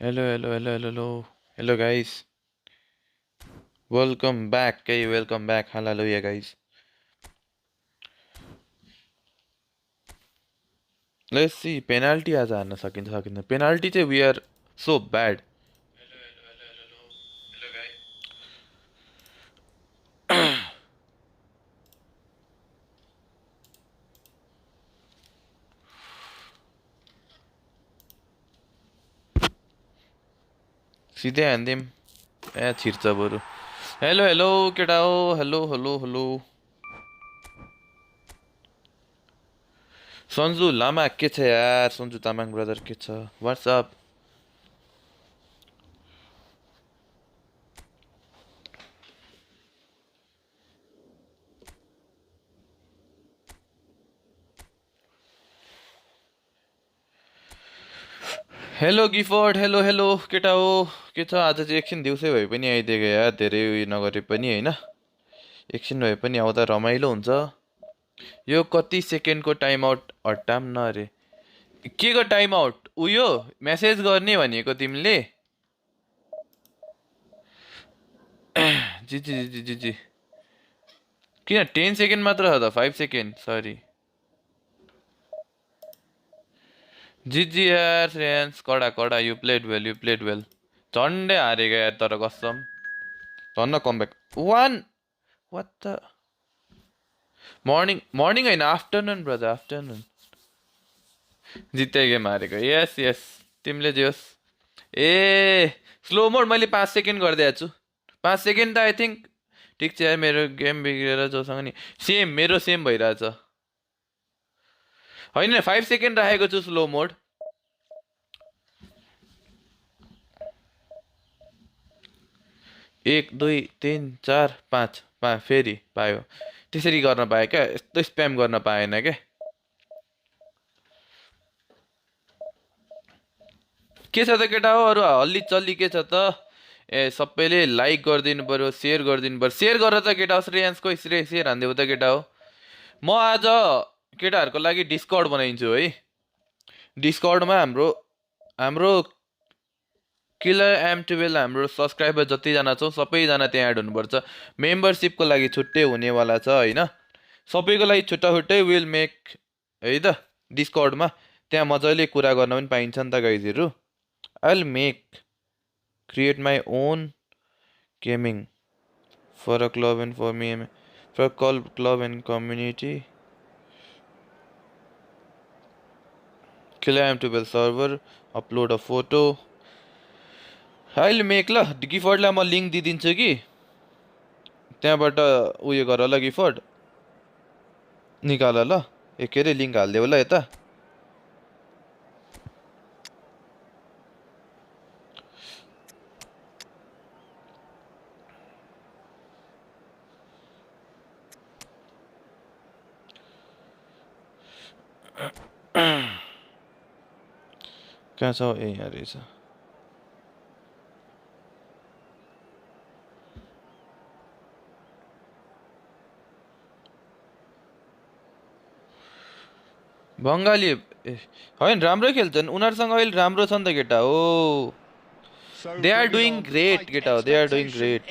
Hello guys. Welcome back. Okay, welcome back. Hallelujah guys. Let's see penalty आज horn सकिन्छ penalty चाहिँ we are so bad. Hello guys. सिधै हान्दिम ए छिर्छ बरु hello केटा हो हेलो सन्जु लामा के छ यार सन्जु तामाङ ब्रदर के छ व्हाट्सअप हेलो गिफोर्ड हेलो केटा हो के छ आज चाहिँ एकछिन दिउँसै भए पनि आइदिएको यार धेरै उयो नगरे पनि होइन एकछिन भए पनि आउँदा रमाइलो हुन्छ यो कति सेकेन्डको टाइम आउट हटाम न अरे के को टाइम आउट उयो मेसेज गर्ने भनेको तिमीले जी किन 10 सेकेन्ड मात्र छ त 5 सेकेन्ड सरी जी यार फ्रेन्ड्स कडा यु प्लेड वेल झन्डै हारेको यार तर कसम झन्न comeback won what the morning होइन आफ्टरनुन ब्रदर आफ्टरनुन जिते गेम हारेको यस तिमीले जे होस् ए स्लो मोड मैले 5 सेकेन्ड गरिदिएको छु 5 सेकेन्ड त आई थिङ्क ठिक छ यार मेरो गेम बिग्रेर जोसँग नि मेरो सेम भइरहेछ होइन 5 सेकेन्ड राखेको छु स्लो मोड एक दुई तिन चार पाँच फेरि पायो त्यसरी गर्न पाएँ क्या यस्तो स्प्याम गर्न पाएन क्या के छ त केटा हो अरू हल्ली चल्ली के छ त ए सबैले लाइक गरिदिनु पर्यो सेयर गरिदिनु पर्यो सेयर गर त केटा हो श्रेयांशको सेयर हानिदेऊ त केटा हो म आज केटाहरूको लागि डिस्कर्ड बनाइन्छु है डिस्कर्डमा हाम्रो Killerm12 हाम्रो सब्सक्राइबर जतिजना छौँ सबैजना त्यहाँ एड हुनुपर्छ मेम्बरसिपको लागि छुट्टै हुनेवाला छ होइन सबैको लागि छुट्टै विल मेक है त डिस्कर्डमा त्यहाँ मजाले कुरा गर्न पनि पाइन्छ नि त गाइजहरू I will make create my own gaming for a club and for me for club and community Killerm12 server upload a photo अहिले मेक ल गिफर्डलाई म लिङ्क दिइदिन्छु कि त्यहाँबाट उयो गर ल गिफर्ड निकाल ल के अरे लिङ्क हालिदेऊ ल यता कहाँ छ ए यहाँ रहेछ बङ्गाली होइन राम्रो खेल्छन् उनीहरूसँग अहिले राम्रो छ नि त केटा हो दे आर डुइङ ग्रेट केटा हो दे आर डुइङ ग्रेट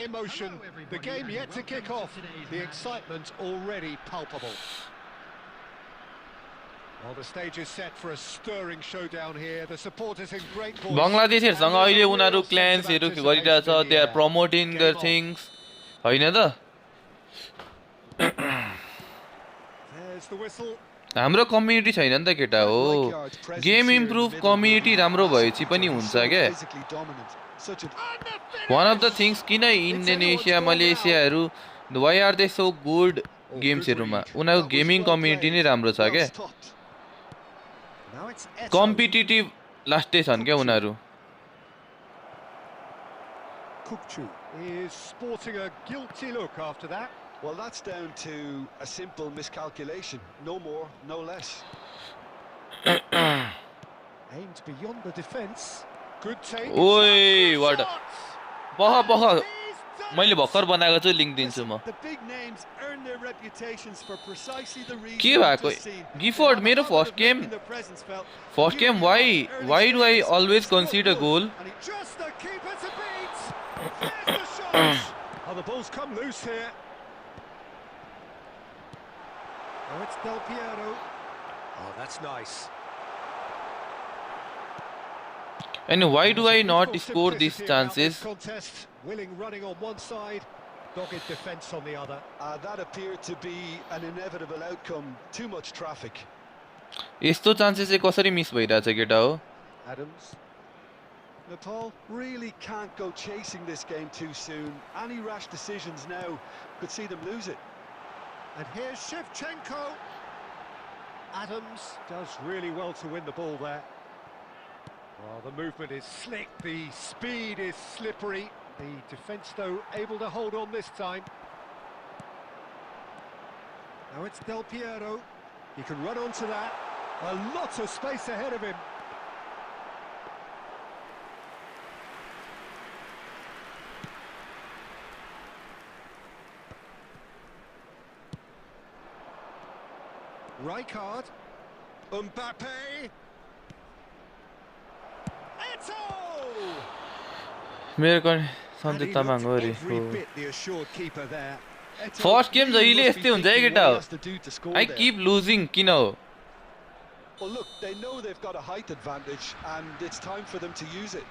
बङ्गलादेशीहरूसँग अहिले उनीहरू क्ल्यान्सहरू गरिरहेछ they are promoting the things होइन त हाम्रो कम्युनिटी छैन नि त केटा हो गेम इम्प्रुभ कम्युनिटी राम्रो भएपछि पनि हुन्छ क्या वान अफ द थिङ्स किन इन्डोनेसिया मलेसियाहरू why are they so good गेम्सहरूमा उनीहरूको गेमिङ कम्युनिटी नै राम्रो छ क्या कम्पिटिटिभ लास्टै छन् क्या उनीहरू Well, that's down to a simple miscalculation. No more, no less. Aimed beyond the defence. Good take. Oi, what? Baha. मैले भर्खर बनाएको चाहिँ लिंक दिन्छु म के भएको गिफोर्ड मेरो first game why do I always concede a goal Oh, the ball's come loose here. Oh, it's Del Piero. Oh, that's nice. and why do I not score these chances Contest, Willing running on one side, dogged defence on the other. That appeared to be an inevitable outcome. Too much traffic. यस्तो chances चाहिँ कसरी miss भइरहेछ केटा हो Adams. Nepal really can't go chasing this game too soon. Any rash decisions now could see them lose it. And here's Shevchenko. Adams does really well to win the ball there. Well, the movement is slick, the speed is slippery. The defence, though, able to hold on this time. Now it's Del Piero. He can run onto that. A lot of space ahead of him. Rijkaard, Mbappe, Eto! मेरो कन् सन्जय तामाङ हो रे first game जहिले यस्तै हुन्छ है केटा हो I keep losing किन हो Well, look, they know they've got a height advantage and it's time for them to use it.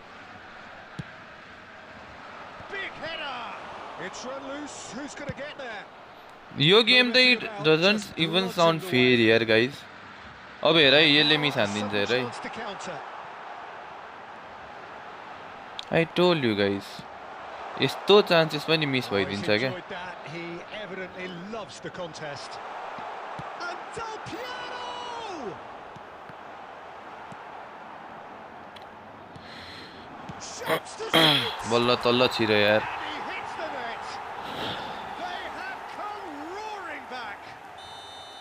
Big header! It's run loose. Who's going to get there? Yo game त it doesn't even sound fair यार guys अब हेर है यसले miss हान्दिन्छ हेर है I told you guys यस्तो chances पनि miss भइदिन्छ क्या He evidently loves the contest. And Del Piero! Shots to six! बल्ल तल्ल छिरो यार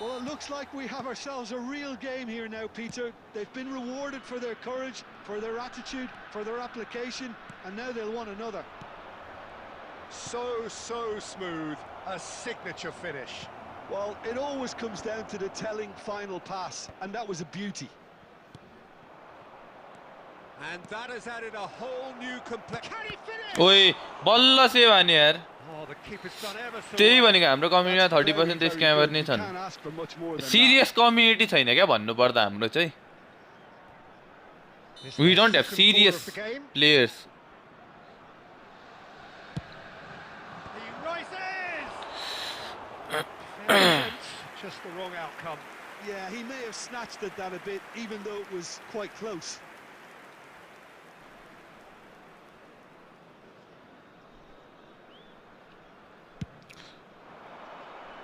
Well, it looks like we have ourselves a real game here now, Peter. They've been rewarded for their courage, for their attitude, for their application, and now they'll want another. So smooth. A signature finish. Well, it always comes down to the telling final pass, and that was a beauty. And that has added a whole new complexity. Can he finish? ओए बल्ल save हाने यार Oh, the keeper's done ever so त्यही well. भनेको हाम्रो कम्युनिटीमा 30% त्यस क्यामर नै छन् Can't ask for much more than serious community छैन क्या भन्नु पर्दा हाम्रो चाहिँ that. we don't have Second serious quarter of the game. players He rises. Fair defence, just the wrong outcome. Yeah, he may have snatched at that a bit, even though it was quite close.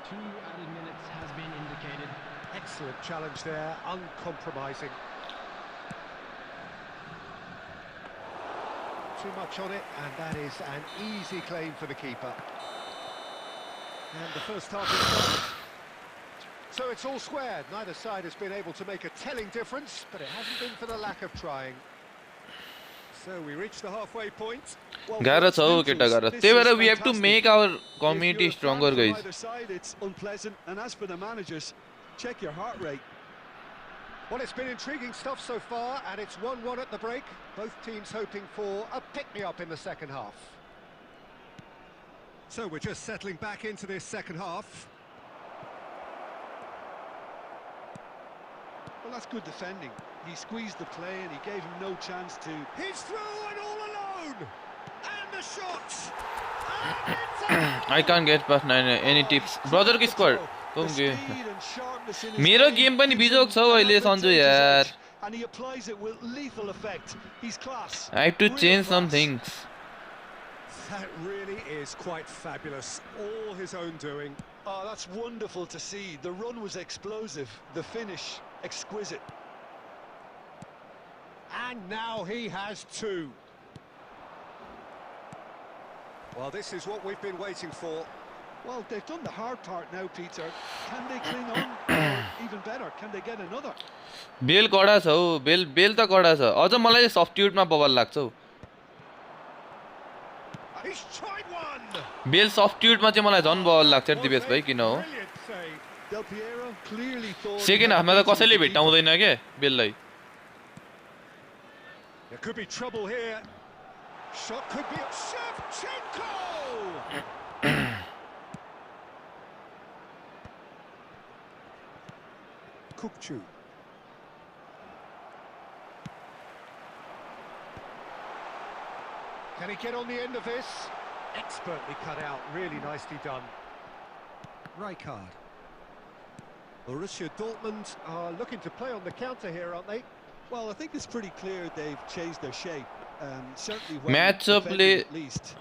Two added minutes has been indicated. Excellent challenge there, uncompromising. Too much on it, and that is an easy claim for the keeper. And the first half is done. So it's all squared. Neither side has been able to make a telling difference, but it hasn't been for the lack of trying. So we reach the halfway point. गाह्रो छ हौ केटा गाह्रो त्यही भएर we have to make our community stronger guys Either side, it's unpleasant, and as for the managers, check your heart rate. Well, it's been intriguing stuff so far, and it's 1-1 at the break. Both teams hoping for a pick-me-up in the second half. So we're just settling back into this second half. Well, that's good defending. He squeezed the play and he gave him no chance to... He's through and all alone! And the shot! And it's I can't get past any tips brother को score तुम गे मेरो game पनि बिजोक छ अहिले सन्जु यार And he applies it with lethal effect. He's class. I have to change some things That really is quite fabulous. All his own doing. Oh, that's wonderful to see. The run was explosive. The finish, exquisite. And now he has two. Well, this is what we've been waiting for. Well, they've done the hard part now, Peter. Can they cling on? Or even better, can they get another? बेल कडा छ हौ bell त कडा छ अझ मलाई सब्स्टिट्युटमा bubble लाग्छ हौ He's tried one. Bell सब्स्टिट्युटमा चाहिँ मलाई झन् बल लाग्छ दिपेश भाइ किन हो Brilliant save. Del Piero clearly thought he second had हाफमा it त easy with कसैले the keeper. भेट्टाउँदैन के बेललाई There could be trouble here. Shot could be Shevchenko. Kukçu. Can he get on the end of this? Expertly cut out, really nicely done. Rijkaard. Borussia Dortmund are looking to play on the counter here, aren't they? Well, I think it's pretty clear they've changed their shape. Certainly when Matchup-ले defending at least.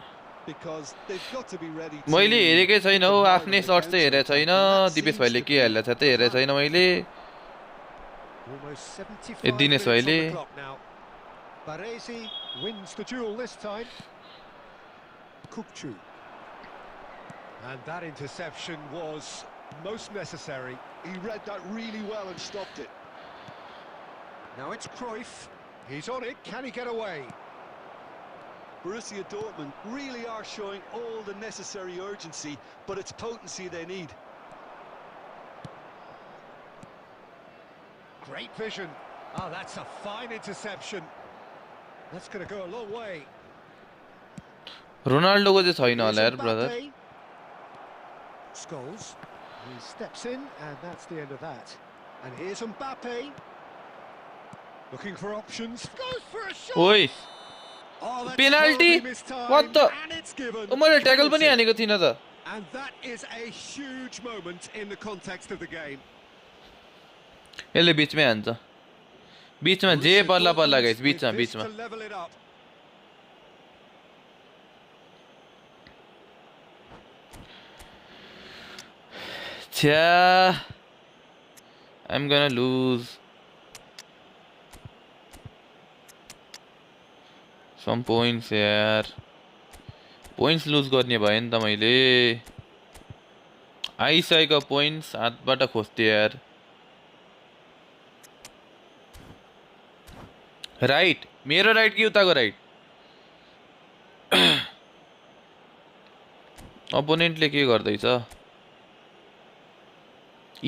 Because they've got to be ready to मैले हेरेकै छैन hit हो the ball आफ्नै with the shirt चाहिँ हेरेको counter-attack, छैन and that Dipesh seems भाइले to के be हाल्छ त हेरेको छैन मैले almost 75 A Dinesh minutes on भाइले the clock now. Baresi wins the duel this time. Kukçu. And that interception was most necessary. He read that really well and stopped it. Now it's Cruyff. He's on it. Can he get away? Borussia Dortmund really are showing all the necessary urgency, but it's potency they need. Great vision. Oh, that's a fine interception. That's going to go a long way. रोनाल्डोको चाहिँ छैन होला Here's यार brother Mbappe. Scholes. He steps in, and that's the end of that. And here's Mbappe. Looking for options. Goes for a shot. ओइ Oh, that's penalty horribly mistimed, What the and it's given. मैले tackle पनि Penalty. हानेको थिइनँ त And that is a huge moment in the context of the game. यसले बिचमै हान्छ बिचमा जे Borussia पर्ला पर्ला Dortmund गाइस बिचमा with this बिचमा to level it up. छ्या I'm gonna lose some points यार पोइन्ट्स लुज गर्ने भयो नि त मैले आइसकेको पोइन्ट्स हातबाट खोज्थेँ यार राइट मेरो राइट कि उताको राइट अपोनेन्टले के गर्दैछ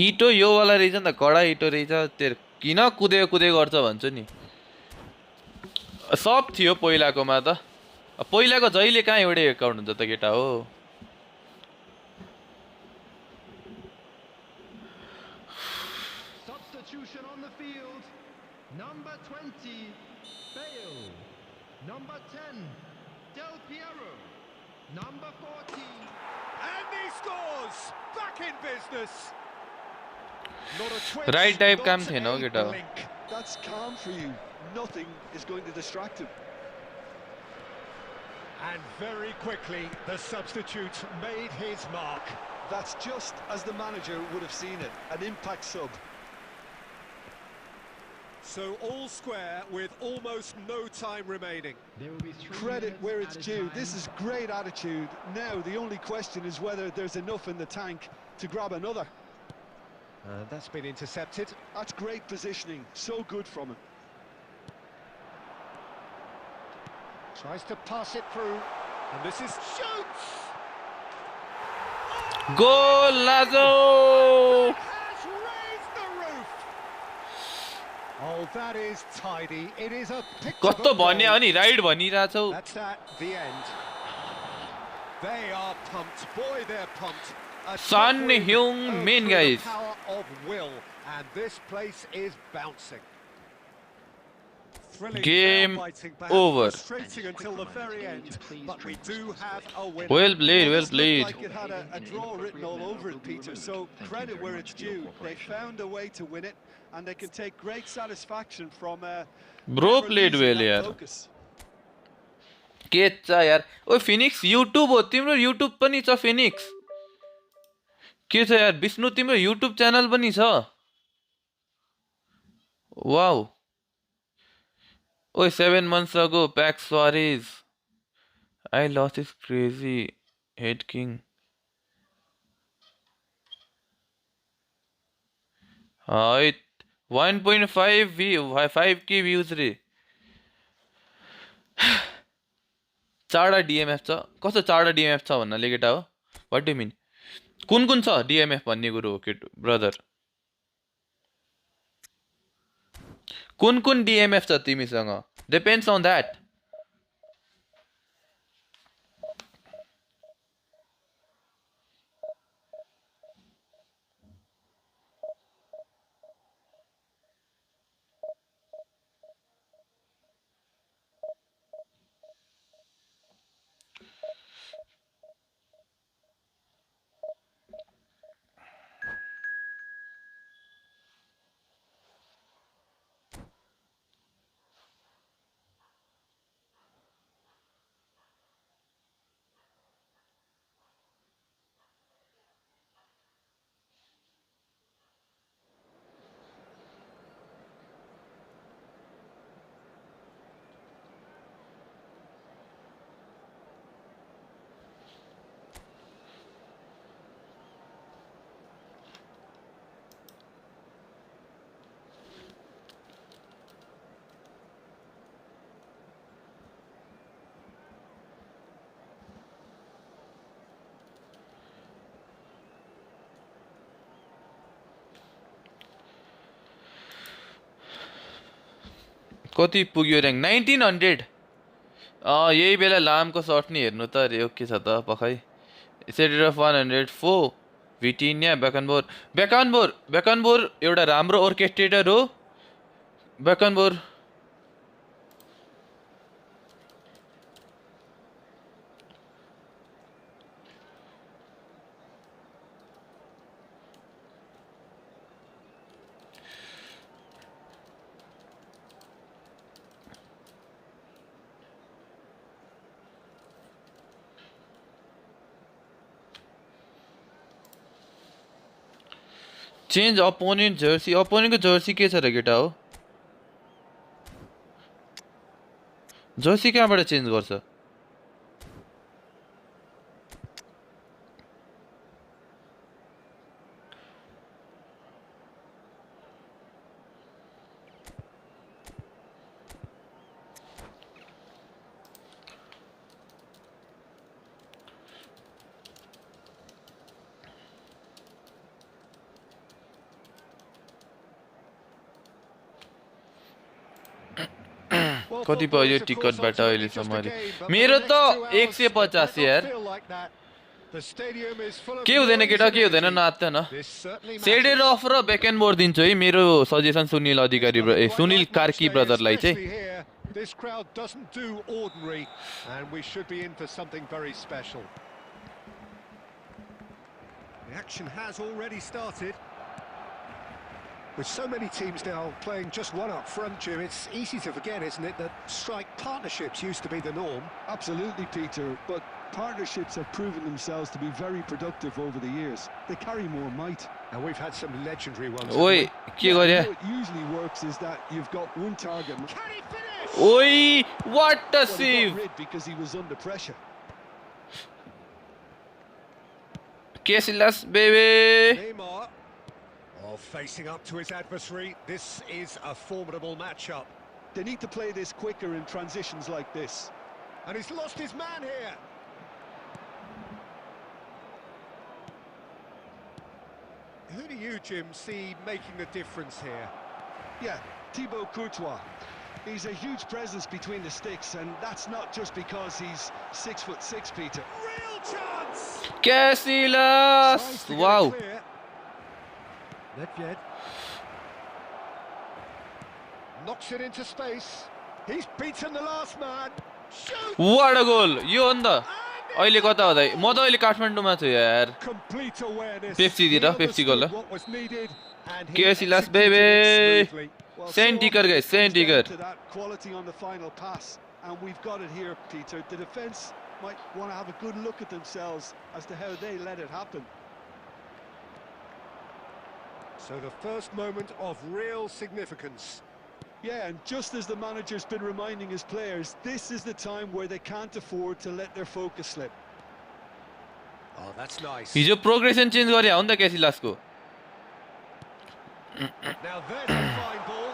इटो यो वाला रहेछ नि त कडा इटो रहेछ त्यो किन कुदेको कुदेको गर्छ भन्छु नि सब थियो पहिलाकोमा त पहिलाको जहिले कहाँ एउटै एकाउन्ट हुन्छ त केटा हो Substitution on the field. Number 20, Bale. Number 10, Del Piero. Number 14. And he scores! Back in business! Not a twitch, right type काम not थिएन हो a केटा हो blink. That's calm for you. Nothing is going to distract him. And very quickly, the substitute made his mark. That's just as the manager would have seen it, an impact sub. So all square with almost no time remaining. There will be 3 Credit minutes where it's added due. time. This is great attitude. Now the only question is whether there's enough in the tank to grab another. That's been intercepted. That's great positioning. So good from him. Tries to pass it through. And this is shoots! Goal Lajo Has raised the roof! Oh, that is tidy. It is a picture of कस्तो a भन्या हो goal. नि right भनिरहेछौ That's at the end. They are pumped. Boy, they're pumped. A Son top win Heung-min, through the guys. power of will, and this place is bouncing. Thrilling, Game nail-biting, perhaps over. frustrating until the very end, but we do have a winner. Well played, well This looked played. like it had a draw written all over it, Peter. So credit where it's due. They found a way to win it, and they can take great satisfaction from. Bro never played losing well that यार focus. के छ यार ओ Phoenix YouTube हो तिम्रो YouTube पनि छ Phoenix के छ यार विष्णु तिम्रो युट्युब च्यानल पनि छ वाउ ओइ 7 months ago Pack Suarez I lost his crazy head king hi 1.5 5k views रे चारवटा डिएमएफ छ कस्तो चारवटा डिएमएफ छ भन्नाले केटा हो व्हाट डु मिन कुन कुन छ डिएमएफ भन्ने कुरो हो केट ब्रदर कुन कुन डिएमएफ छ तिमीसँग डिपेन्ड्स अन द्याट कति पुग्यो र्याङ्क 1900 यही बेला लामको सर्ट नि हेर्नु त अरे के छ त पखै सेटेड अफ 104 भिटिनिया बेकनबोर एउटा राम्रो ओर्केस्ट्रेटर हो बेकनबोर चेन्ज अपोनेन्ट अपोनेन्टको जर्सी के छ र केटा हो जर्सी कहाँबाट चेन्ज गर्छ कति भयो टिकटबाट अहिलेसम्म मेरो त 150 यार के हुँदैन केटा के हुँदैन नाच्छ न सेडेड अफ र बेकेनबोर दिन्छु है मेरो सजेसन सुनिल अधिकारी सुनिल कार्की ब्रदरलाई चाहिँ This crowd doesn't do ordinary, and we should be in for something very special. The action has already started. With so many teams now playing just one up front, Jim, it's easy to forget, isn't it, that strike partnerships used to be the norm. Absolutely, Peter, but partnerships have proven themselves to be very productive over the years. They carry more might. And we've had some legendary ones. Oi, के गरे How it usually works is that you've got one target. Can he finish? Oi, what a Well, he save! got rid because he was under pressure. Casillas, baby! Neymar. Oh, facing up to his adversary. This is a formidable matchup. They need to play this quicker in transitions like this. And he's lost his man here. Who do you, Jim, see making the difference here? Yeah, Thibaut Courtois. He's a huge presence between the sticks, and that's not just because he's 6'6", Peter. Real chance! Tries Casillas! to get it Wow! clear. Nedved. Knocks it into space. He's beaten the last man. Shoot! What a goal! यो हो नि त अहिले कता हुँदै म त अहिले काठमाडौँमा छु यार Complete awareness. Pepsi दिएर, He Pepsi goal. understood what was needed, and he Casillas, executed baby. it smoothly. Well, Saint so Dicker, often guys, it Saint comes down Dicker. to that quality on the final pass, and we've got it here, Peter. The defence might want to have a good look at themselves as to how they let it happen. So the first moment of real significance. Yeah, and just as the manager's been reminding his players, this is the time where they can't afford to let their focus slip. Oh, that's nice. हिजो progression change गरे हो नि त क्यासिलासको Now there's a fine ball.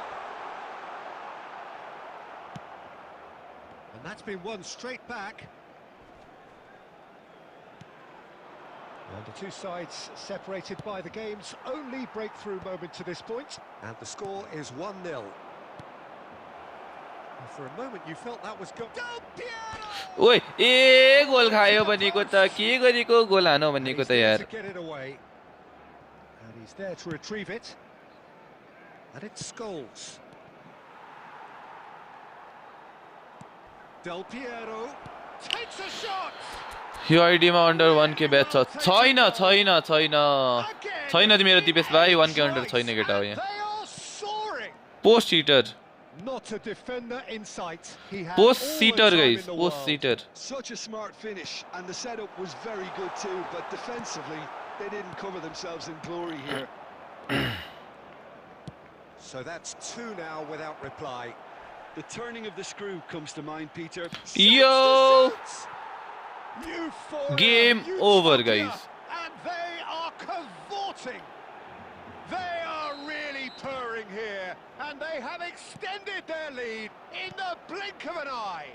And that's been won straight back. And the two sides separated by the game's only breakthrough moment to this point. And the score is 1-0. For a moment you felt that was go. ओइ ए गोल खायो भनेको त के गरेको गोल हानो भनेको त यार To get it away. And he's there to retrieve it. And it's Scholes. Del Piero takes a shot. यो आइडीमा अन्डर 1k ब्याच छ छैन छैन छैन छैन मेरो दिपेश भाइ 1k अन्डर छैन केटा हो यहाँ They are soaring. Post hitter Not a defender in sight. He had post all the sitter time guys in the post world. Sitter Such a smart finish, and the setup was very good too, but defensively, they didn't cover themselves in glory here. So that's two now without reply. The turning of the screw comes to mind, Peter. Yo! Euphoria, Game over, utopia, guys. And they are cavorting. They are really purring here, and they have extended their lead in the blink of an eye.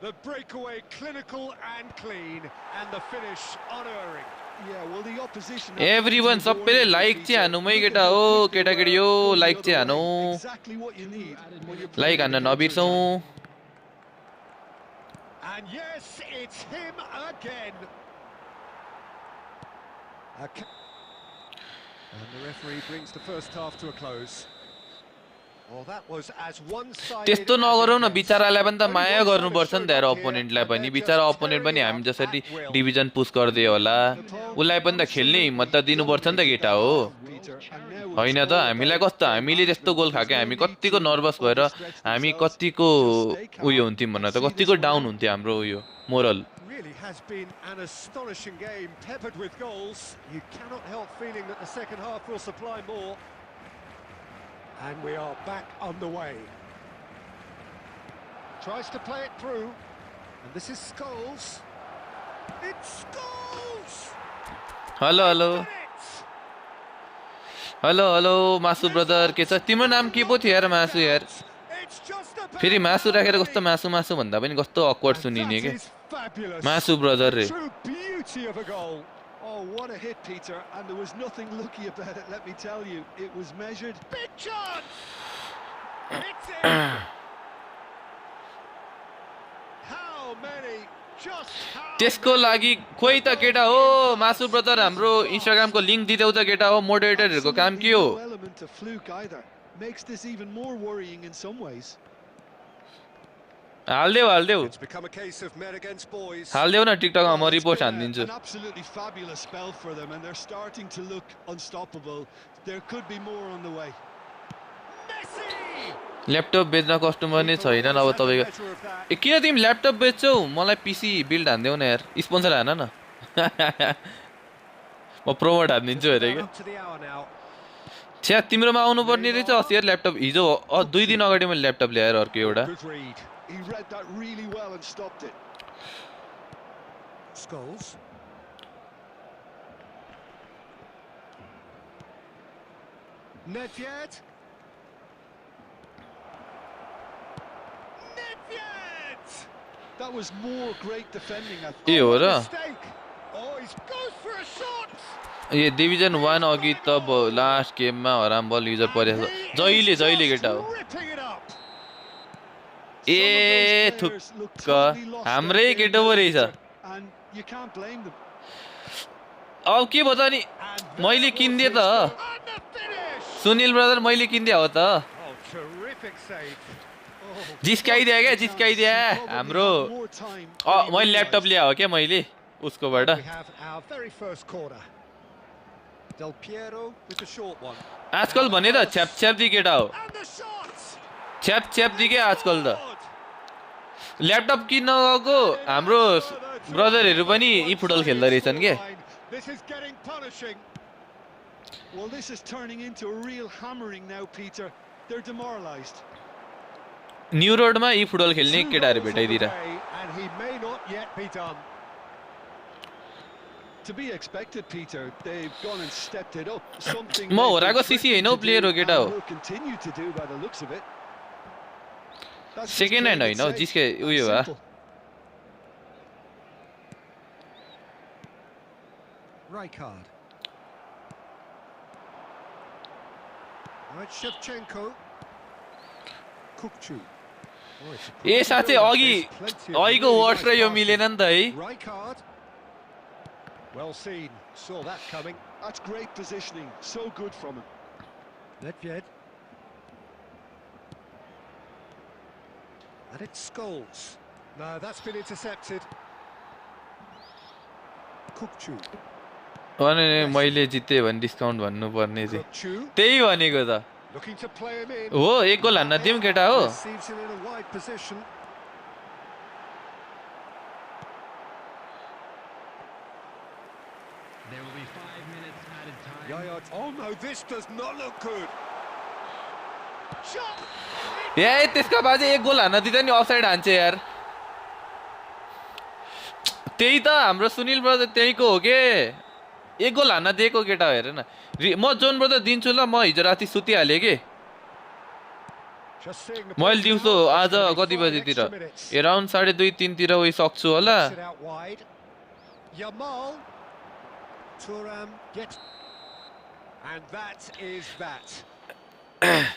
The breakaway clinical and clean, and the finish unerring. Yeah, well, the opposition. Everyone सबैले like चाहिँ हानुमै केटा हो केटाकेटी हो like चाहिँ हानु Exactly what you need when you're like हान्न नबिर्सौँ And yes, it's him again. And the referee brings the first half to a close. Well, that was as one-sided. त्यस्तो नगरौँ न बिचारालाई पनि त माया गर्नुपर्छ नि त यार अपोनेन्टलाई पनि बिचारा अपोनेन्ट पनि हामी जसरी डिभिजन पुश गर्दै होला उसलाई पनि त खेल्ने हिम्मत त दिनुपर्छ नि त केटा हो होइन त हामीलाई कस्तो हामीले त्यस्तो गोल खाके हामी कतिको नर्भस भएर हामी कतिको उयो हुन्थ्यौँ भन्न त कतिको डाउन हुन्थ्यो हाम्रो उयो moral Really has been an astonishing game, peppered with goals. You cannot help feeling that the second half will supply more. And we are back underway. Tries to play it through. And this is Scholes. It's Scholes! Hello hello hello hello मासु brother के छ तिम्रो नाम के पो थियो यार मासु यार It's just a फेरि मासु राखेर कस्तो मासु मासु भन्दा पनि कस्तो अक्वर्ड सुनिने के fabulous. मासु ब्रदर रे True beauty of a goal. Oh, what a hit, Peter, and there was nothing lucky about it, let me tell you. It was measured. Big chance! It's in! How many? Just how त्यसको लागि खोइ त केटा हो मासु brother हाम्रो इन्स्टाग्रामको link दिदेऊ त केटा हो मोडरेटरहरुको काम के हो No element of fluke either. Makes this even more worrying in some ways. हाल्देऊ हाल्देऊ It's become a case of men against boys. हाल्देऊ न टिकटकमा म Well, it's रिपोर्ट been हान्दिन्छु an absolutely fabulous spell for them, and they're starting to look unstoppable. There could be more on the way. Messi! Laptop बेच्न customer नै छैन अब तपाईको Better of that. ए किन तिमी ल्यापटप बेच्छौ मलाई पीसी बिल्ड हान्देऊ न यार स्पोन्सर हान न म प्रोमोट हान्दिन्छु अरे के Up to the hour now. छ्या तिम्रोमा आउनु पर्ने रहेछ अस्ति यार ल्यापटप हिजो 2 दिन अगाडि मैले ल्यापटप ल्याएर अर्को एउटा Good read. He read that really well and stopped it. Scholes. Nedved. Nedved! That was more great defending. ए हो र Mistake. Oh, he goes for a shot. A division 1 अघि त लास्ट गेममा हराम बल युजर परेछ जहिले जहिले केटा हो Ripping it up. ए थुक्क हाम्रै केटो पो रहेछ And you can't blame them. अब के भयो त अनि मैले किन्दे त And the finish. Sunil brother मैले किन्दे हो त Oh, terrific save. Oh, जिस्काइदिया क्या जिस्काइदिया हाम्रो More time. मैले ल्यापटप ल्याए हो क्या मैले उसकोबाट we have our very first corner. Del Piero with the short one. आजकल भने त छ्याप छ्याप दि केटा हो And the shot. छ्याप छ्याप दि के आजकल त ल्यापटप किन्न गएको हाम्रो ब्रदरहरू पनि यी फुटबल खेल्दै रहेछन् के This is getting punishing. Well, this is turning into a real hammering now, Peter. They're demoralised. New रोडमा यी फुटबल खेल्ने केटाहरू भेटाइदिएर And he may not yet be done. To be expected, Peter. They've gone and stepped it up. Something म they've होराको been cc threatened होइन हौ to player हो do केटा हो and will continue to do by the looks of it. That's just second hand playing होइन हौ it safe जिसके and उयो वा simple. Rijkaard. Now it's Shevchenko. Kukcu. Oh, it's a ए साथै अघि There's plenty of अघिको really word nice र यो passing. मिलेन नि त है Rijkaard. Well seen. Saw that coming. That's great positioning. So good from him. Nedved. And it's Scholes. No, that's been intercepted. Kukcu. भने मैले जिते भने डिस्काउन्ट भन्नु पर्ने थिए Kukcu. त्यही भनेको त Looking to play him in. हो एक गोल हान्न दिउँ केटा हो Receives him in a wide position. There will be 5 minutes added time. Yaya. Oh no, this does not look good. Shot. ए त्यसका बाजे एक गोल हान्न दिँदा नि अफसाइड हान्छ यार त्यही त हाम्रो सुनिल ब्रदर त्यहीको हो के एक गोल हान्न दिएको केटा हेर न म जोन ब्रदर दिन्छु ल म हिजो राति सुतिहालेँ कि Just seeing the मैले ball दिउँसो now. आज It's gonna be कति 5 बजीतिर extra minutes. एराउन्ड 2:30-3:00 उयो सक्छु होला Sit out wide. Yamal. Thuram gets. And that is that.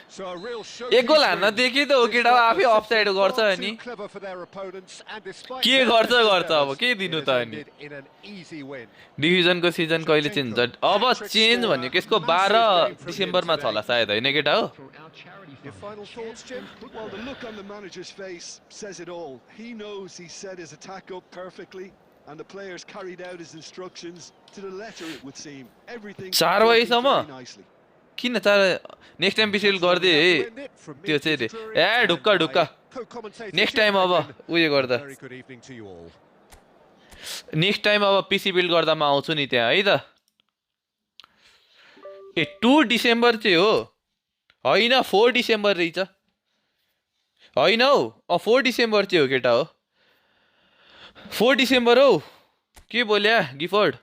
So a real show. एक गोल हान्न दिएकै त हो केटा आफै अफसाइड गर्छ अनि Clever for their opponents and despite के their गर्छ best गर्छ अब endeavours, के दिनु it त has अनि ended in an easy win. डिभिजनको सिजन कहिले चेन्ज हुन्छ अब चेन्ज भनेको यसको 12 डिसेम्बरमा छ होला सायद होइन केटा हो For our charity Your fund. final thoughts, Jim? Well, the look on the manager's face says it all. He knows he set his attack up perfectly, and the players carried out his instructions to the letter, it would seem. Everything 4 working बजीसम्म very nicely. किन चार next time पिसिल गरिदिए है त्यो चाहिँ रे ए ढुक्क ढुक्क नेक्स्ट टाइम अब उयो गर्दा Very good evening to you all. Next time अब पिसी बिल्ड गर्दा म आउँछु नि त्यहाँ है त ए 2 डिसेम्बर चाहिँ हो होइन 4 डिसेम्बर रहेछ होइन हौ 4 डिसेम्बर चाहिँ हो केटा हो 4 डिसेम्बर हौ के बोल्या गिफर्ड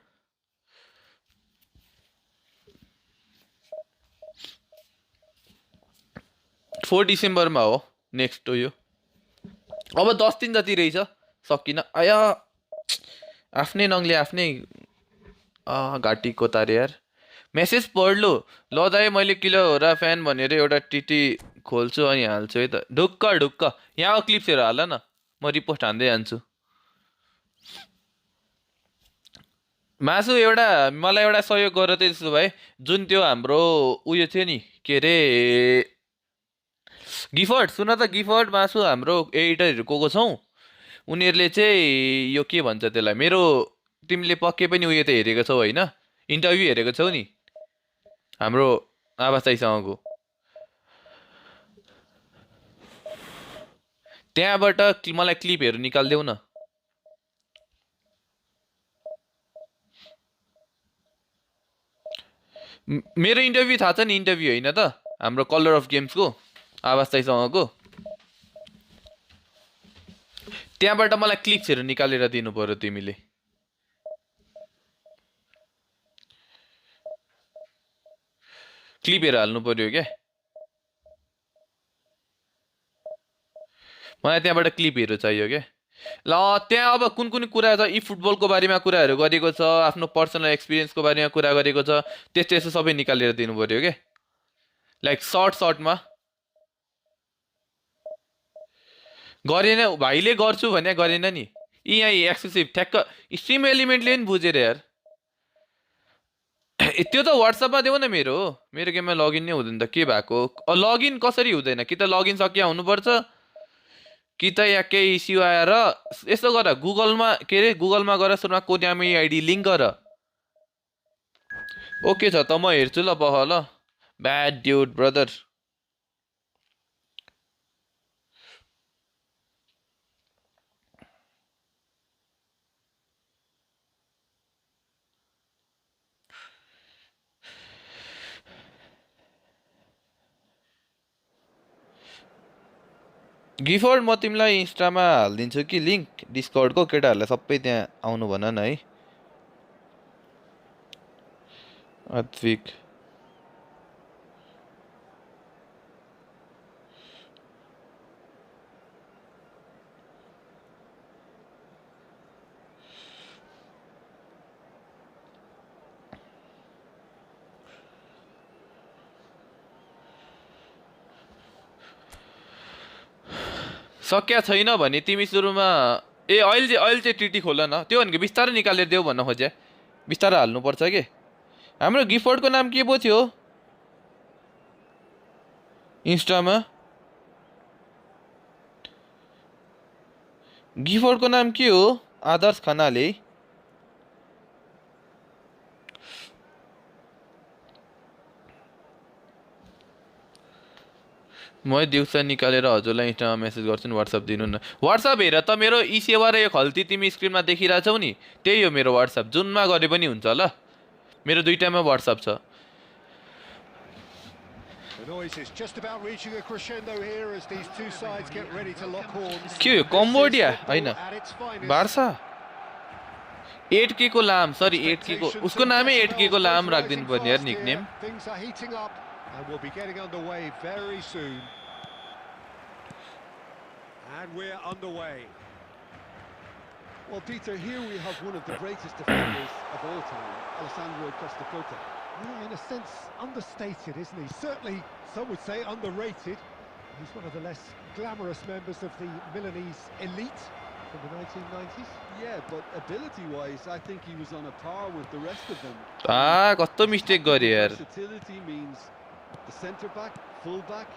फोर डिसेम्बरमा हो नेक्स्ट उयो अब 10 दिन जति रहेछ सकिन आया आफ्नै नङले आफ्नै घाँटी कोतारे यार मेसेज पढ्लु ल दाइ मैले किलर फ्यान भनेर एउटा टिटी खोल्छु अनि हाल्छु है त ढुक्क ढुक्क यहाँ क्लिप्सहरू हाल न म रिपोर्ट हान्दै जान्छु मासु एउटा मलाई एउटा सहयोग गर त त्यसो भए जुन त्यो हाम्रो उयो थियो नि के अरे गिफर्ड सुन त गिफर्ड मासु हाम्रो एडिटरहरू को छौँ उनीहरूले चाहिँ यो के भन्छ त्यसलाई मेरो तिमीले पक्कै पनि उयो त हेरेको छौ होइन इन्टरभ्यू हेरेको छौ नि हाम्रो आवाज दाइसँगको त्यहाँबाट मलाई क्लिपहरू निकालिदेऊ न मेरो इन्टरभ्यू थाहा छ नि इन्टरभ्यू होइन त हाम्रो कलर अफ गेम्सको आवाज दाइसँगको त्यहाँबाट मलाई क्लिप्सहरू निकालेर दिनु पर्यो तिमीले क्लिपहरू हाल्नु पर्यो क्या मलाई त्यहाँबाट क्लिपहरू चाहियो क्या ल त्यहाँ अब कुन कुन कुरा छ यी फुटबलको बारेमा कुराहरू गरेको छ आफ्नो पर्सनल एक्सपिरियन्सको बारेमा कुरा गरेको छ त्यस्तो त्यस्तो सबै निकालेर दिनु पर्यो क्या लाइक सर्टमा गरेन भाइले गर्छु भने गरेन नि यी यहाँ एक्सक्लुसिभ ठ्याक्क स्ट्रिम एलिमेन्टले पनि बुझेर यार त्यो त वाट्सएपमा देऊ न मेरो गेममा लगइन नै हुँदैन त के भएको लगइन कसरी हुँदैन कि त लगइन सकिया हुनुपर्छ कि त यहाँ केही इस्यु आएर यसो गर गुगलमा के अरे गुगलमा गएर सुरुमा कोन्यामी आइडी लिङ्क गर ओके छ त म हेर्छु ल पख ल ब्याड ड्युड ब्रदर गिफर्ड म तिमीलाई इन्स्टामा हालिदिन्छु कि लिङ्क डिस्कर्डको केटाहरूलाई सबै त्यहाँ आउनु भन न है अद्विक सक्या छैन भने तिमी सुरुमा अहिले चाहिँ टिटी खोल न त्यो भनेको बिस्तारै निकालेर देऊ भन्न खोजे बिस्तारै हाल्नुपर्छ के हाम्रो गिफ्टको नाम के पो थियो इन्स्टामा गिफ्टको नाम के हो आदर्श खनाले म दिउँसो निकालेर हजुरलाई इन्स्टामा मेसेज गर्छु नि व्हाट्सएप दिनु न व्हाट्सएप हेर त मेरो ई सेवा र यो खल्ती तिमी स्क्रिनमा देखिरहेछौ नि त्यही हो मेरो व्हाट्सएप जुनमा गरे पनि हुन्छ ल मेरो दुईटामा व्हाट्सएप छ The noise is just about reaching a crescendo here as these two sides get ready to lock horns. के हो कम्बोडिया हैन बार्सा 8K को लाम सरी 8K को उसको नामै 8K को लाम राख्दिनु पर्ने यार nickname Things are heating up and we'll be getting underway very soon. And we're underway. Well, Peter, here we have one of the greatest defenders of all time, Alessandro Costa Curta. Yeah, in a sense, understated, isn't he? Certainly, some would say underrated. He's one of the less glamorous members of the Milanese elite from the 1990s. Yeah, but ability-wise, I think he was on a par with the rest of them. कस्तो mistake गरे यार Versatility means the centre-back, full-back.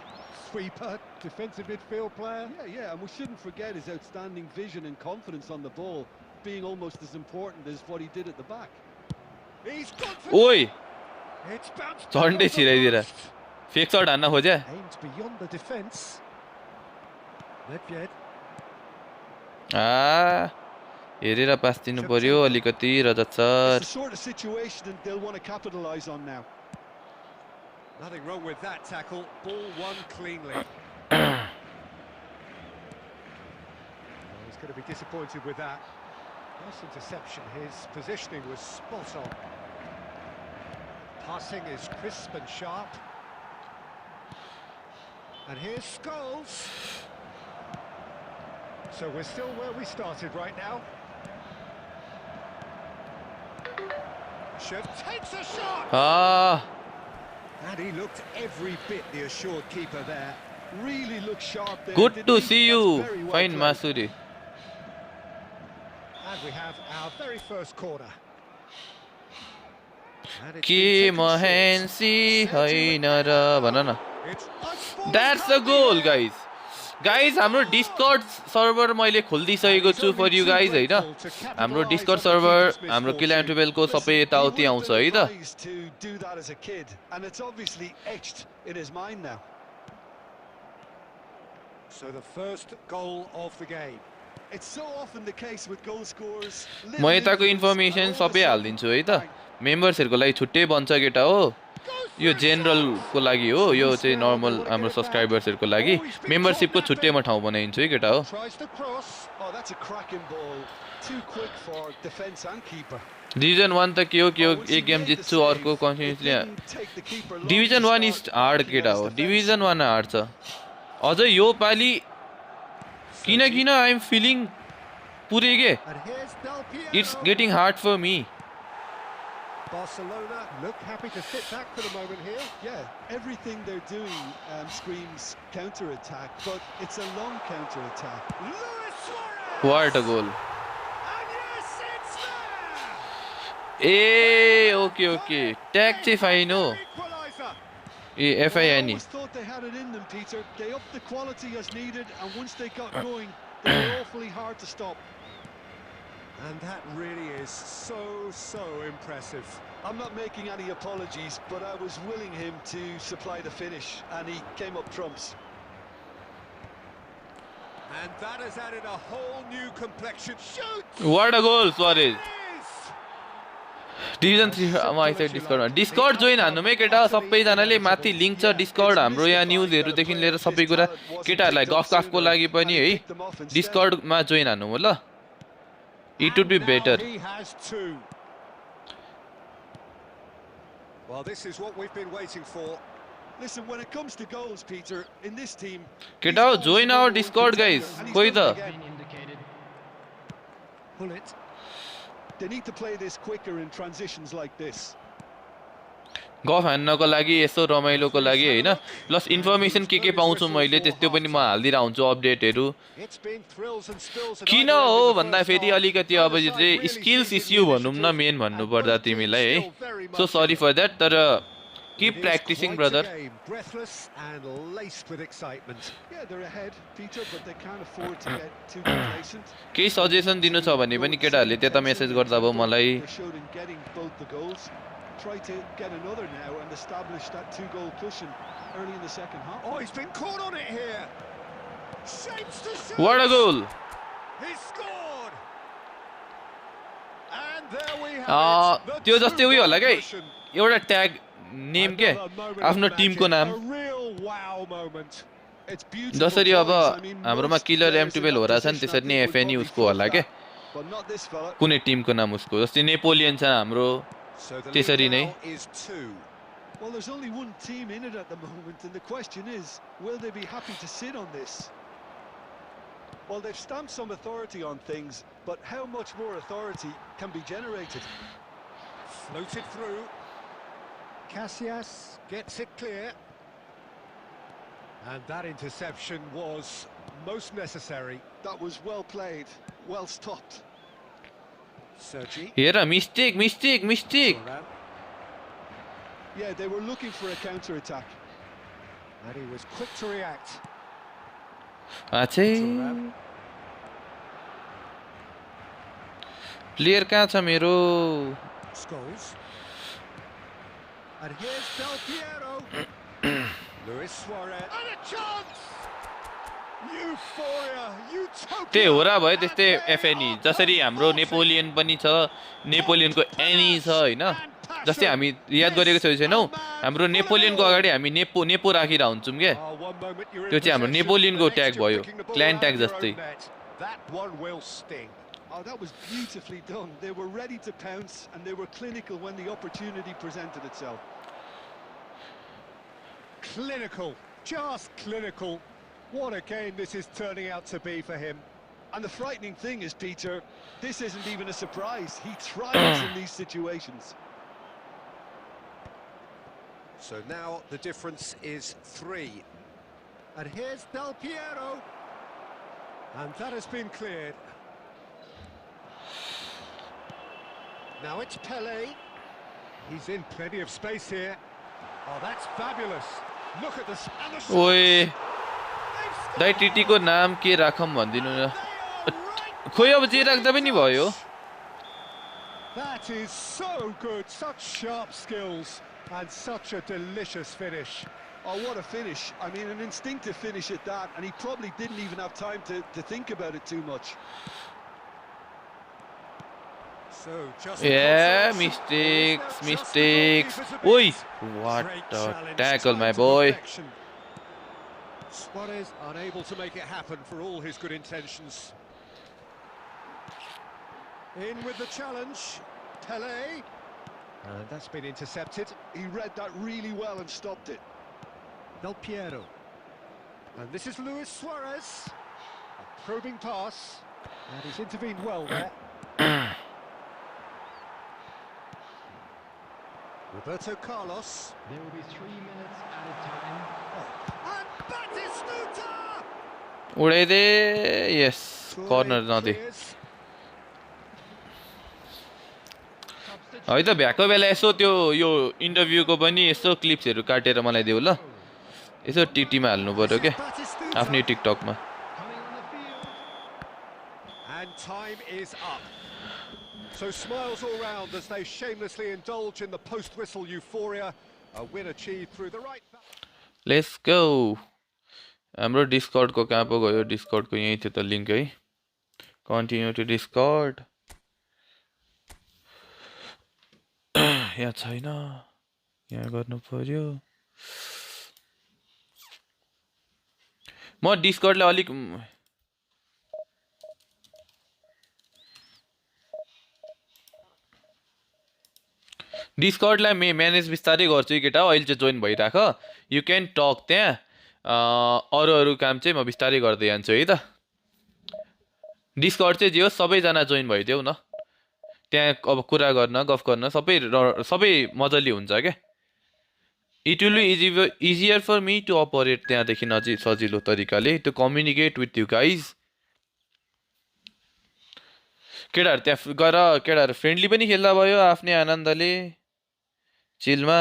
Sweeper, defensive midfield player. Yeah, and we shouldn't forget his outstanding vision and confidence on the ball, being almost as important as what he did at the back. He's gone for ओइ It's bounced झन्डै छिराइदिएर fake shut हान्न खोज्या aimed beyond the defence. Nedved. हेरेर पास दिनु पर्यो अलिकति रजत It's sir the sort of situation they'll want to capitalise on now. Nothing wrong with that tackle. Ball won cleanly. He's going to be disappointed with that. Nice interception. His positioning was spot on. Passing is crisp and sharp. And here's Scholes. So we're still where we started right now. Shev takes a shot. And he looked every bit the assured keeper there. Really looked sharp there. Good didn't to he? see That's you very well fine played. Masuri And we have our very first corner. And it's के been taken महेन्सी short. हैन र भन न It's unsported That's the goal guys guys हाम्रो discard server मैले खोलिदिइसकेको छु फर you guys हैन हाम्रो discard server हाम्रो Killerm12 को सबै यताउति आउँछ है त To do that as a kid, and it's obviously etched in his mind now. So the first goal of the game. It's so often the case with goal scorers. म यताको information सबै हाल्दिन्छु है त मेम्बर्सहरुको लागि छुट्टै बन्छ केटा हो यो जेनरल को लागि हो यो चाहिँ नर्मल हाम्रो सब्स्क्राइबर्सहरुको लागि मेम्बरशिपको छुट्टैमा ठाउँ बनाइदिन्छु है केटा हो Tries to cross. Oh, that's a cracking ball. Too quick for defense and keeper. Division 1 त के हो एक गेम जित्छु अर्को कन्टिन्युसली डिभिजन 1 इज हार्ड केटा हो डिभिजन 1 हार्ड छ अझ यो पाली किन आई एम फिलिङ पुरै के And here's Del Piero. It's getting hard for me Barcelona look happy to sit back for the moment here. Yeah, everything they're doing screams counter-attack, but it's a long counter-attack. Luis Suarez. What a goal. And yes, it's there. A okay tag चाहिँ fine हो Equalizer. A I एफआइएन always thought they had it in them, Peter. They upped the quality as needed, and once they got going, they were awfully hard to stop. And that really is so impressive. I'm not making any apologies, but I was willing him to supply the finish, and he came up trumps. And that has added a whole new complexion. Shoot! Watt a goal Suarez division 3 मा आइसक्यो डिस्कर्डमा discard join हान्नुमै केटा सबैजनाले माथि link छ discard हाम्रो यहाँ न्युजहरुदेखि लिएर सबै कुरा केटाहरुलाई गफको लागि पनि है डिस्कर्डमा जोइन हान्नु हो ल it would be better He has two. Well, this is what we've been waiting for. Listen, when it comes to goals, Peter, in this team, केटा हो जोइन आवर डिस्कर्ड गाइस कोही त Been indicated. Pull it. they need to play this quicker in transitions like this. गफ हान्नको लागि यसो रमाइलोको लागि होइन plus information के पाउँछु मैले त्यो पनि म हालिदिएर हुन्छु अपडेटहरू किन हो भन्दाखेरि अलिकति अब चाहिँ स्किल्स इस्यु भनौँ न मेन भन्नुपर्दा तिमीलाई है सो सरी फर द्याट तर keep practising brother breathless and laced with excitement. Yeah, they're ahead, Peter, but they can't afford to get too complacent. केही सजेसन दिनु छ भने पनि केटाहरूले त्यता मेसेज गर्दा भयो मलाई They showed in getting both the goals. Try to get another now and establish that two-goal cushion early in the second half. Oh, he's been caught on it here. Shapes to shoot. What a goal! He scored. And there we have it. त्यो जस्तै उयो होला के एउटा tag name के आफ्नो Timko नाम जसरी अब हाम्रोमा किलर M12 हो रहेछ नि त्यसरी नै एफएनई उसको होला के कुनै टिमको नाम उसको जस्तै नेपोलियन छ हाम्रो त्यसरी नै Well, there's only one team in it at the moment, and the question is, will they be happy to sit on this? Well, they've stamped some authority on things, but how much more authority can be generated? Floated through. Casillas gets it clear. And that interception was most necessary. That was well played, well stopped. Sergi. हेर mistake Yeah, they were looking for a counter-attack. And he was quick to react. Player कहाँ छ मेरो Scholes. And here's Del Piero. Luis Suarez. And a chance! Euphoria, utopia. त्यही हो र भयो त्यस्तै एफएनई जसरी हाम्रो नेपोलियन पनि छ नेपोलियनको एनी छ होइन जस्तै हामी याद गरेको छैनौँ हाम्रो नेपोलियनको अगाडि हामी नेपो राखिरह हुन्छौँ के त्यो चाहिँ हाम्रो नेपोलियनको ट्याग भयो क्ल्यान ट्याग जस्तै Oh, that was beautifully done. They were ready to pounce and they were clinical when the opportunity presented itself. Clinical, just clinical. What a game this is turning out to be for him. And the frightening thing is, Peter, this isn't even a surprise. He thrives in these situations. So now the difference is 3. And here's Del Piero. And that has been cleared. Now it's Pele. He's in plenty of space here. Oh, that's fabulous. Look at this. ओए दाइ टिटीको नाम के राखौँ भन्दिनु न खोइ अब जे राख्दा पनि भयो That is so good. Such sharp skills and such a delicious finish. Oh, what a finish. I mean, an instinctive finish at that, and he probably didn't even have time to think about it too much. So, just yeah, mistakes. Oi, what a tackle, my boy. Suarez unable to make it happen for all his good intentions. In with the challenge, Pele. And that's been intercepted. He read that really well and stopped it. Del Piero. And this is Luis Suarez. A probing pass. And he's intervened well there. Roberto Carlos. There will be 3 minutes added time. And Batistuta! उडाइदे yes corner नदे है त भ्याएको बेला यसो त्यो यो इन्टरभ्यूको पनि यसो क्लिप्सहरु काटेर मलाई देऊ ल यसो टिटीमा हाल्नु पर्यो के आफ्नै टिकटकमा And time is up. So smiles all round as they shamelessly indulge in the post-whistle euphoria. A win achieved through the right. Let's go. हाम्रो डिस्कर्ड को कहाँ पो गयो डिस्कर्ड को यही थियो त लिंक है कन्टिन्यू टु डिस्कर्ड यहाँ छैन यहाँ गर्नु पर्यो म डिस्कर्डले अलिक डिस्कर्डलाई म्यानेज बिस्तारै गर्छु केटा अहिले चाहिँ जोइन भइराख यु क्यान टक त्यहाँ अरू काम चाहिँ म बिस्तारै गर्दै जान्छु है त डिस्कर्ड चाहिँ जे होस् सबैजना जोइन भइदेऊ न त्यहाँ अब कुरा गर्न गफ गर्न सबै मजाले हुन्छ क्या It will be easier for me to operate त्यहाँदेखि सजिलो तरिकाले to communicate with you guys. केटाहरू त्यहाँ गएर केटाहरू फ्रेन्डली पनि खेल्दा भयो आफ्नै आनन्दले चिलमा.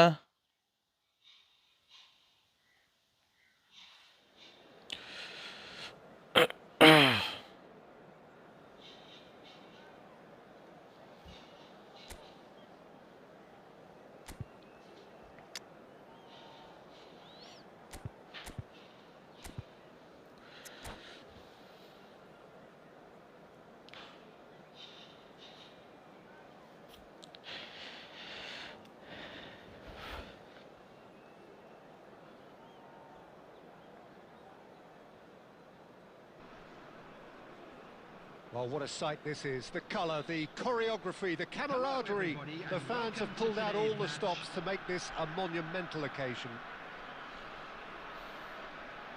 Well, what a sight this is. The colour, the choreography, the camaraderie. The fans have pulled out all the stops to make this a monumental occasion.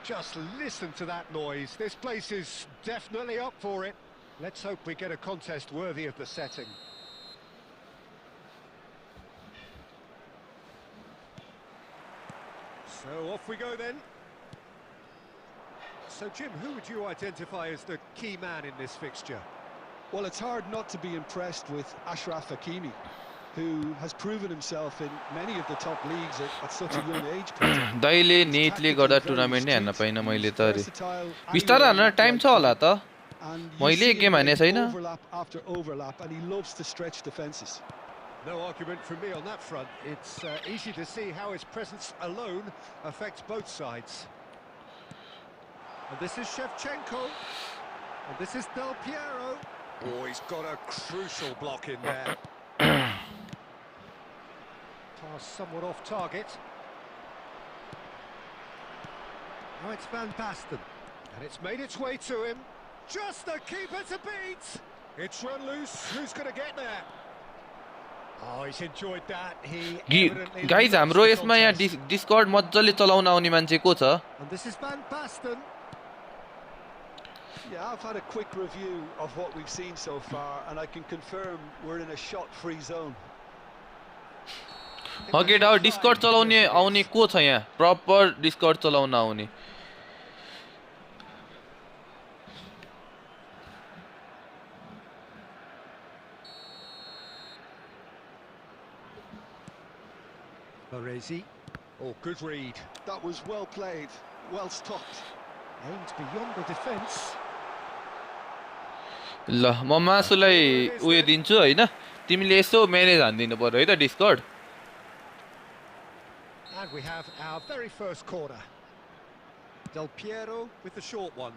Just listen to that noise. This place is definitely up for it. Let's hope we get a contest worthy of the setting. So off we go then. So Jim, who would you identify as the key man in this fixture? Well, it's hard not to be impressed with Ashraf Hakimi, who has proven himself in many of the top leagues at such a young age. दाइले नेटले गर्दा tournament नै हान्न pine मैले त अरे बिस्तारै हान्न time छ होला त मैले एक गेम हाने छैन Overlap after overlap, and he loves to stretch defences. No argument from me on that front. It's easy to see how his presence alone affects both sides. And this is Shevchenko. And this is Del Piero. Oh, he's got a crucial block in there. Pass somewhat off target. Now it's Van Basten. And it's made its way to him. Just the keeper to beat. It's run loose. Who's going to get there? Oh, he's enjoyed that. He guys हाम्रो यसमा यहाँ discard मज्जाले चलाउन आउने मान्छे को छ And this is Van Basten. Yeah, I've had a quick review of what we've seen so far, and I can confirm we're in a shot-free zone. हकेट अब डिस्कर्ड चलाउने आउने को छ यहाँ प्रपर डिस्कर्ड चलाउन आउने Baresi. Oh, good read. That was well played, well stopped. Aimed beyond the defence. ल म मासुलाई उयो दिन्छु हैन तिमीले यसो म्यानेज हान्दिनु पर्यो है त discard And we have our very first corner. Del Piero with the short one.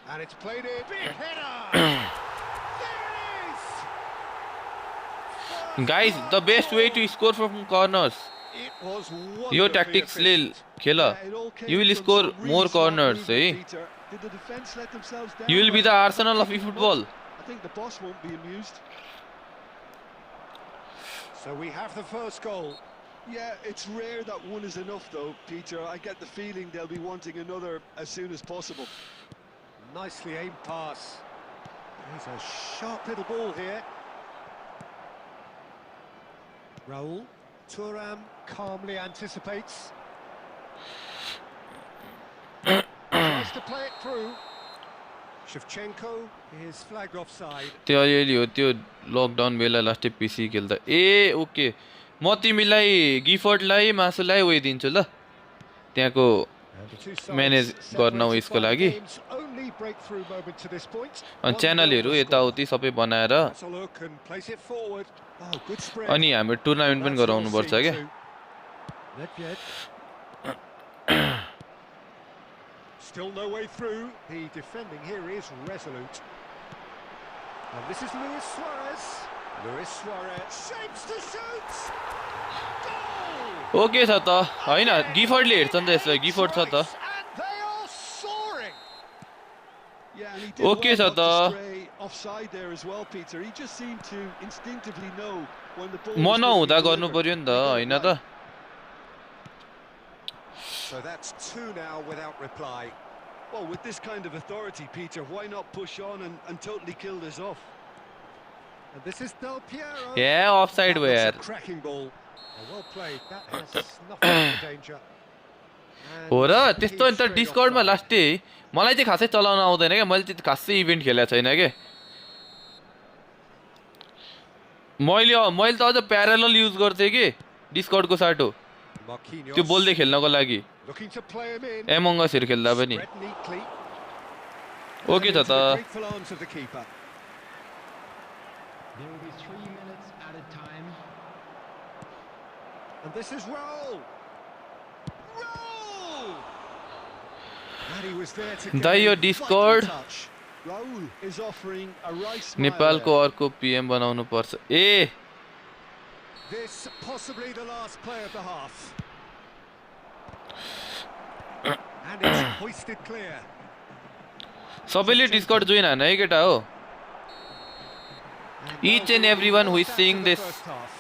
And it's played in. Big header! There it is! Guys the best way to score from corners It was यो wonderfully ट्याक्टिक्सले efficient. खेल Yeah, it all came you will from score some really more smart corners है movement, Peter. Did the defence let themselves down? You will be the Arsenal of football I think the boss won't be amused. So we have the first goal. Yeah, it's rare that one is enough though, Peter. I get the feeling they'll be wanting another as soon as possible. Nicely aimed pass. There's a sharp little ball here. Raul. Thuram calmly anticipates. Tries to play it through. Shevchenko is flagged offside. त्यो अलिअलि हो त्यो lockdown बेला लास्टै पिसी खेल्दा ए okay म तिमीलाई गिफर्डलाई मासुलाई उयो दिन्छु ल त्यहाँको And the two sides manage गर्न separated उयसको by the लागि game's only breakthrough moment to this point. अनि च्यानलहरू यताउति सबै बनाएर Let's a look and place it forward. Oh, good spread. अनि हाम्रो टुर्नामेन्ट पनि That's गराउनु well पर्छ seen क्या too. Nedved. Still no way through. The defending here is resolute. And this is Luis Suarez. Luis Suarez shapes to shoot. Goal! Okay छ त हैन गिफर्डले हेर्छ नि त यसलाई गिफर्ड छ त Strikes, and they are soaring. Yeah, and he did Okay, well not Sata. to stray offside there as well, Peter. He just seemed to instinctively know when the ball म was going to नहुँदा be गर्नु delivered. पर्यो नि त He got it हैन right. त So that's two now without reply. Well, with this kind of authority, Peter, why not push on and totally kill this off? And this is Del Piero. A offside That भयो looks a यार cracking ball. Well played. That has snuffed out the danger. And हो र he's त्यस्तो नि त straight डिस्कर्डमा offside. लास्टै मलाई चाहिँ खासै चलाउन आउँदैन क्या मैले चाहिँ खासै इभेन्ट खेलेको छैन के मैले त अझ प्यारालल युज गर्थेँ कि डिस्कर्डको साटो त्यो बोल्दै Marquinhos खेल्नको लागि looking to play him in. एमङ्गसहरू खेल्दा पनि Spread neatly. ओके And छ into the त grateful arms of the keeper. There will be 3 minutes added time. And this is Raul. Raul! And he was there to Dai yo give discard vital touch. Raul is offering a right smile नेपालको there. अर्को PM बनाउनु पर्छ ए This possibly the last play of the half. And it's hoisted clear. सबैले discard join हान है केटा हो And Each well and done everyone who is after seeing the this first half.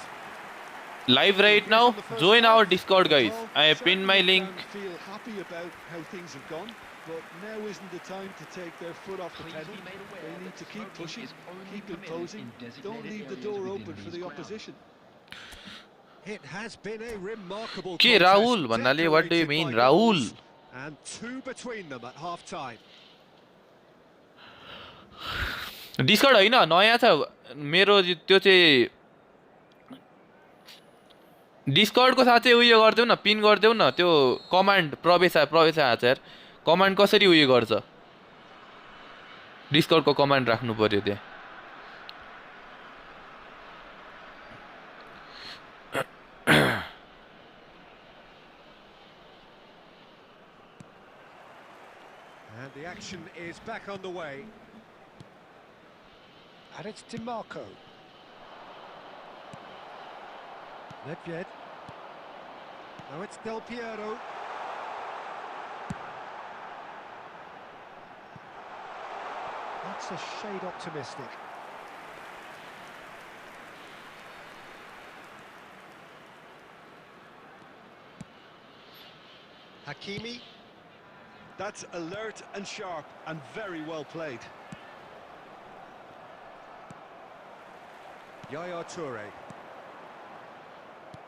live right now join our discord guys Well, I have pinned my certainly link can feel happy about how things have gone, but now isn't the time to take their foot off the Please pedal. be made aware They need that to keep smoking pushing, is only keep permitted imposing. in designated Don't leave the areas door within open for these the grounds. opposition. It has been a remarkable के contest, Rahul भन्नाले what do you decorated mean by Rahul goals, and two between them at half time. Discard होइन नयाँ छ मेरो त्यो चाहिँ डिस्कर्डको साथ चाहिँ उयो गरिदेऊ न पिन गरिदेऊ न त्यो कमान्ड प्रवेश आचार कमान्ड कसरी उयो गर्छ डिस्कर्डको कमान्ड राख्नु पर्यो त्यहाँ And the action is back on the way. And it's DiMarco. Nedved. Now it's Del Piero. That's a shade optimistic. Hakimi. That's alert and sharp and very well played. Yaya Toure.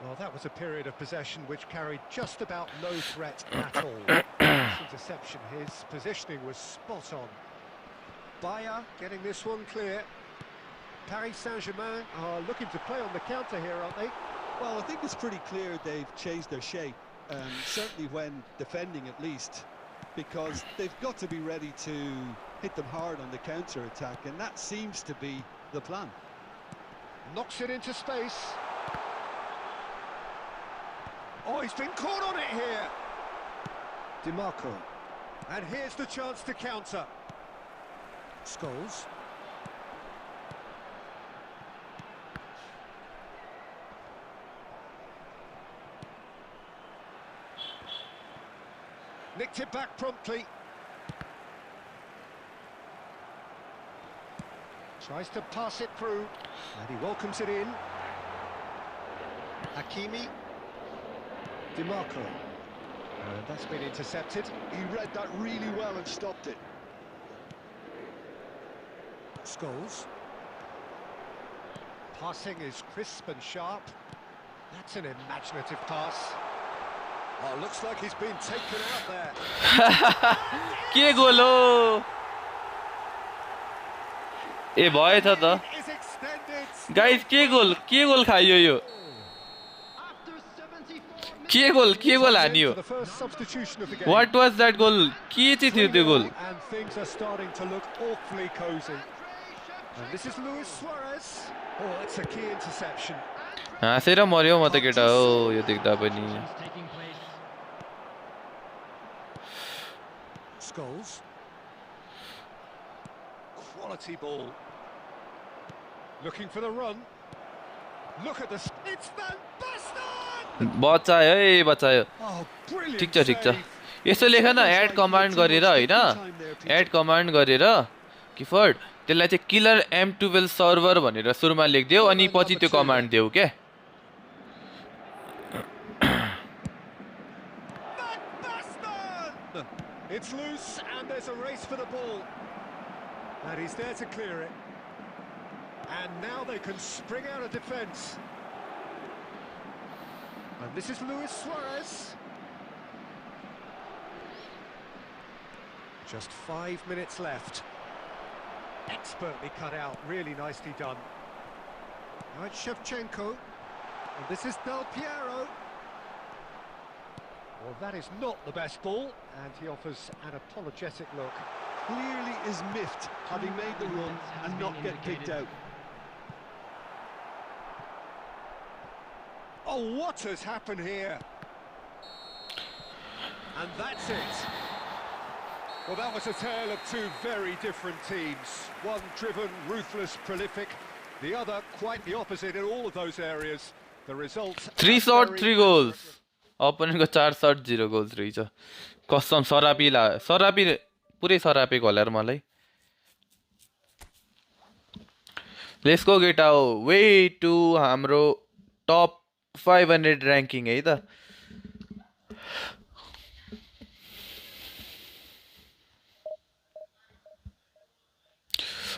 Well, that was a period of possession which carried just about no threat at all. This interception, his positioning was spot on. Bayer getting this one clear. Paris Saint-Germain are looking to play on the counter here, aren't they? Well, I think it's pretty clear they've changed their shape, certainly when defending at least, because they've got to be ready to hit them hard on the counter-attack, and that seems to be the plan. Knocks it into space. Oh, he's been caught on it here. DiMarco. And here's the chance to counter. Scholes. Nicked it back promptly. Tries to pass it through, and he welcomes it in. Hakimi. DiMarco. And that's been intercepted. He read that really well and stopped it. Scholes. Passing is crisp and sharp. That's an imaginative pass. Oh, looks like he's been taken out there. के गोल हो ए भएछ त Is extended. Guys के गोल खाइयो यो After 74 minutes, के goal हानियो For the first substitution of the game. What was that goal के चाहिँ थियो त्यो गोल And things are starting to look awfully cozy. And this is Luis Suarez. Oh, that's a key interception. हाँसेर मर्यो म त केटा हो यो देख्दा पनि actions taking place. Scholes. Quality ball. Looking for the run. Look at this. It's Van Basten! बचायो है बचायो Oh, brilliant ठिक छ save. यसो लेख न एड कमान्ड गरेर होइन एड कमान्ड गरेर किफर्ड त्यसलाई चाहिँ किलर M12 सर्भर भनेर सुरुमा लेखिदेऊ अनि पछि त्यो कमान्ड देऊ क्या Van Basten! It's loose and there's a race for the ball. And he's there to clear it. And now they can spring out of defence. And this is Luis Suarez. Just 5 minutes left. Expertly cut out, really nicely done. Now it's Shevchenko. And this is Del Piero. Well, that is not the best ball, and he offers an apologetic look. Clearly is miffed, having made the run and not get kicked out. Oh, what has happened here? And that's it. Well, that was a tale of two very different teams. One driven, ruthless, prolific. The other quite the opposite in all of those areas. The result... 3 shot 3 goals. अपोनेन्टको 4 shot 0 goals रहेछ कसम सरापी पुरै सरापेको होला र मलाई let's go get out way to हाम्रो टप 500 र्याङ्किङ है त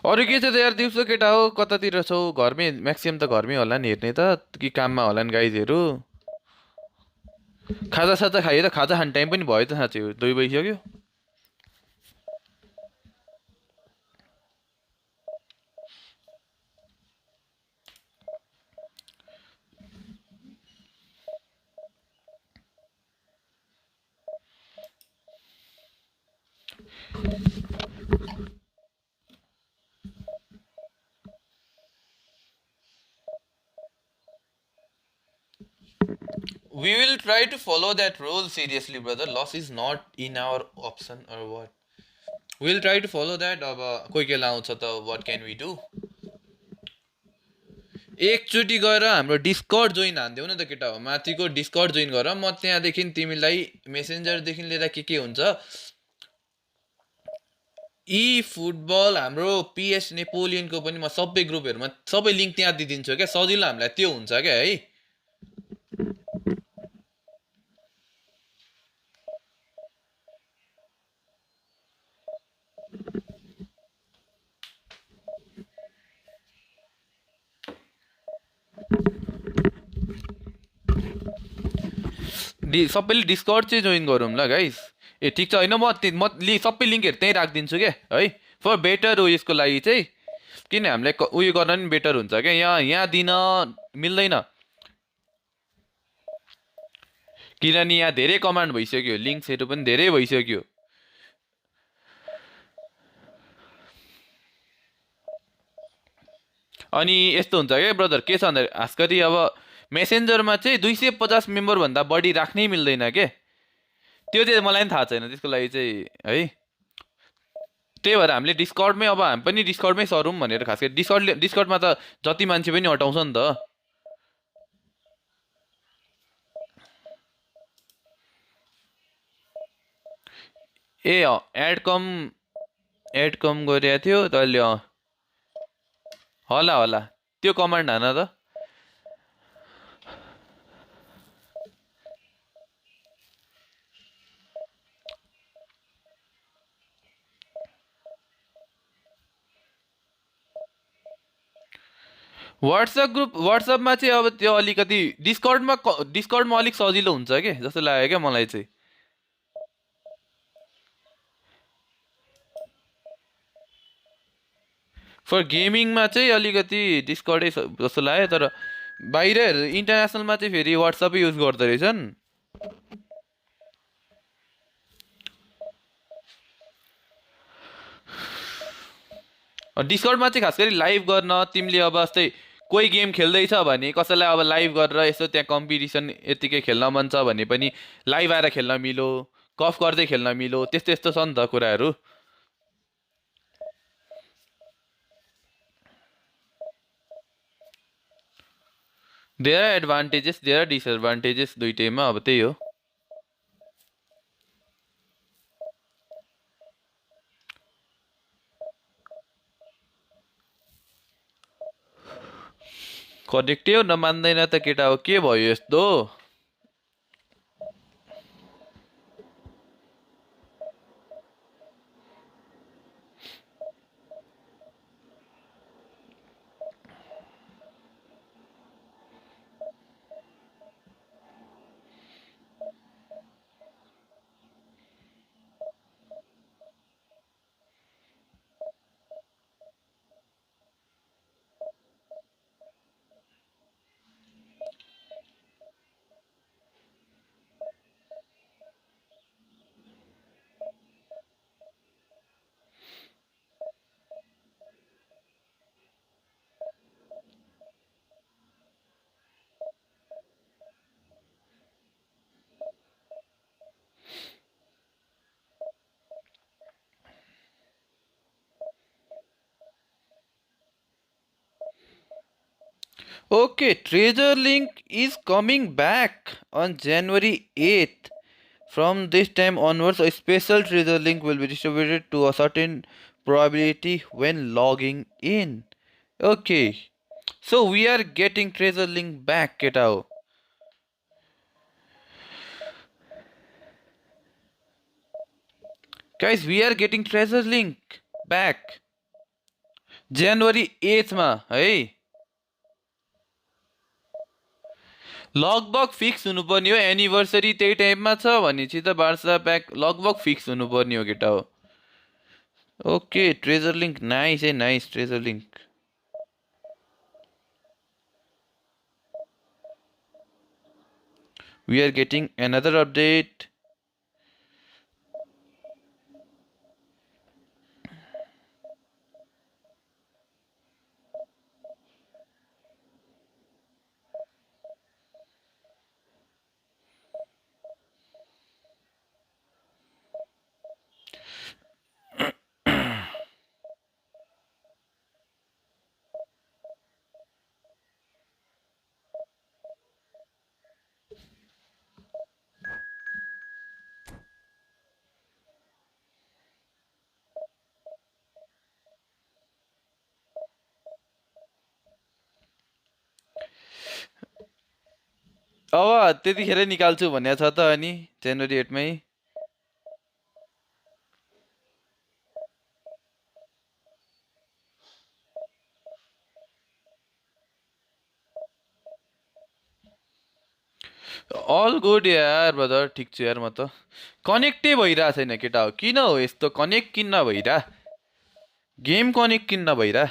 अरु के छ त यार दिउँसो केटा हो कतातिर छौ घरमै म्याक्सिमम त घरमै होला नि हेर्ने त कि काममा होला नि गाइजहरु खाजा साजा खायो त खाजा खाने टाइम पनि भयो त साँच्चै 2 बजिसक्यो We will try to follow that rule seriously, brother. Loss is not in our option or what. We'll try to follow that. अब कोही के लाउँछ त what can we do? एकचोटि गएर हाम्रो डिस्कर्ड जोइन हान्देऊ न त केटा हो माथिको डिस्कर्ड जोइन गर म त्यहाँदेखि तिमीलाई मेसेन्जरदेखि लिएर के हुन्छ ई फुटबल हाम्रो पीएस नेपोलियनको पनि म सबै ग्रुपहरुमा सबै लिंक त्यहाँ दिदिन्छु के सजिलो हामीलाई त्यो हुन्छ के है सबैले डिस्कर्ड चाहिँ जोइन गरौँ ल गाइस ए ठीक छ हैन म सबै लिंकहरु त्यही राख्दिन्छु के है फर बेटर उयसको लागि चाहिँ किन हामीलाई उयो गर्न नि बेटर हुन्छ के यहाँ दिन मिल्दैन किनभने यहाँ धेरै कमान्ड भइसक्यो लिंक्सहरु पनि धेरै भइसक्यो अनि यस्तो हुन्छ के ब्रदर के छ भन्दा खासगरी अब मेसेन्जरमा चाहिँ 250 मेम्बर भन्दा बढी राख्नै मिल्दैन के त्यो चाहिँ मलाई पनि थाहा छैन त्यसको लागि चाहिँ है त्यही भएर हामीले डिस्कर्डमै अब हामी पनि डिस्कर्डमै सरौँ भनेर खास गरी डिस्कर्डमा त जति मान्छे पनि अटाउँछ नि त ए एडकम गरेको थियो तैले होला त्यो कमान्ड हान त व्हाट्सएपमा चाहिँ अब त्यो अलिकति डिस्कर्डमा अलिक सजिलो हुन्छ के जस्तो लाग्यो क्या मलाई चाहिँ फर गेमिङमा चाहिँ अलिकति डिस्कर्डै जस्तो लाग्यो तर बाहिर इन्टरनेसनलमा चाहिँ फेरि व्हाट्सएपै युज गर्दै रहेछन् डिस्कर्डमा चाहिँ खास गरी लाइभ गर्न तिमीले अब जस्तै कोही गेम खेल्दैछ भने कसैलाई अब लाइभ गरेर यसो त्यहाँ कम्पिटिसन यतिकै खेल्न मन छ भने पनि लाइभ आएर खेल्न मिलो कफ गर्दै खेल्न मिलो त्यस्तो छ नि त कुराहरु there are advantages there are disadvantages दुईटैमा अब त्यही हो कनेक्टै हो नमान्दैन त केटा हो के भयो यस्तो Okay, Treasure Link is coming back on January 8th. From this time onwards, a special Treasure Link will be distributed to a certain probability when logging in. Okay, so we are getting Treasure Link back, Ketao. Guys, we are getting Treasure Link back. January 8th मा है लगभग fix हुनुपर्ने हो anniversary त्यही टाइममा छ भनेपछि त बार्सा प्याक लगभग फिक्स हुनुपर्ने हो केटा हो ओके ट्रेजर लिङ्क नाइस है nice treasure link we are getting another update अब त्यतिखेरै निकाल्छु भन्ने छ त अनि जनवरी 8 मै अल गुड यार ब्रदर ठिक छु यार म त कनेक्टै भइरहेको छैन केटा हो किन हो यस्तो कनेक्ट किन भइरा गेम कनेक्ट किन भइरा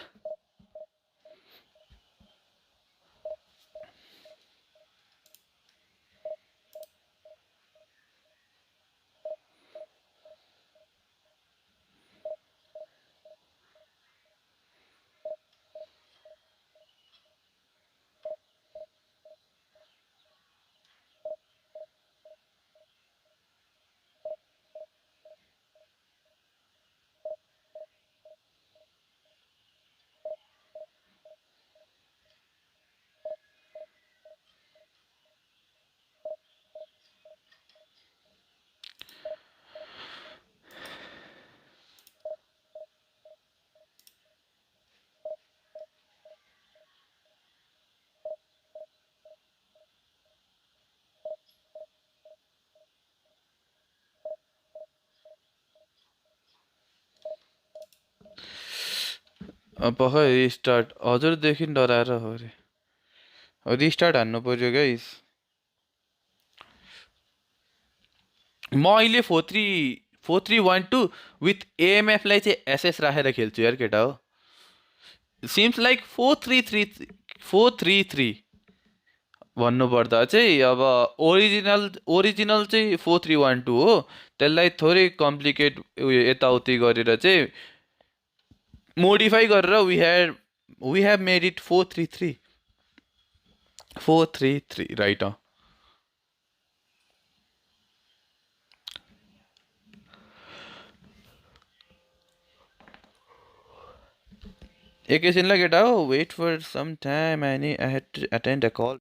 अब रिस्टार्ट हजुरदेखि डराएर हो अरे रिस्टार्ट हान्नु पर्यो गाइस म अहिले 4312 विथ एएमएफलाई चाहिँ एसएस राखेर खेल्छु यार केटा हो सिम्स लाइक 433 भन्नुपर्दा चाहिँ अब ओरिजिनल चाहिँ 4312 हो त्यसलाई थोरै कम्प्लिकेट उयो यताउति गरेर चाहिँ मोडिफाई गरेर we have made it 433 right एकैछिनलाई केटा हो wait for some time I had to attend a call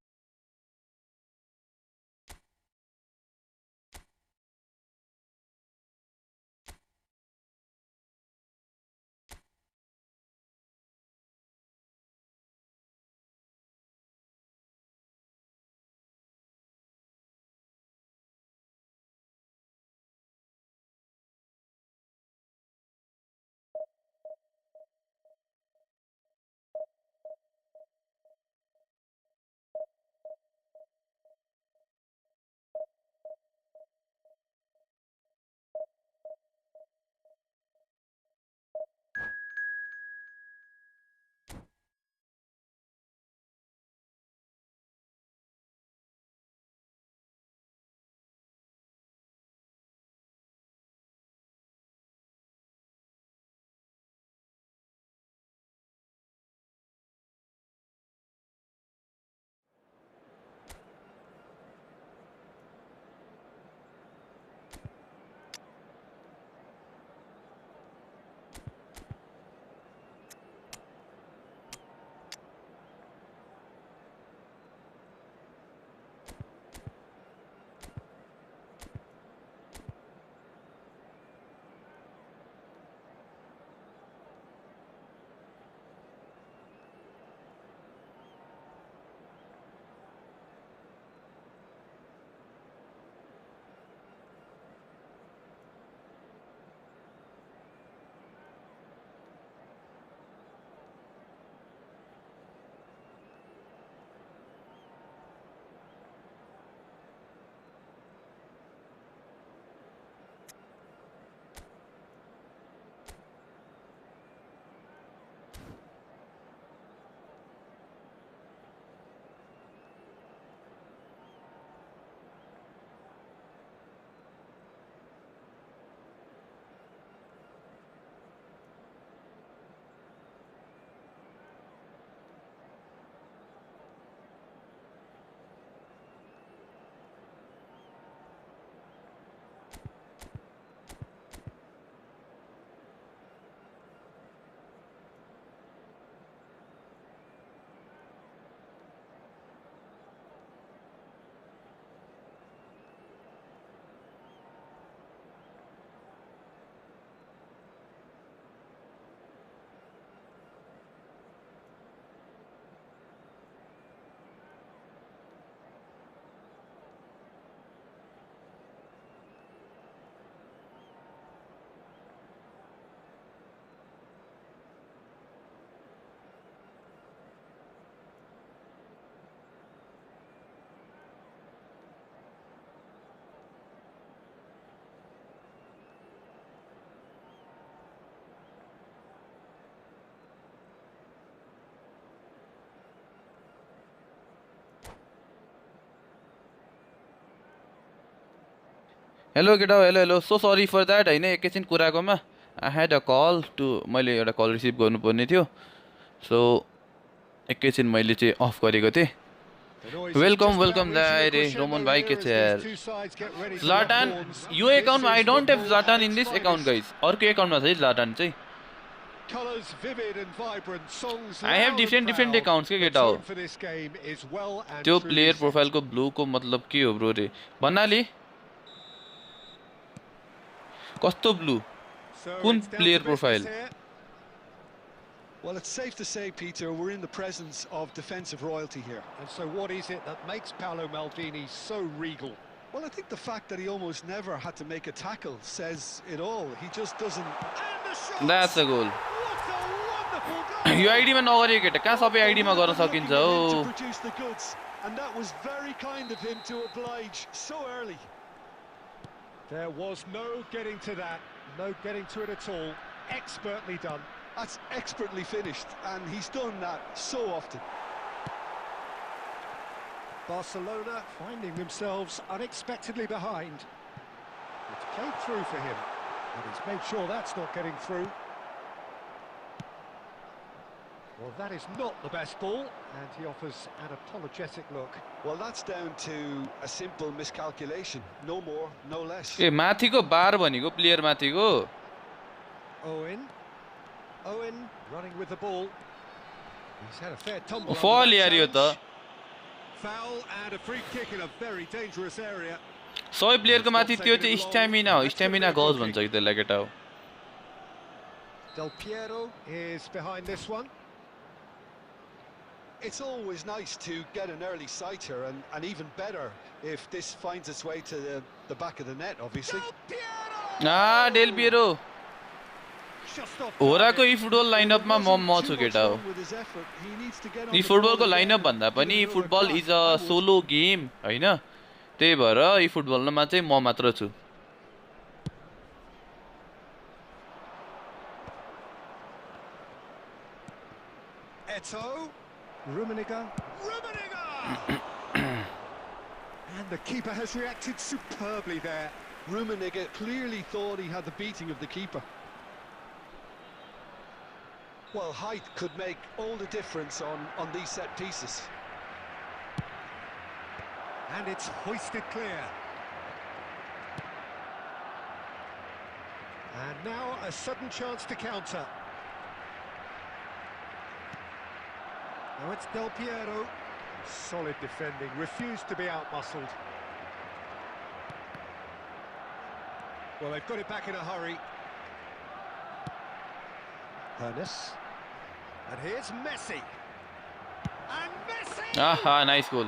hello केटा hello hello so sorry for that होइन एकैछिन कुराकोमा आई ह्याड अ कल टु मैले एउटा कल रिसिभ गर्नुपर्ने थियो सो एकैछिन मैले चाहिँ अफ गरेको थिएँ The noise is welcome just about welcome reaching a दाइ रे crescendo रोमन भाइ here के as छ these यार two sides get ready to lock Zlatan horns. यो This एकाउन्टमा I is don't have football Zlatan at in its this account finest. Guys अर्को एकाउन्टमा छ है Zlatan चाहिँ Colours vivid and vibrant, songs I have loud and different proud. Accounts के The केटा हो tone for this game is well and त्यो truly player set. प्रोफाइलको ब्लूको मतलब के हो ब्रो रे भन्नाले कस्तो ब्लू So कुन it's down player to business profile here. Well, it's safe to say, Peter, we're in the presence of defensive royalty here. And so what is it that makes Paolo Maldini so regal? Well, I think the fact that he almost never had to make a tackle says it all. He just doesn't... And the shot! That's a goal What a wonderful goal! यो आइडीमा नगरेको केटा कहाँ सबै आइडीमा गर्न सकिन्छ Looking at him हो to produce the goods, and that was very kind of him to oblige so early. There was no getting to that, no getting to it at all. Expertly done. That's expertly finished, and he's done that so often. Barcelona finding themselves unexpectedly behind. It's played through for him, and he's made sure that's not getting through. Well, that is not the best ball, and he offers an apologetic look. Well, that's down to a simple miscalculation. No more, no less. ए माथिको बार भनेको player माथिको Owen running with the ball. He's had a fair tumble. फल under that यार यो त challenge. Foul and a free kick in a very dangerous area. सबै प्लेयरको माथि त्यो चाहिँ स्ट्यामिना हो स्ट्यामिना गज भन्छ कि त्यसलाई केटा हो Del Piero is behind this one. It's always nice to get an early sighter, and even better if this finds its way to the back of the net, obviously. Del Piero! Uh del पिरो Just off होराको target. यी football लाइनअपमा म छु केटा हो यी फुटबलको lineup भन्दा पनि football is a solo game होइन त्यही भएर यी फुटबलमा चाहिँ म मात्र छु Eto. Rummenigge. And the keeper has reacted superbly there. Rummenigge clearly thought he had the beating of the keeper. Well, height could make all the difference on these set pieces. And it's hoisted clear. And now a sudden chance to counter. Now it's Del Piero. Solid defending, refused to be out-muscled. Well, they've got it back in a hurry. Hernes. And here's Messi. And Messi! आहा nice goal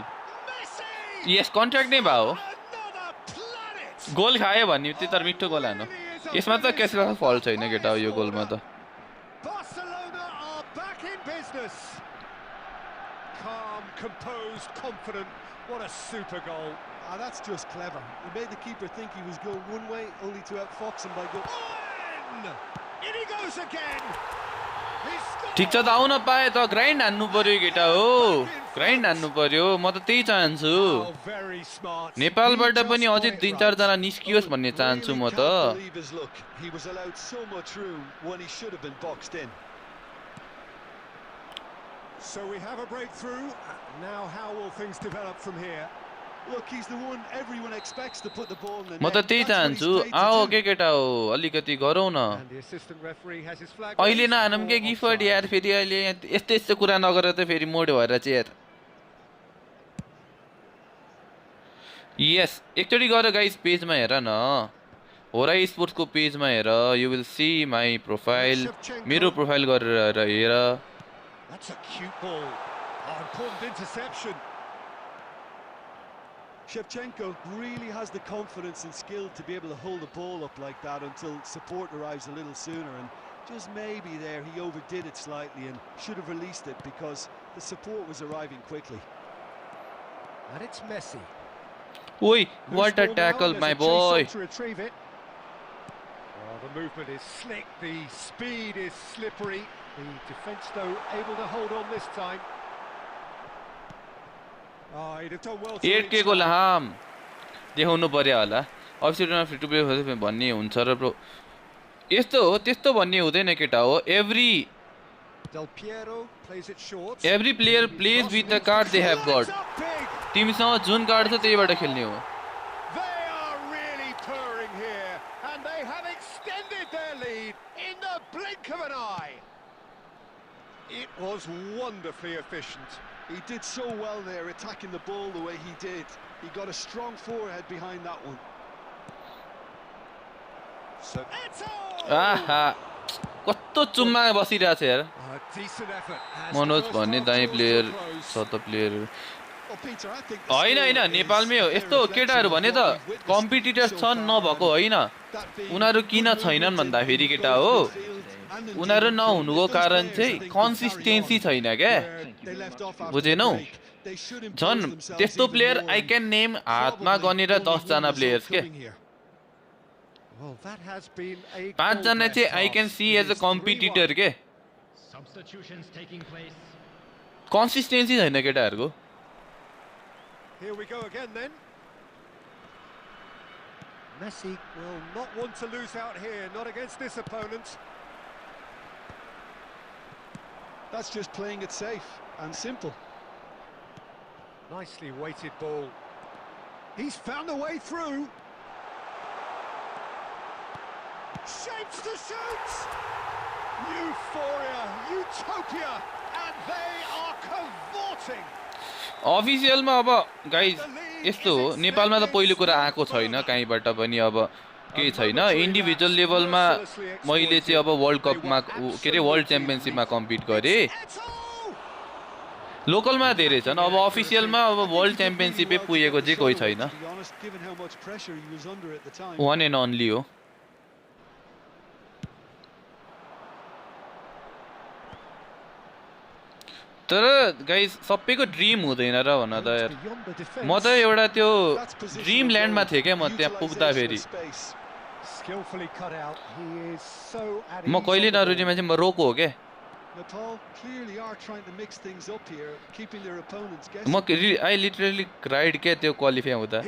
Messi! Yes contract नै भयो Another planet! गोल खायो भन्ने त्यो तर मिठो गोल हानु यसमा त केसको फल छैन केटा हो यो गोलमा त Barcelona are back in business. Calm, composed, confident. What a super goal. Ah, that's just clever. He made the keeper think he was going one way, only to outfox him by going... Owen! In he goes again. He's scored. ठिक छ त आउन पाए त grind हान्नु पर्यो केटा हो ग्राइन्ड हान्नु पर्यो म त त्यही चाहन्छु Oh, very smart. नेपालबाट He पनि just अझै got it 3-4 जना right. निस्कियोस् भन्ने चाहन्छु म Really त can't believe his luck. He was allowed so much room when he should have been boxed in. So we have a breakthrough. Now how will things develop from here? Look, he's the one everyone expects to put the ball in the म net. त त्यही That's what he's चाहन्छु paid to आओ do. के केटा हो अलिकति गरौँ न And the assistant referee has his flag. अहिले raised नहानौँ के for गिफर्ड offside. यार फेरि अहिले यस्तो यस्तो कुरा नगरेर त फेरि मोड भएर चाहिँ यार यस एकचोटि गएर गाइस पेजमा हेर न होरा स्पोर्ट्सको पेजमा हेर you will see my profile मेरो प्रोफाइल गरेर हेर That's a cute ball. Oh, important interception. Shevchenko really has the confidence and skill to be able to hold the ball up like that until support arrives a little sooner, and just maybe there he overdid it slightly and should have released it because the support was arriving quickly. And it's Messi. ओइ Loose what a ball now, tackle there's my a chase boy on to retrieve it. Oh, the movement is slick, the speed is slippery. The defence, though, able to hold on this time. Oh, he'd have done well to 8 reach के को that. लाम देखाउनु पर्यो होला अफिसियलमा free to play भन्ने हुन्छ र bro यस्तो हो त्यस्तो भन्ने हुँदैन केटा हो Del Piero plays it short. Every player plays with the card they have got तिमीसँग जुन कार्ड छ त्यहीबाट खेल्ने हो They are really purring here, and they have extended their lead in the blink of an eye. It was wonderfully efficient. He did so well there, attacking the ball the way he did. He got a strong forehead behind that one. So आहा कस्तो चुम्मा बसिरहेछ यार a decent effort. Manoj भन्ने दाइ player छ त player होइन होइन नेपालमै हो यस्तो केटाहरू भने त कम्पिटिटर्स छन् नभएको होइन उनीहरू किन छैनन् भन्दाखेरि केटा हो उनीहरू नहुनुको कारण चाहिँ कन्सिस्टेन्सी छैन क्या बुझेनौ झन् त्यस्तो प्लेयर आई क्यान नेम हातमा गनेर 10 जना प्लेयर्स के Well, that has been a 5 जना चाहिँ आई क्यान सी एज अ कम्पिटिटर के Substitutions taking place. कन्सिस्टेन्सी छैन केटाहरूको Here we go again then. Messi will not want to lose out here, not against this opponent. That's just playing it safe and simple. Nicely weighted ball. He's found a way through. Shapes to shoot! Euphoria, utopia, and they are cavorting. अफिसियलमा अब guys यस्तो हो नेपालमा त पहिलो कुरा आएको छैन कहीँबाट पनि अब केही छैन इन्डिभिजुअल लेभलमा मैले चाहिँ अब वर्ल्ड कपमा के अरे वर्ल्ड च्याम्पियनसिपमा कम्पिट गरेँ लोकलमा धेरै छन् अब अफिसियलमा अब वर्ल्ड च्याम्पियनसिपै पुगेको चाहिँ कोही छैन वान एन्ड ओन्ली हो तर गाइज सबैको ड्रिम हुँदैन र भन त यार म त एउटा त्यो ड्रिम ल्यान्डमा थिएँ क्या म त्यहाँ पुग्दाखेरि म कहिले नरुने मान्छे म रोको हो क्या म आई लिटरली क्राइड क्या त्यो क्वालिफाई हुँदा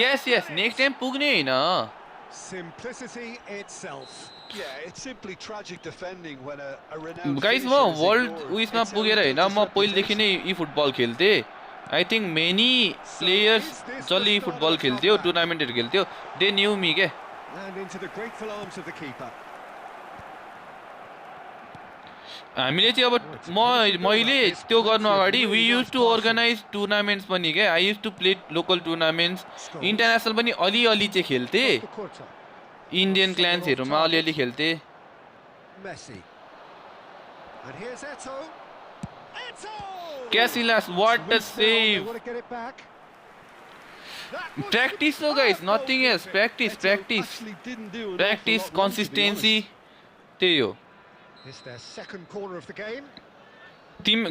यस यस नेक्स्ट टाइम पुग्ने होइन गाइज म वर्ल्ड उइसमा पुगेर होइन म पहिलेदेखि नै यी फुटबल खेल्थेँ आई थिङ्क मेनी प्लेयर्स जसले फुटबल खेल्थ्यो टुर्नामेन्टहरू खेल्थ्यो दे न्यू मी के हामीले चाहिँ अब मैले त्यो गर्नु अगाडि we used to organise tournaments पनि क्या I used to play local tournaments international पनि अलिअलि चाहिँ खेल्थेँ इन्डियन क्लान्सहरूमा अलिअलि खेल्थेँ Casillas what a save practice हो guys nothing else practice practice practice consistency त्यही हो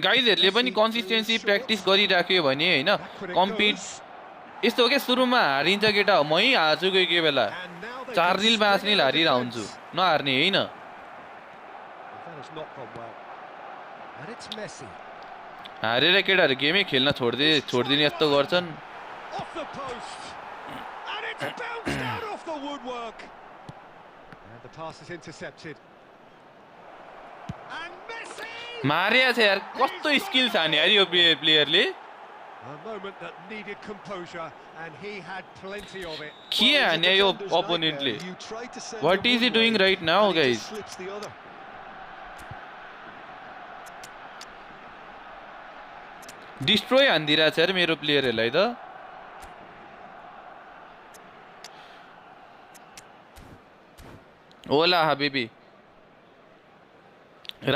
गाइजहरूले पनि कन्सिस्टेन्सी प्र्याक्टिस गरिराख्यो भने होइन कम्पिट यस्तो हो क्या सुरुमा हारिन्छ केटा हो मै हार्छु कोही कोही बेला 4-0 5-0 हारेर हुन्छु नहार्ने होइन हारेर केटाहरू गेमै खेल्न छोडिदिने यस्तो गर्छन् मारिया छ यार कस्तो स्किल छ नि यार यो प्लेयरले के हान्यो यो अपोनेन्टले what is he doing right now guys destroy हान्दिरहेछ यार मेरो प्लेयरहरूलाई त ओला हबिबी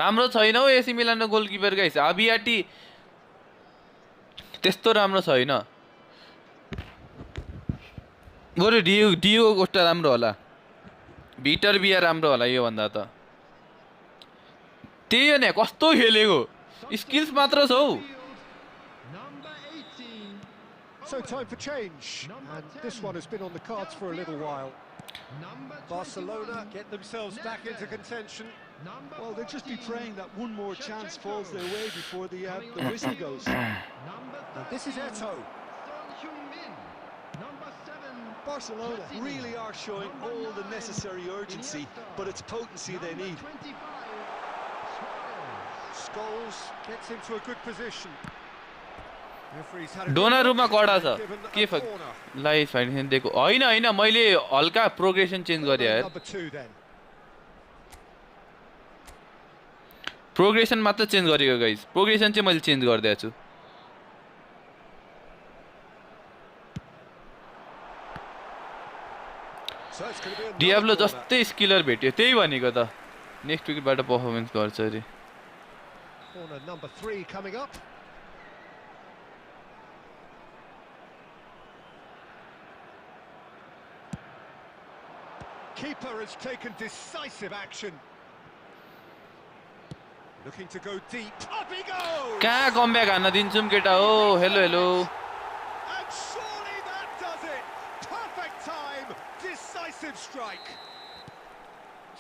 राम्रो छैन हौ एसी मिलानको गोलकिपर गाइस आबियाटी त्यस्तो राम्रो छैन बरु डियो कोस्टा राम्रो होला भिटर बिया राम्रो होला यो भन्दा त त्यही हो नि कस्तो खेलेको स्किल्स मात्र छ हौ So time for change, and this one has been on the cards for a little while. Barcelona get themselves back into contention. Number Well, they'll just be 14, praying that one more chance falls their way before the Coming on whistle field, goes. Number 13, And this is Eto. Son Heung-min. Number 7, Barcelona Platini. really are showing Number all the 9, necessary urgency, Iniesta. but it's potency they Number need. 25, Suarez. Scholes gets into a good position. Referee's had a Donnarumma कडा छ given के a fuck corner. Live फाइनेसन दिएको होइन होइन मैले हल्का progression change गरेँ यार Number 2 then. प्रोग्रेसन मात्र चेन्ज गरेको गाइस प्रोग्रेसन चाहिँ मैले चेन्ज गरिदिएको छु So it's going to be another Diablo corner. जस्तै स्किलर भेट्यो त्यही भनेको त नेक्स्ट विकेटबाट पर्फर्मेन्स गर्छ अरे Corner number 3 coming up. Keeper has taken decisive action. Looking to go deep. Up he goes! कहाँ कमब्याक हान्न दिन्छौँ केटा हो hello hello And surely that does it! Perfect time! Decisive strike!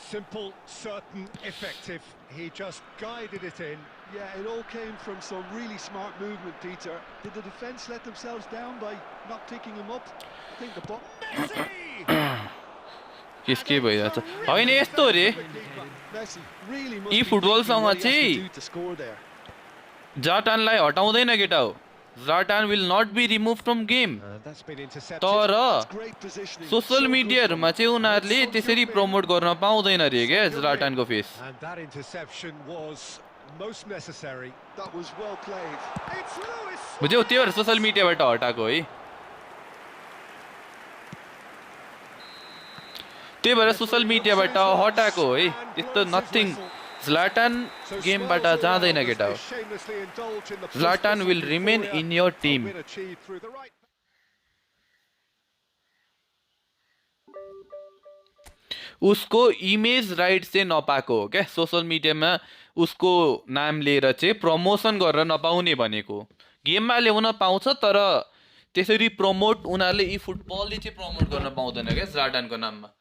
Simple, certain, effective. He just guided it in. Yeah, it all came from some really smart movement, Peter. Did the defence let themselves down by not picking him up? I think the ball... Messi! के भइरहेछ होइन यस्तो रे Messi really must यी be फुटबलसँग thinking what he has to चाहिँ do to score there. जाटानलाई हटाउँदैन केटा हो Jatan will not be remove from game That's been intercepted. तर That's great positioning. Social So good मिडियाहरूमा from चाहिँ उनीहरूले त्यसरी प्रमोट गर्न पाउँदैन रे क्या जाटानको face And that interception was most necessary. That was well played. It's Lewis. बुझ्यौ त्यही भएर सोसल मिडियाबाट हटाएको है त्यही भएर सोसल मिडियाबाट हटाएको है यस्तो नथिङ Zlatan गेमबाट जाँदैन केटा हो Zlatan will remain in your team उसको इमेज राइट चाहिँ नपाएको हो क्या सोसल मिडियामा उसको नाम लिएर चाहिँ प्रमोसन गरेर नपाउने भनेको गेममा ल्याउन पाउँछ तर त्यसरी प्रमोट उनीहरूले यी फुटबलले चाहिँ प्रमोट गर्न पाउँदैन क्या Zlatanको नाममा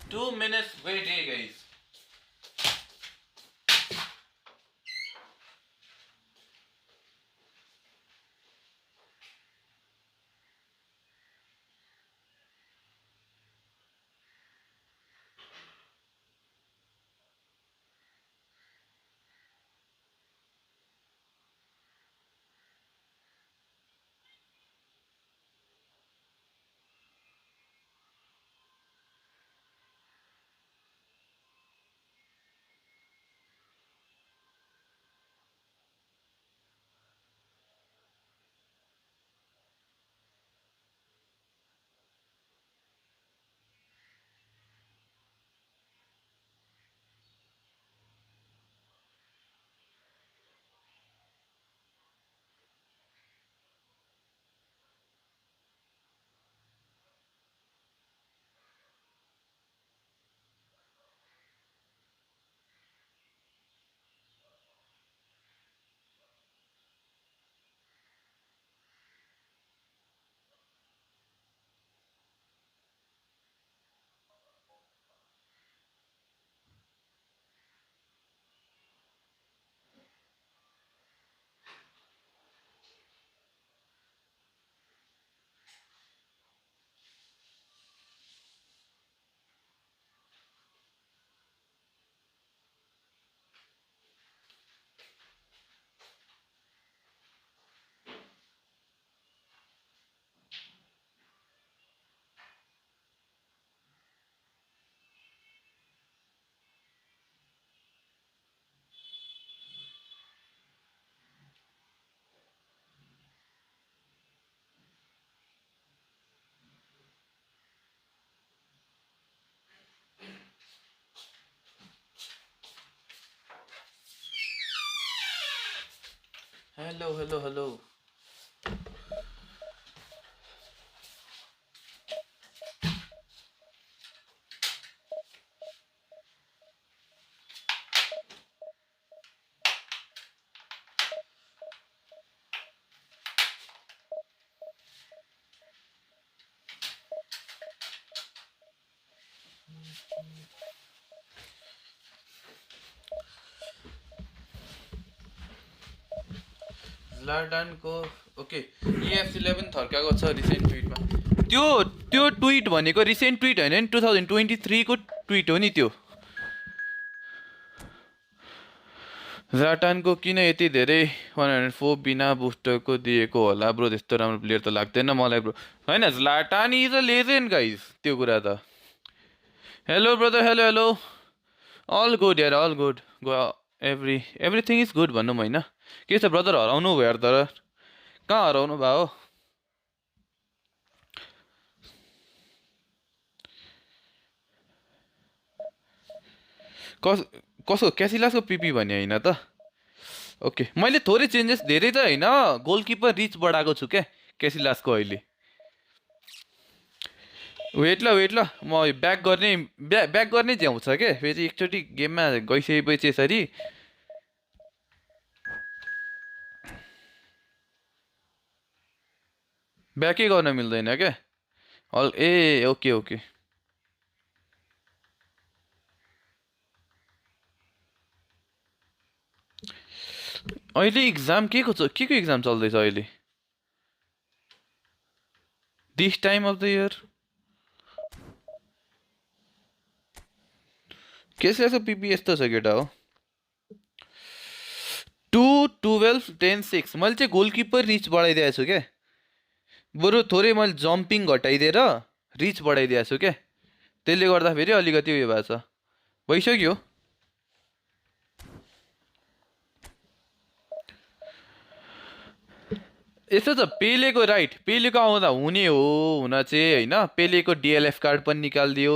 Two minutes wait hey guys Hello. ज्लाटानको ओके EF11 थर्काको छ रिसेन्ट ट्विटमा त्यो त्यो ट्विट भनेको रिसेन्ट ट्विट हैन नि 2023 को ट्विट हो नि त्यो ज्लाटानको किन यति धेरै 104 बिना बुस्टरको दिएको होला ब्रो त्यस्तो राम्रो प्लेयर त लाग्दैन मलाई ब्रो हैन Zlatan is a legend guys त्यो कुरा त hello brother hello all good यार all good everything is good भनौँ होइन के छ ब्रदर हराउनु भयो यार तर कहाँ हराउनु भयो कसो क्यासिलासको पिपी भने होइन त ओके मैले थोरै चेन्जेस धेरै त होइन गोलकिपर रिच बढाएको छु क्या क्यासिलासको अहिले वेट ल म ब्याक गर्ने झ्याउँछ क्या फेरि एकचोटि गेममा गइसकेपछि यसरी ब्याकै गर्न मिल्दैन क्या ओके अहिले एक्जाम के को एक्जाम चल्दैछ अहिले this time of the year केसको पिपी यस्तो छ केटा हो 2 12 10 6 मैले चाहिँ गोलकिपर रिच बढाइदिएको छु क्या बरु थोरै मैले जम्पिङ घटाइदिएर रिच बढाइदिएको छु क्या त्यसले गर्दाखेरि अलिकति उयो भएको छ भइसक्यो यस्तो त पेलेको आउँदा हुने हो हुन चाहिँ होइन पेलेको डिएलएफ कार्ड पनि निकालिदियो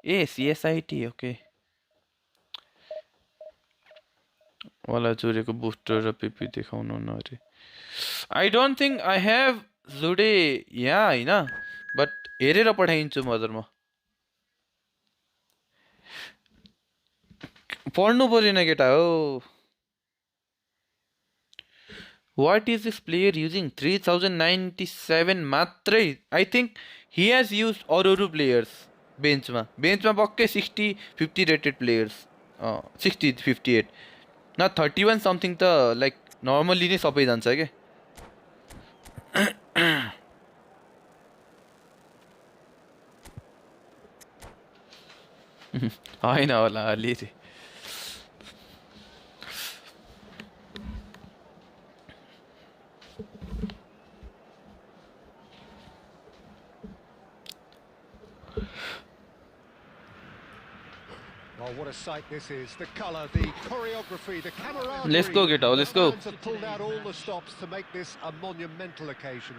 CSIT ओके वाला चोरेको बुस्टर र पिपी देखाउनु न अरे I don't think I have जुडे यहाँ होइन बट हेरेर पठाइदिन्छु मदर म पढ्नु परेन केटा हो what is this player using 3097 मात्रै I think he has use अरू प्लेयर्स बेन्चमा पक्कै 60-50 रेटेड प्लेयर्स 60-58 न 31 समथिङ त लाइक नर्मली नै सबै जान्छ क्या होइन होला अलि Oh, what a sight this is. The colour, the choreography, the camaraderie. Let's go, Gito, let's go. The fans have pulled out all the stops to make this a monumental occasion.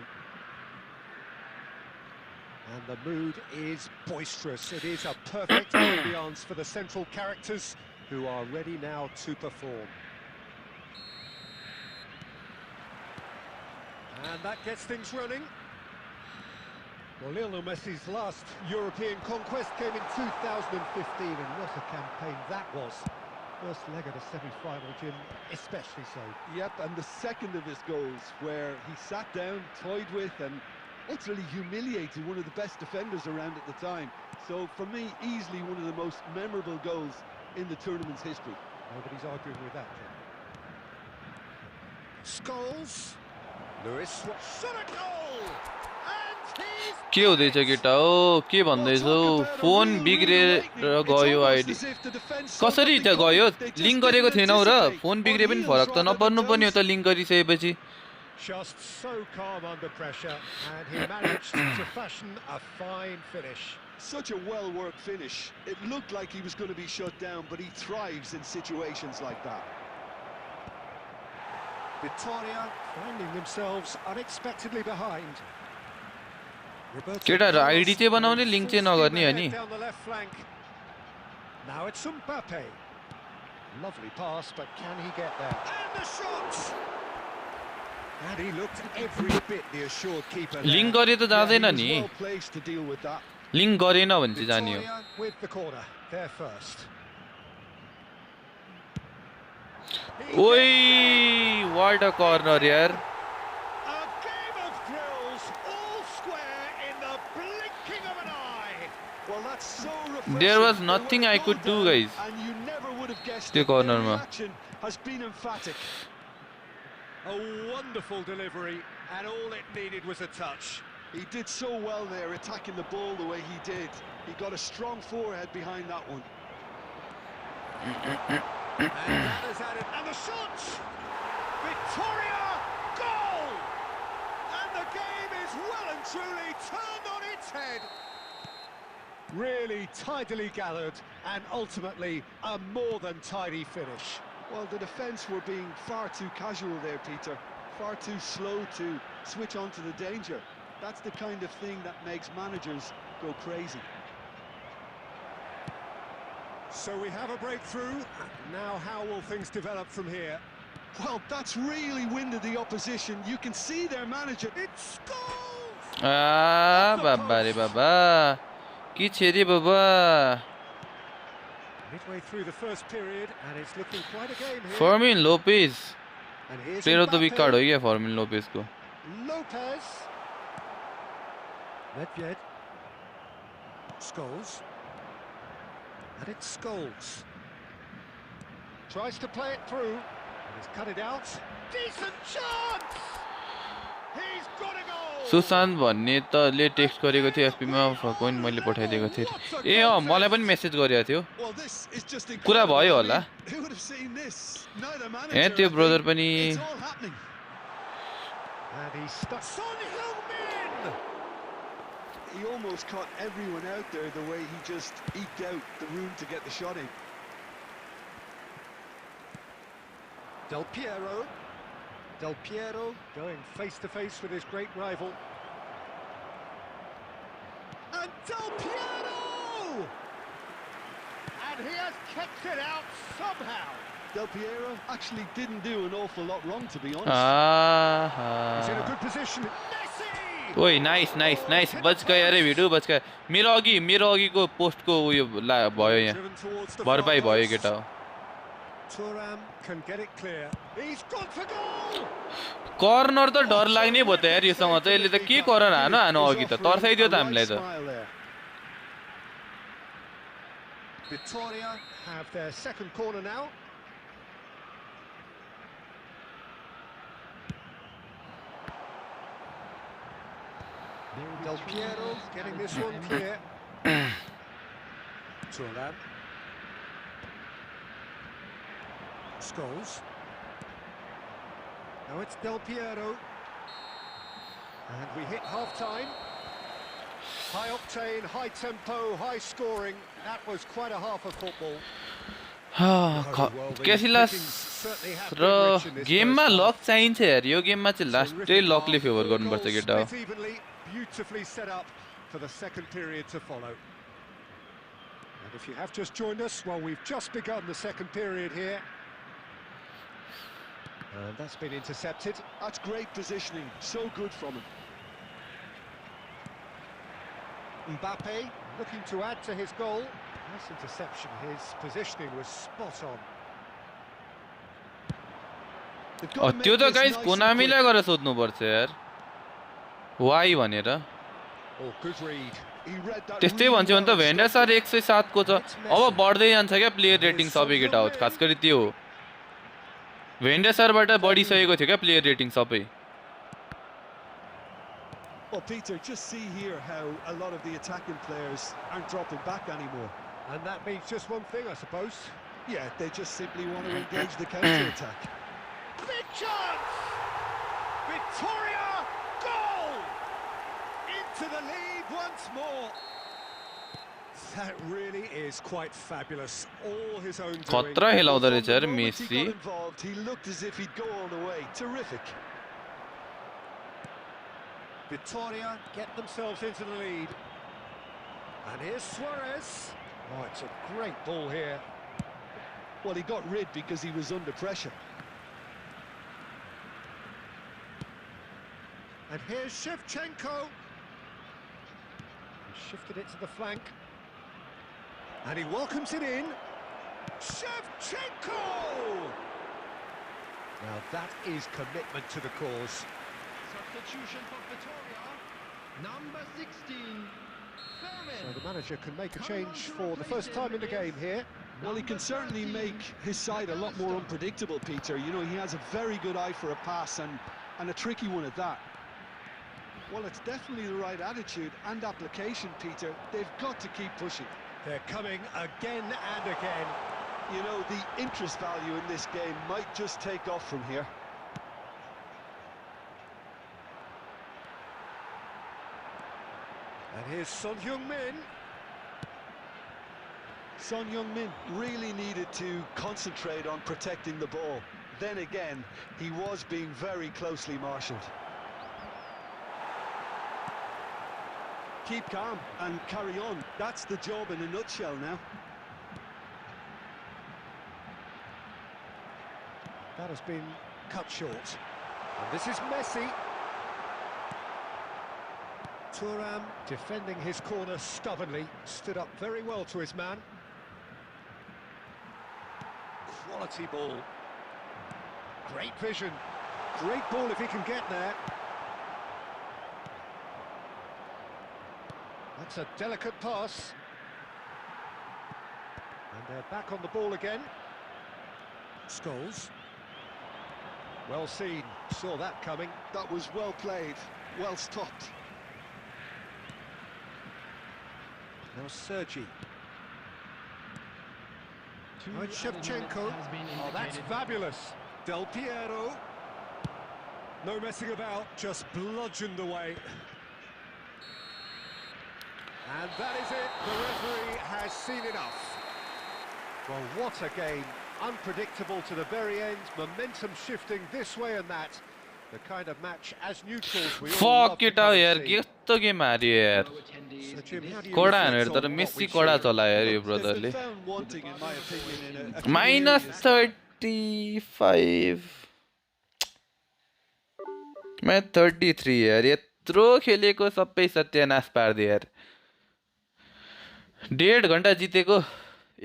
And the mood is boisterous. It is a perfect ambience for the central characters who are ready now to perform. And that gets things running. Well, Lionel Messi's last European conquest came in 2015, and what a campaign that was. First leg of the semi-final, Jim, especially so. Yep, and the second of his goals, where he sat down, toyed with, and utterly humiliated one of the best defenders around at the time. So, for me, easily one of the most memorable goals in the tournament's history. Nobody's arguing with that, Jim. Scholes. Lewis. Shot a goal! के हुँदैछ केटा हो के भन्दैछौ phone बिग्रेर गयो ID कसरी त गयो लिङ्क गरेको थिएनौ र फोन बिग्रे पनि फरक त नपर्नु पर्ने हो त लिङ्क गरिसकेपछि Just so calm under pressure, and he managed to fashion a fine finish. Such a well-worked finish. It looked like he was going to be shut down, but he thrives in situations like that. Victoria finding themselves unexpectedly behind. केटाहरु ID चाहिँ बनाउने link चाहिँ नगर्ने हो नि Now it's Mbappe. Lovely pass, but can he get there? And the shot! And he looked every bit the assured keeper. Link गरे त जाँदैन नि लिङ्क गरेन भने चाहिँ जाने हो with the corner there first. ओइ what a corner यार There was nothing I could do, guys. And you never would have guessed the corner ma. Has been emphatic. A wonderful delivery, and all it needed was a touch. He did so well there, attacking the ball the way he did. He got a strong forehead behind that one. And that has added... And the shot! Victoria! Goal! And the game is well and truly turned on its head. Really tidily gathered, and ultimately a more than tidy finish. Well, the defence were being far too casual there, Peter. Far too slow to switch on to the danger. That's the kind of thing that makes managers go crazy. So we have a breakthrough. Now how will things develop from here? Well, that's really winded the opposition. You can see their manager. It's goals! Baba re baba. Ki cheri baba. Midway through the first period, and it's looking quite a game here. Fermin Lopez. And here's Player of the week card Mbappe. हो गया Fermin Lopez को. Lopez. Nedved. Scholes. And it's Scholes. Tries to play it through. And he's cut it out. Decent chance! He's got a goal! Sushant भन्ने त ले text गरेको थियो FP मा coin मैले पठाइदिएको थिएँ ए अ मलाई पनि मेसेज गरेको थियो Well, this is just कुरा incredible. भयो I होला mean, who would have seen this? Neither A manager, त्यो I ब्रदर think. पनि It's all happening. And he's stuck. Son Heung-min! He almost caught everyone out there the way he just eked out the room to get the shot in. Del Piero. Del Piero going face to face with his great rival. And Del Piero! And he has kept it out somehow. Del Piero actually didn't do an awful lot wrong, to be honest. He's in a good position. Messi! ओइ nice nice nice बच गयो अरे video बच गयो मेरो अघिको पोस्टको उयो भयो यहाँ Driven towards the भरपाई far भयो post. केटा हो Thuram can get it clear. He's gone for goal! Corner त डर लाग्ने भयो त यार योसँग चाहिँ यसले त के कर्नर हानु अघि त तर्साइदियो त हामीलाई त Victoria have their second corner now. Del Piero getting this one clear. Thuram. Scholes. Now it's Del Piero. And we hit half-time. High octane, high tempo, high scoring. That was quite a half of football. क्यासिलास र गेममा luck चाहिन्छ यार यो गेममा चाहिँ लास्टै लकले favour गर्नुपर्छ केटा हो Beautifully set up for the second period to follow. And if you have just joined us, well, we've just begun the second period here. And that's been intercepted. That's great positioning, so good from him. Mbappe looking to add to his goal. Nice interception, his positioning was spot on. त्यो त guys कोनामीलाई गएर सोध्नु पर्छ यार वाइ भनेर त्यस्तै भन्छ भने त भेन्डर सर 107 को छ अब बढ्दै जान्छ क्या प्लेयर रेटिङ सबै केटा हो खास गरी त्यो हो भेन्डर सरबाट बढिसकेको थियो क्या प्लेयर रेटिङ सबै Well, Peter, just see here how a lot of the attacking players aren't dropping back anymore. And that means just one thing, I suppose. Yeah, they just simply want to engage the counter-attack. Big chance! Victoria! Goal! Into the lead once more. That really is quite fabulous. All his own doing. खतरा हिलाउँदो रहेछ यार From the moment Messi he got involved, he looked as if he'd go all the way. Terrific. Victoria get themselves into the lead. And here's Suarez. Oh, it's a great ball here. Well, he got rid because he was under pressure. And here's Shevchenko. He shifted it to the flank. And he welcomes it in. Shevchenko! Now that is commitment to the cause. Substitution for Victoria. Number 16. So the manager can make a change for the first time in the game here. Well, he can certainly make his side a lot more unpredictable, Peter. You know, he has a very good eye for a pass and a tricky one at that. Well, it's definitely the right attitude and application, Peter. They've got to keep pushing. They're coming again and again. You know, the interest value in this game might just take off from here. And here's Son Heung-min. Son Heung-min really needed to concentrate on protecting the ball. Then again, he was being very closely marshalled. Keep calm and carry on. That's the job in a nutshell now. That has been cut short. And this is Messi. Thuram defending his corner stubbornly, stood up very well to his man. Quality ball. Great vision. Great ball if he can get there. That's a delicate pass. And they're back on the ball again. Scholes. Well seen, saw that coming. That was well played, well stopped. Now Sergi. Two Right, Shevchenko. element has been Oh, that's indicated. fabulous. Del Piero. No messing about, just bludgeoned away. And that is it. The referee has seen enough. Well, what a game. Unpredictable to the very end. Momentum shifting this way and that. The kind of match as neutrals we all love fuck to it come यार and के see. कस्तो game हार्यो यार No attendees So, Jim, how do you कडा reflect हानेर on तर what Messi we've कडा seen? चलायो यार यो They've ब्रदरले been found wanting, in my opinion, in a minus key area. 35 मैं 33 यार यत्रो खेलेको सबै सत्यानाश पार्दियो यार 1.5 घन्टा जितेको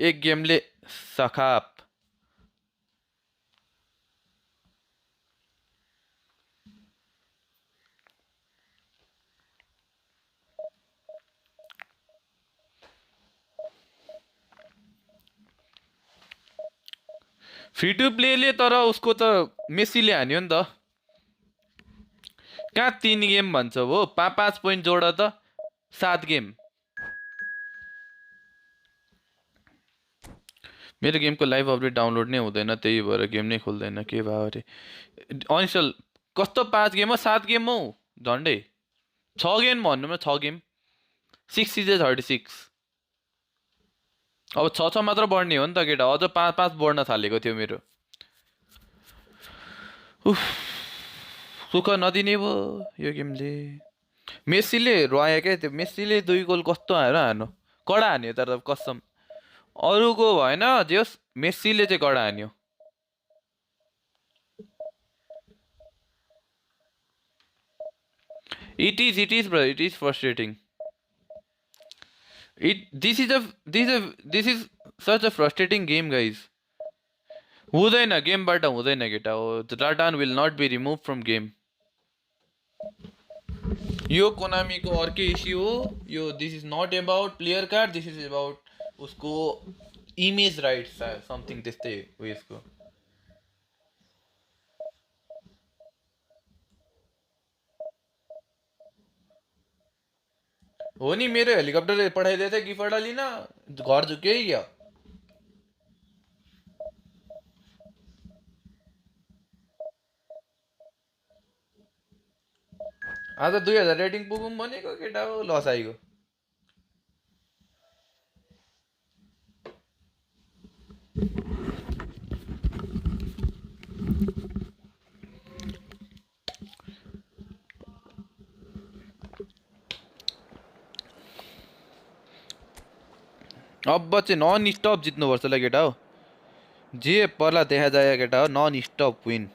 एक गेमले सखाप फ्री टु प्लेले तर उसको त मेसीले हान्यो नि त कहाँ 3 गेम भन्छ हो 5 पोइन्ट जोड त 7 गेम मेरो गेमको लाइभ अपडेट डाउनलोड नै हुँदैन त्यही भएर गेम नै खोल्दैन के भयो अरे अनिसल कस्तो 5 गेम हो 7 गेम हौ झन्डै 6 गेम भन्नुमा 6 गेम 6 इज 36 अब 6 मात्र बढ्ने हो नि त केटा अझ 5 बढ्न थालेको थियो मेरो उफ सुख नदिने भयो यो गेमले मेसीले रोयो क्या त्यो मेसीले 2 गोल कस्तो हान्यो कडा हान्यो तर कसम अरूको भएन जे होस् मेसीले चाहिँ कडा हान्यो it is bro it is frustrating this is such a frustrating game guys हुँदैन गेमबाट हुँदैन केटा हो Zlatan will not be removed from game यो कोनामीको अर्कै इस्यु हो यो this is not about player card this is about उसको इमेज राइट्स समथिङ त्यस्तै हो यसको हो नि मेरो हेलिकप्टर पठाइदिएको थियो गिफ्ट लिन घर झुक्यो क्या आज 2000 रेटिङ पुगौँ भनेको केटा हो लस आइगयो अब चाहिँ नन स्टप जित्नुपर्छ ल केटा हो जे पर्ला देखा जाए केटा हो नन स्टप विन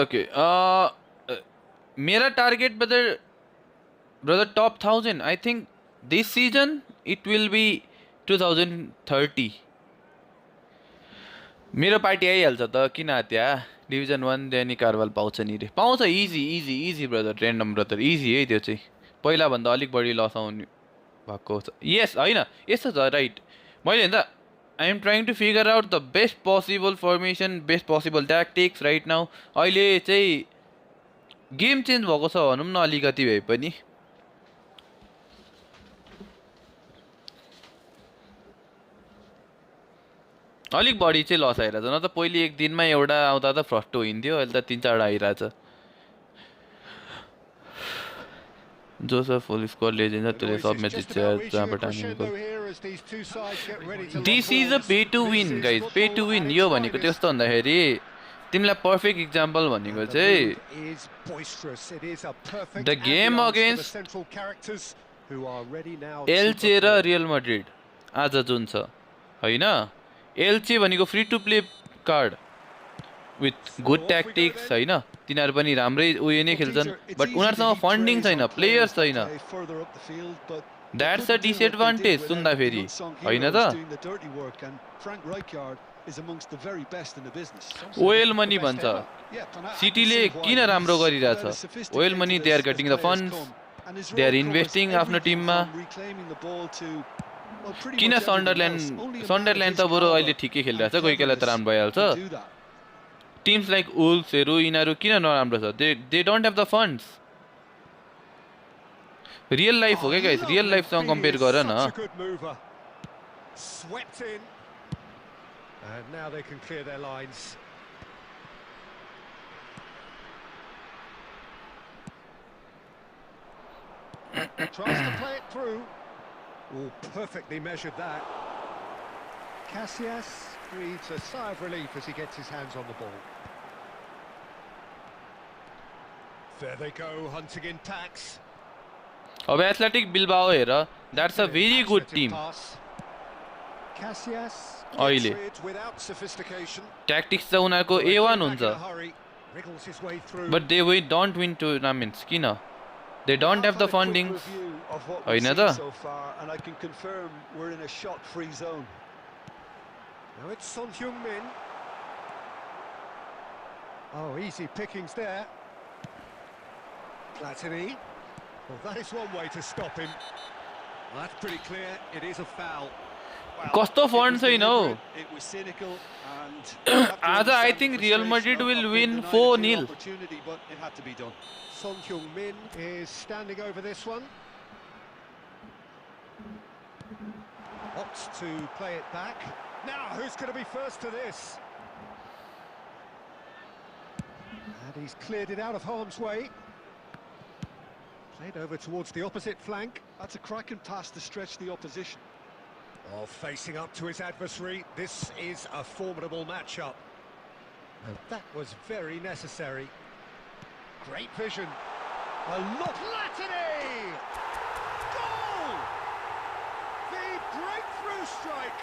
Okay. मेरा target brother top 1000 I think this season it will be 2030. मेरो पार्टी आइहाल्छ त किन हत्या डिभिजन 1 ड्यानी कार्वाल पाउँछ नि रे पाउँछ easy brother random brother easy है त्यो चाहिँ पहिला भन्दा अलिक बढी लस आउने भएको छ यस हैन यस्तो छ राइट मैले हेर्दा I am trying to figure out the best possible formation best possible tactics right now अहिले चाहिँ गेम चेन्ज भएको छ भनौँ न अलिकति भए पनि अलिक बढी चाहिँ लस आइरहेछ न त पहिले एक दिनमा एउटा आउँदा त फ्रस्ट हिँड्थ्यो अहिले त 3-4 आइरहेछ जोसेफ फुल स्क्वाड लेजेन्ड त्यसले सब म्याच जित्छ जहाँबाट हामीको this is a pay to win guys pay to win यो भनेको त्यस्तो भन्दाखेरि तिमीलाई पर्फेक्ट इक्जाम्पल भनेको चाहिँ द गेम अगेन्स्ट एल्चे र रियल मैड्रिड आज जुन छ हैन एल्चे भनेको free to play card with good tactics हैन तिनीहरू पनि राम्रै उयो नै खेल्छन् बट उनीहरूसँग फन्डिङ छैन प्लेयर्स छैन द्याट्स अ डिसएडभान्टेज सुन्दा फेरि हैन त ओएल मनी भन्छ सिटीले किन राम्रो गरिरहेछ oil money they are getting the funds they are investing आफ्नो टिममा किन सन्डरल्यान्ड त बरु अहिले ठिकै खेलिरहेछ कोही कोहीलाई त राम्रो भइहाल्छ टिम्स लाइक वुल्फ्सहरू यिनीहरू किन नराम्रो छ दे don't have the funds real life हो क्या गाइस रियल लाइफसँग कम्पेयर गर न And now they can clear their lines. Tries to play it through. Oh, perfectly measured that. Casillas breathes a sigh of relief as he gets his hands on the ball. There they go, hunting in packs. अब Athletic Bilbao हेर that's a very good team Casillas अहिले tactics त उनीहरूको A1 हुन्छ but they don't win tournaments किन they don't have the funding हैन त Now it's Son Heung-min. Oh, easy pickings there. Platini. Well, that is one way to stop him. Well, that's pretty clear. It is a foul. कस्तो fund छैन हौ आज I think real Madrid will win 4-0 Son Heung-min is standing over this one. Opts to play it back. Now who's going to be first to this? And he's cleared it out of harm's way. Played over towards the opposite flank. That's a cracking pass to stretch the opposition. Oh, facing up to his adversary. This is a formidable matchup. And that was very necessary. Great vision. A look, Platini! Goal! The breakthrough strike.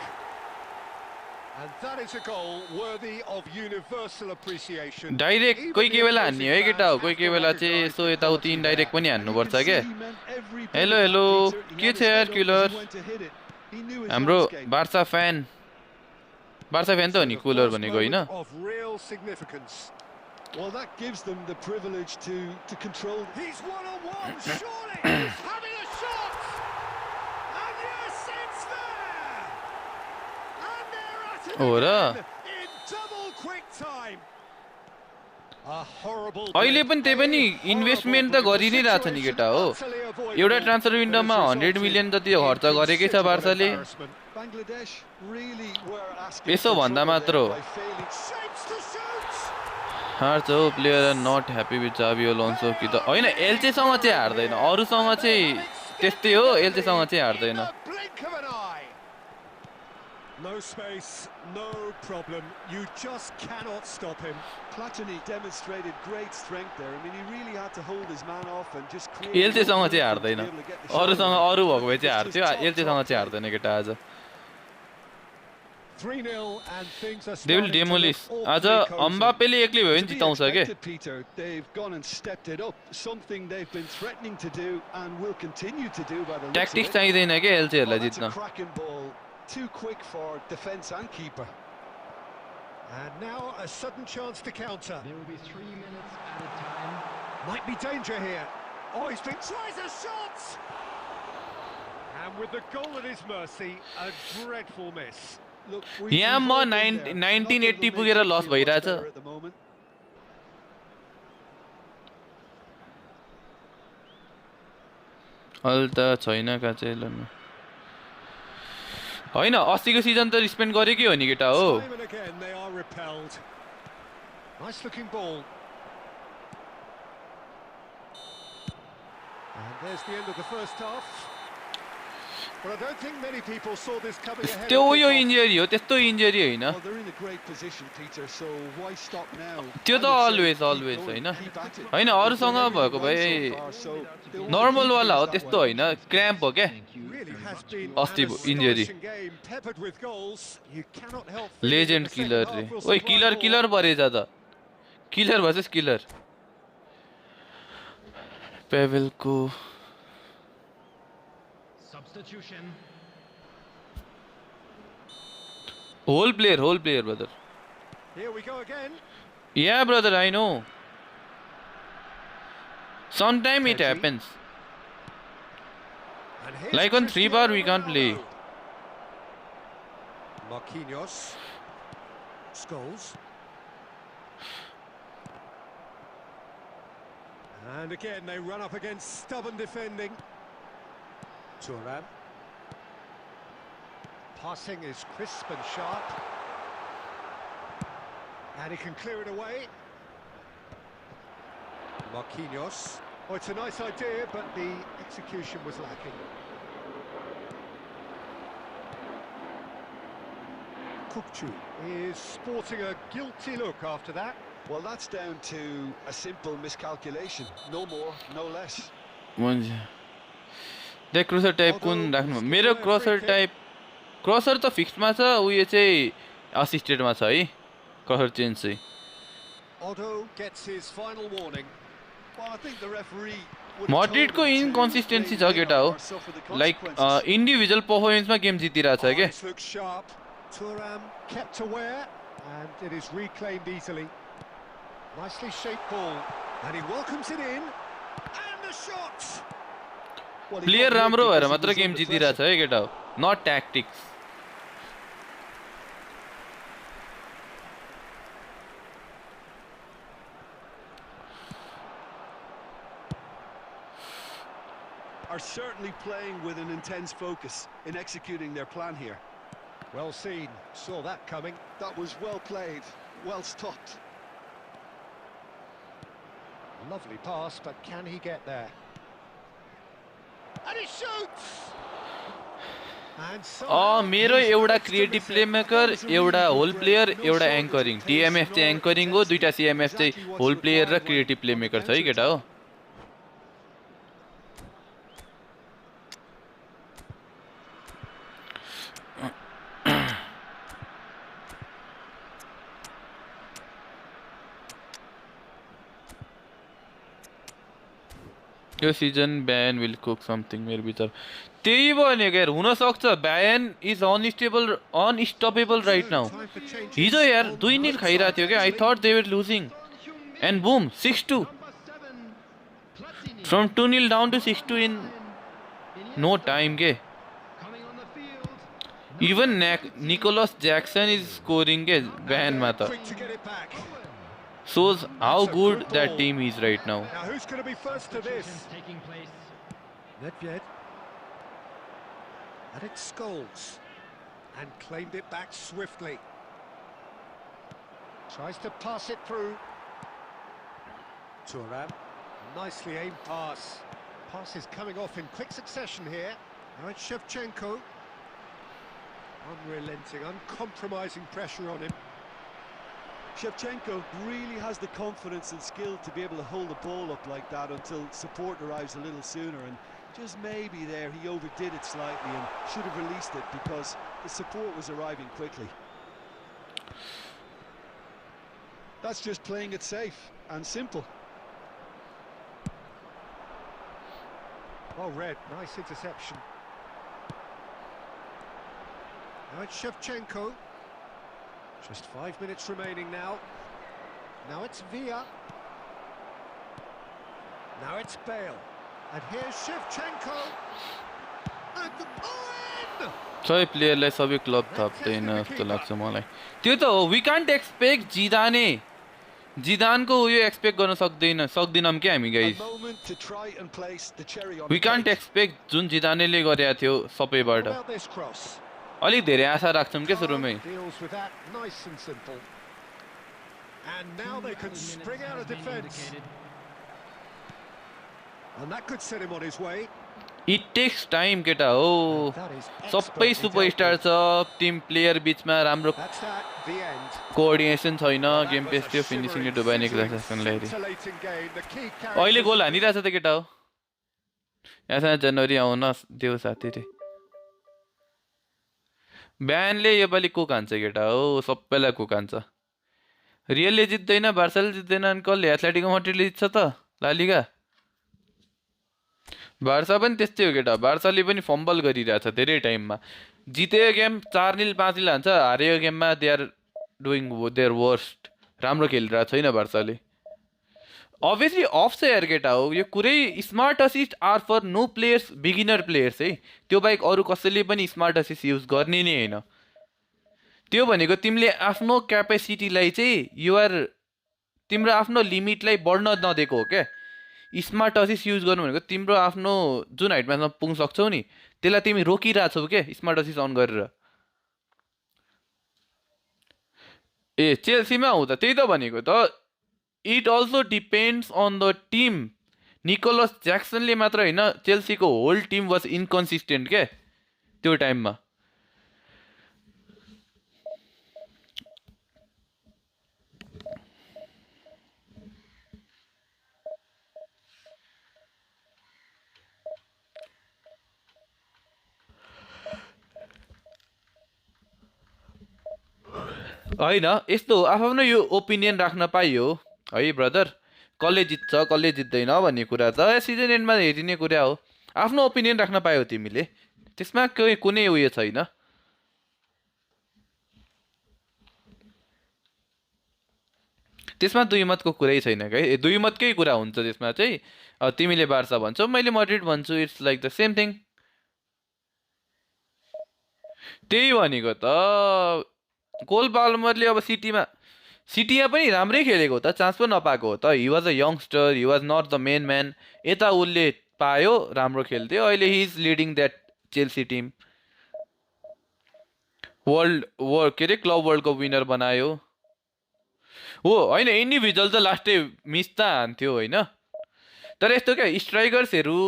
And that is a goal worthy of universal appreciation. Direct कोही कोही बेला हान्ने है केटा हो कोही कोही बेला चाहिँ यसो यताउति इन्डाइरेक्ट पनि हान्नुपर्छ के हेलो हेलो के छ यार किलर हाम्रो बार्सा फ्यान त हो नि कुलर भनेको हैन Well, that gives them the privilege to control. He's one-on-one, surely! He's having a shot! And yes, it's there! And they're at it again in double quick time. A horrible अहिले पनि त्यही पनि investment त गरि नै रहेछ नि केटा हो एउटा ट्रान्सफर विन्डोमा 100 मिलियन जति खर्च गरेकै छ बार्साले यसो भन्दा मात्र हो हार्छ हो player are not happy with जावी अलोन्सो कि त हैन एल्चेसँग चाहिँ हार्दैन अरूसँग चाहिँ त्यस्तै हो एल्चेसँग चाहिँ हार्दैन No space, no problem. You just cannot stop him. Platini demonstrated great strength there. I mean, he really had to hold his man off and just create. एल्चेसँग चाहिँ हार्दैन अरूसँग अरू भएको भए चाहिँ हार्थ्यो एल्चेसँग चाहिँ हार्दैन केटा आज 3-0 and things are They will starting to demolish. look आज awfully cozy. अम्बापेले एक्लै भयो भने To be जिताउँछ के expected, Peter. They've gone and stepped it up. Something they've been threatening to do and will continue to do by the looks of tactics it. चाहिँदैन के Oh, एलसीहरूलाई that's a जित्न cracking ball. Too quick for defence and keeper. And now a sudden chance to counter. There will be 3 minutes at a time. Might be danger here. Oh, he's been tries a shot! And with the goal at his mercy, a dreadful miss. Look, यहाँ we've म all been there. 1980 Nothing will पुगेर make you लस feel much भइरहेछ better at the moment. अहिले त छैन का चाहिँ ल होइन अस्तिको सिजन त स्पेन्ड गरेकै हो नि केटा हो Time and again they are repelled. Nice looking ball. And there's the end of the first half. But I don't think many people saw this coming ahead. त्यो of यो kickoff. इन्जरी हो त्यस्तो injury होइन Well, they're in a great position, Peter, so why stop now? त्यो त I would say always, keep always, going, होइन? keep at it. होइन, अरूसँग They've भएको done भए so far, so they want to normal keep वाला हो things that त्यस्तो way. होइन क्र्याम्प हो क्या Really has been अस्ति an injury. astonishing game, peppered with goals. You cannot help feeling legend that the killer second रे half will ओइ supply killer more. Killer परेछ त किलर भर्सेस किलर पेभेलको Substitution. Whole player brother Here we go again. Yeah brother I know sometime इट Pedri. Happens And here's Like on 3 bar, we can't play. Ronaldo. Marquinhos. Scholes. And again, they run up against stubborn defending. Thuram. Passing is crisp and sharp. And he can clear it away. Marquinhos. Oh, it's a nice idea, but the execution was lacking. Kukçu is sporting a guilty look after that. Well, that's down to a simple miscalculation. No more, no less. त्यहाँ crusher type कुन राख्नु मेरो crusher type crusher त फिक्समा छ उयो चाहिँ असिस्टेडमा छ है क्रसर चेन्ज चाहिँ Otto gets his final warning. Well, I think the referee would have मड्रिडको told him to inconsistency play छ केटा हो or suffer the like consequences. Individual पर्फर्मेन्समा गेम जितिरहेछ Oh, क्या this looks sharp. Thuram kept aware, and it is reclaimed easily. Nicely shaped ball, and he welcomes it in, and the shot! Well, he player got hit राम्रो भएर because he मात्र was game under जितिरहेछ pressure. है केटा हो नट tactics Are certainly playing with an intense focus in executing their plan here. Well seen, saw that coming. That was well played, well stopped. Lovely pass, but can he get there? And he shoots! And somehow मेरो he's एउटा managed to creative miss it. Playmaker एउटा whole player एउटा anchoring टिएमएफ चाहिँ anchoring हो दुईटा सिएमएफ चाहिँ whole player र creative playmaker छ है केटा हो यो सिजन ब्यान विल कुक समथिङ मेरो विचार त्यही भनेको यार हुनसक्छ ब्यान is unstoppable right now Time for changes हिजो यार on 2-0 both खाइरहेको sides, थियो क्या I actually. Thought they were losing and boom 6-2 Number 7. Platini. From 2-0 down to 6-2 in no time के Coming on the field. Even Nicolas Jackson is scoring के ब्यानमा त Quick to get it back. shows how good that team is right now. Now who's going to be first to this? Substitutions taking place. Nedved. And it's Scholes. And claimed it back swiftly. Tries to pass it through. Thuram. Nicely aimed pass. Pass is coming off in quick succession here. Now it's Shevchenko. Unrelenting, uncompromising pressure on him. Shevchenko really has the confidence and skill to be able to hold the ball up like that until support arrives a little sooner, and just maybe there he overdid it slightly and should have released it because the support was arriving quickly. That's just playing it safe and simple. Oh, Red, nice interception. Now it's Shevchenko. Just 5 minutes remaining now. Now it's Villa. Now it's Bale. And here's Shevchenko. And the in! सबै प्लेयरलाई सबै club थप्दैन जस्तो लाग्छ मलाई त्यो त हो we can't expect जिदानको यो एक्सपेक्ट गर्न सक्दैनौँ क्या हामी A guys moment to try and place the cherry on we the can't cake. Expect जुन जिदानेले गरेको थियो What सबैबाट about this cross? अलिक धेरै आशा राख्छौँ क्या सुरुमै Deals with that nice and simple. And now they can spring out of defence. And that could set him on his way. It takes time केटा हो That is सबै expertly superstar dealt with. छ team player बिचमा राम्रो That's that, the end. Coordination छैन That game was pace a थियो finishing shivering, डुबाइ sizzling, निक्लासलाई scintillating game. The key अहिले characters- गोल हानिरहेछ त केटा हो यहाँ जनवरी आउन देऊ साथीले ब्यानले योपालि कुक हान्छ केटा हो सबैलाई कुक हान्छ रियलले जित्दैन बार्साले जित्दैन अनि कसले एथलेटिको माड्रिडले जित्छ त लालिगा बार्सा पनि त्यस्तै हो केटा बार्साले पनि फम्बल गरिरहेछ धेरै टाइममा जितेको गेम 4-0 5-0 हान्छ हारेको गेममा they are doing their worst राम्रो खेलिरहेको छैन बार्साले अभियसली अफ छ यार केटा हो यो कुरै smart assist are for no players beginner players है त्यो बाहेक अरू कसैले पनि स्मार्ट असिस्ट युज गर्ने नै होइन त्यो भनेको तिमीले आफ्नो क्यापेसिटीलाई चाहिँ युआर तिम्रो आफ्नो लिमिटलाई बढ्न नदिएको हो क्या स्मार्ट असिस्ट युज गर्नु भनेको तिम्रो आफ्नो जुन हाइटमा पुग्न सक्छौ नि त्यसलाई तिमी रोकिरहेछौ क्या स्मार्ट असिस्ट अन गरेर ए चेल्सीमा हुँदा त्यही त भनेको त it also depends on the team Nicolas ज्याक्सनले मात्र होइन चेल्सीको होल टिम वाज इन्कन्सिस्टेन्ट क्या त्यो टाइममा होइन यस्तो हो आफ्नो यो ओपिनियन राख्न पाइयो है ब्रदर कसले जित्छ कसले जित्दैन भन्ने कुरा त सिजन एन्डमा हेरिने कुरा हो आफ्नो ओपिनियन राख्न पायो तिमीले त्यसमा कुनै उयो छैन त्यसमा दुई मतको कुरै छैन है दुई मतकै कुरा हुन्छ त्यसमा चाहिँ तिमीले बार्सा भन्छौ मैले मड्रिड भन्छु it's like the same thing त्यही भनेको त कोल पाल्मरले अब सिटीमा पनि राम्रै खेलेको हो त चान्स पो नपाएको हो त he was a youngster he was not the main man यता उसले पायो राम्रो खेल्थ्यो अहिले he is leading that Chelsea team के अरे क्लब वर्ल्ड कप विनर बनायो हो होइन इन्डिभिजुअल त लास्टै मिस त हान्थ्यो होइन तर यस्तो क्या स्ट्राइकर्सहरू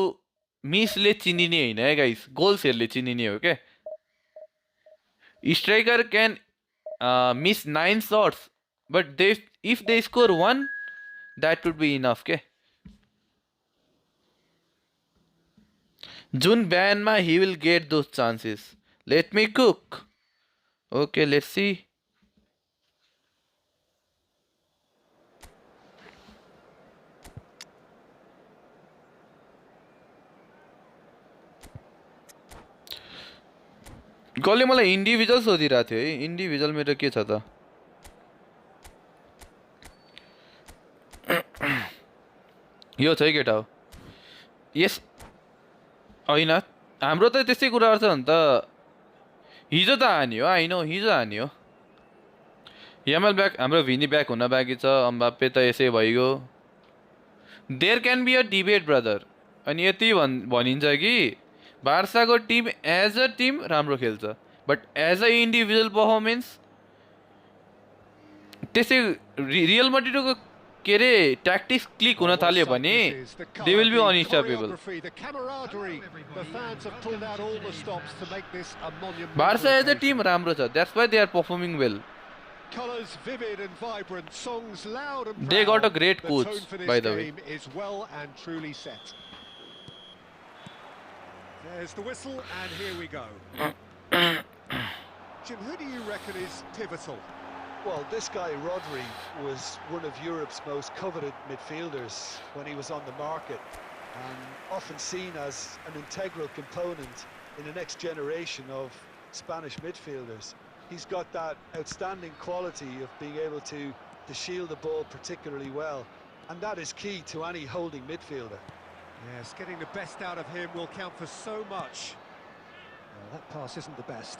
मिसले चिनिने होइन है गाइस गोल्सहरूले चिनिने हो क्या striker can miss 9 shots but if they score 1 that would be enough okay June ban ma he will get those chances let me cook okay let's see कसले मलाई इन्डिभिजुअल सोधिरहेको थियो है इन्डिभिजुअल मेरो के छ त यो छ है केटा हो यस होइन हाम्रो त त्यस्तै कुरा गर्छ नि त हिजो त हान्यो होइन हिजो हान्यो यामल ब्याक हाम्रो भिनी ब्याक हुन बाँकी छ अम्बाप्पे त यसै भइगयो there can be a debate brother अनि यति भनिन्छ कि बार्साको टिम एज अ टिम राम्रो खेल्छ but as a individual performance त्यसै रियल मड्रिडको के अरे ट्याक्टिक्स क्लिक हुन थाल्यो भने they will be unstoppable Barca as a team राम्रो छ that's why they are performing well they got a great coach by the way There's the whistle, and here we go. Jim, who do you reckon is pivotal? Well, this guy, Rodri, was one of Europe's most coveted midfielders when he was on the market, and often seen as an integral component in the next generation of Spanish midfielders. He's got that outstanding quality of being able to shield the ball particularly well, and that is key to any holding midfielder. Yes, getting the best out of him will count for so much. Well, that pass isn't the best.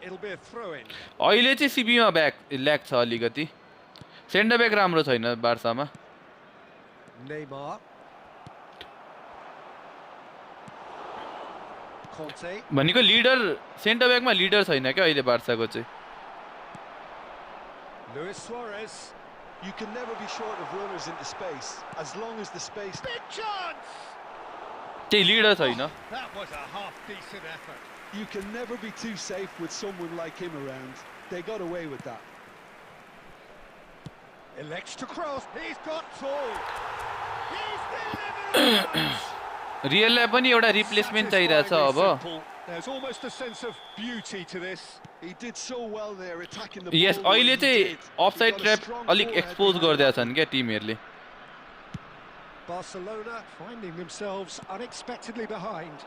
It'll be a throw-in. अहिले चाहिँ सिबीमा lack छ अलिकति centre back राम्रो छैन बार्सामा Neymar. Conte. भनेको leader centre ब्याकमा leader छैन क्या अहिले बार्साको चाहिँ Luis Suarez. You can never be short of runners into space, as long as the space... Big chance! त्यही लिडर छैन That was a half-decent effort. You can never be too safe with someone like him around. They got away with that. Elects to cross. He's got two. He's delivered. रियललाई पनि एउटा replacement चाहिरहेछ अब Simple. There's almost a sense of beauty to this. He did so well there, attacking the ball. Yes when अहिले he चाहिँ did. Offside He got a trap strong अलिक forehead expose behind गरिदिएका that. छन् क्या टिमहरूले Barcelona finding themselves unexpectedly behind.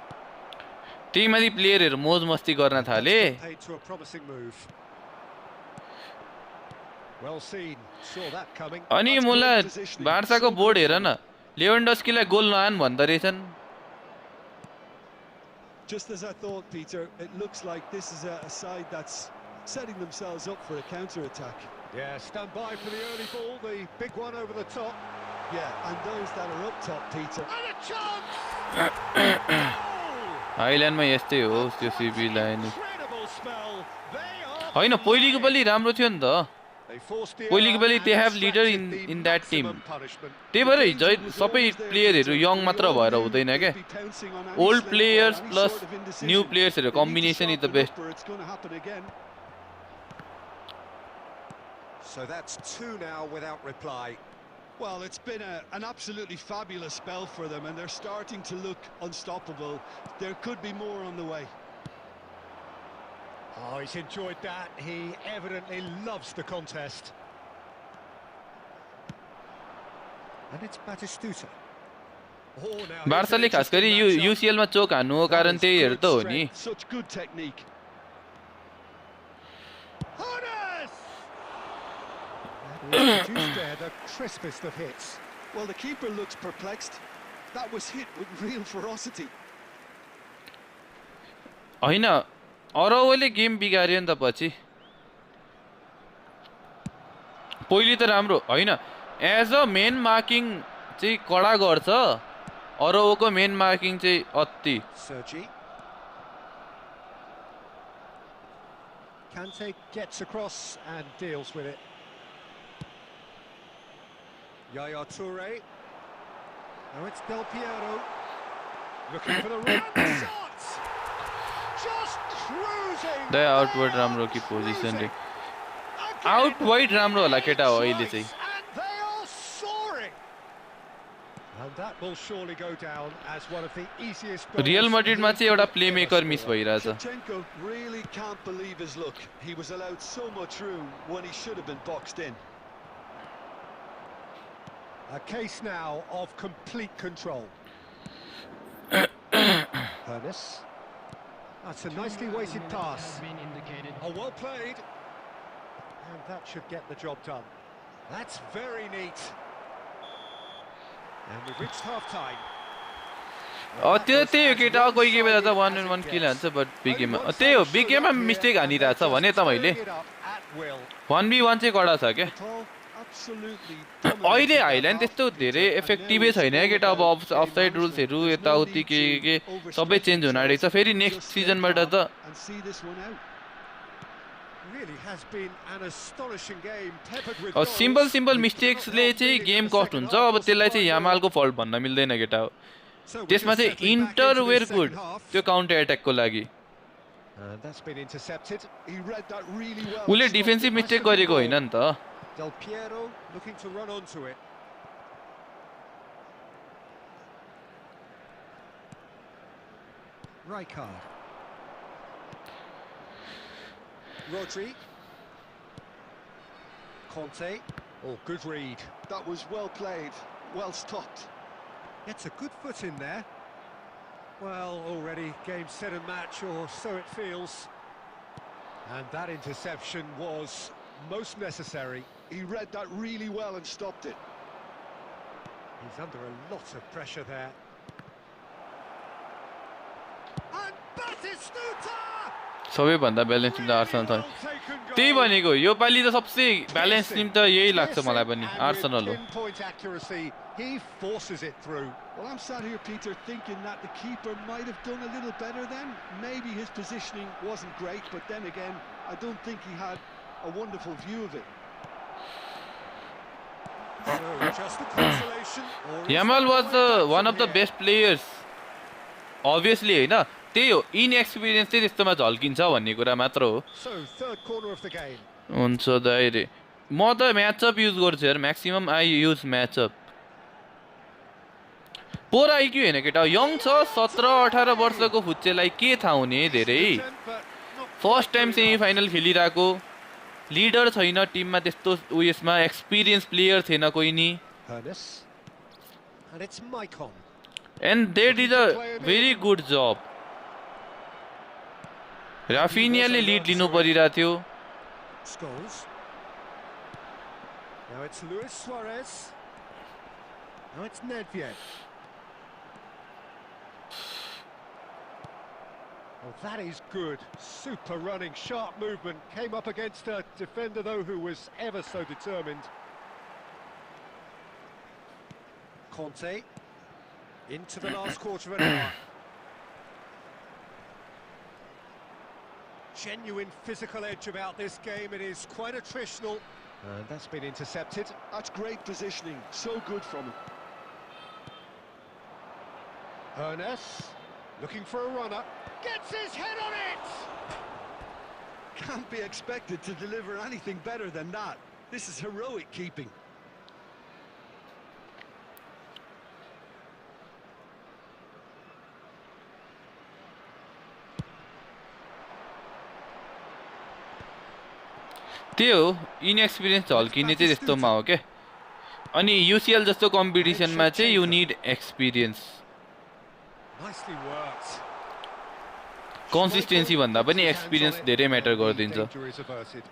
त्यही माथि प्लेयरहरू मोज मस्ती गर्न थाले Paid to a promising move. Well seen. Saw that coming. अनि That's मलाई great positioning. बार्साको So board good हेर न लेभेन्डस्कीलाई गोल नहान भन्दो रहेछन् Just as I thought, Peter, it looks like this is a side that's setting themselves up for a counter-attack. Yeah, stand by for the early ball, the big one over the top. Yeah, and those that are up top, Peter. And a chance! Goal! हाइल्यान्डमा यस्तै हो त्यो सिबीलाई नि Incredible spell. They are होइन पहिलेको पालि राम्रो थियो नि त They forced the पहिलेको error Pali and they have leader extracted the in that team. maximum punishment. त्यही भएर हिजो सबै प्लेयरहरू यङ मात्र भएर हुँदैन क्या ओल्ड प्लेयर्स प्लस न्यू प्लेयर्सहरू combination is the best So that's two now without reply. Well, it's been an absolutely fabulous spell for them, and they're starting to look unstoppable. There could be more on the way. Oh, he's enjoyed that. He evidently loves the contest. And it's Batistuta. Oh, now बार्साले खास गरी यो युसिएलमा चोक हान्नुको कारण त्यही हेर त हो नि Such good technique. Jonas! And he's produced there the crispest of hits. Well, the keeper looks perplexed. That was hit with real ferocity. होइन अरौले game बिगार्यो नि त पछि पहिले त राम्रो होइन एज अ मेन मार्किङ चाहिँ कडा गर्छ अरौको मेन मार्किङ चाहिँ अति Sergi. Kante gets across and deals with it. Yaya Toure. Now it's Del Piero. Looking for the right shot. Just cruising. The outward राम्रो कि पोजिसन रे आउट वाइड राम्रो होला केटा हो अहिले चाहिँ And they are soaring. And that will surely go down as one of the easiest goals. Real मड्रिडमा चाहिँ एउटा प्ले मेकर मिस भइरहेछ Shevchenko really can't believe his luck. He was allowed so much room when he should have been boxed in. A case now of complete control. Ernest. That's a nicely weighted pass. Has been indicated. Oh, well played. And that should get the job done. That's very neat. And we've reached half-time. त्यो त्यही हो केटा कोही कोही बेला त 1-on-1 किल हान्छ but big गेममा त्यही हो बिग गेममा मिस्टेक हानिरहेछ भने त मैले 1v1 चाहिँ कडा छ क्या Absolutely. अहिले हाइल्यान्ड त्यस्तो धेरै इफेक्टिभै छैन क्या केटा अब अफसाइड रुल्सहरू यताउति के सबै चेन्ज हुन आँटेको छ फेरि नेक्स्ट सिजनबाट त And see this one out. Really has been an astonishing game, peppered with अब goals. सिम्पल मिस्टेक्सले चाहिँ गेम कस्ट हुन्छ अब त्यसलाई चाहिँ यामालको फल्ट भन्न मिल्दैन केटा हो So we're त्यसमा just चाहिँ settling back Inter into where this good second half. त्यो काउन्टर एट्याकको लागि And that's been intercepted. He read that really well. उसले Stopped defensive the mistake passing गरेको ball. होइन नि त Del Piero looking to run onto it. Rijkaard. Rodri. Conte. Oh, good read. That was well played, well stopped. Gets a good foot in there. Well, already game, set and match, or so it feels. And that interception was most necessary. He read that really well and stopped it. He's under a lot of pressure there. And Batistuta! सबैभन्दा balance Tim त Arsenal छ त्यही भनेको यो पालि त सबसे balance Tim त यही लाग्छ मलाई पनि आर्सेनल हो Pinpoint accuracy, he forces it through. Well, I'm sat here, Peter, thinking that the keeper might have done a little better then. Maybe his positioning wasn't great, but then again, I don't think he had a wonderful view of it. So, just a consolation. Or is Yamal there was a way back one from of the here? best players obviously हैन त्यही हो inexperience चाहिँ त्यस्तोमा झल्किन्छ भन्ने कुरा मात्र हो So, third corner of the game. हुन्छ दाइरे म त म्याचअप युज गर्छु यार म्याक्सिमम आई युज म्याचअप पोर आइक्यू हैन केटा यङ छ 17-18 वर्षको फुच्चेलाई के थाहा हुने धेरै फर्स्ट टाइम सेमी फाइनल खेलिरहेको लिडर छैन टिममा त्यस्तो उयसमा एक्सपिरियन्स प्लेयर थिएन कोही नि Ernest. And it's Maicon. And they did a very good जब राफिनियाले लिड लिनु परिरहेको थियो Scholes. Now it's Luis Suarez. Now it's Nedved. Oh, that is good. Super running, sharp movement. Came up against a defender, though, who was ever so determined. Conte. Into the last quarter of an hour. Genuine physical edge about this game. It is quite attritional. And that's been intercepted. That's great positioning, so good from him. Ernest, looking for a runner. Gets his head on it! Can't be expected to deliver anything better than that. This is heroic keeping. त्यो हो inexperience झल्किने चाहिँ त्यस्तोमा हो क्या अनि युसिएल जस्तो कम्पिटिसनमा चाहिँ you need experience Nicely worked. Consistency भन्दा पनि एक्सपिरियन्स धेरै म्याटर गरिदिन्छ Danger is averted.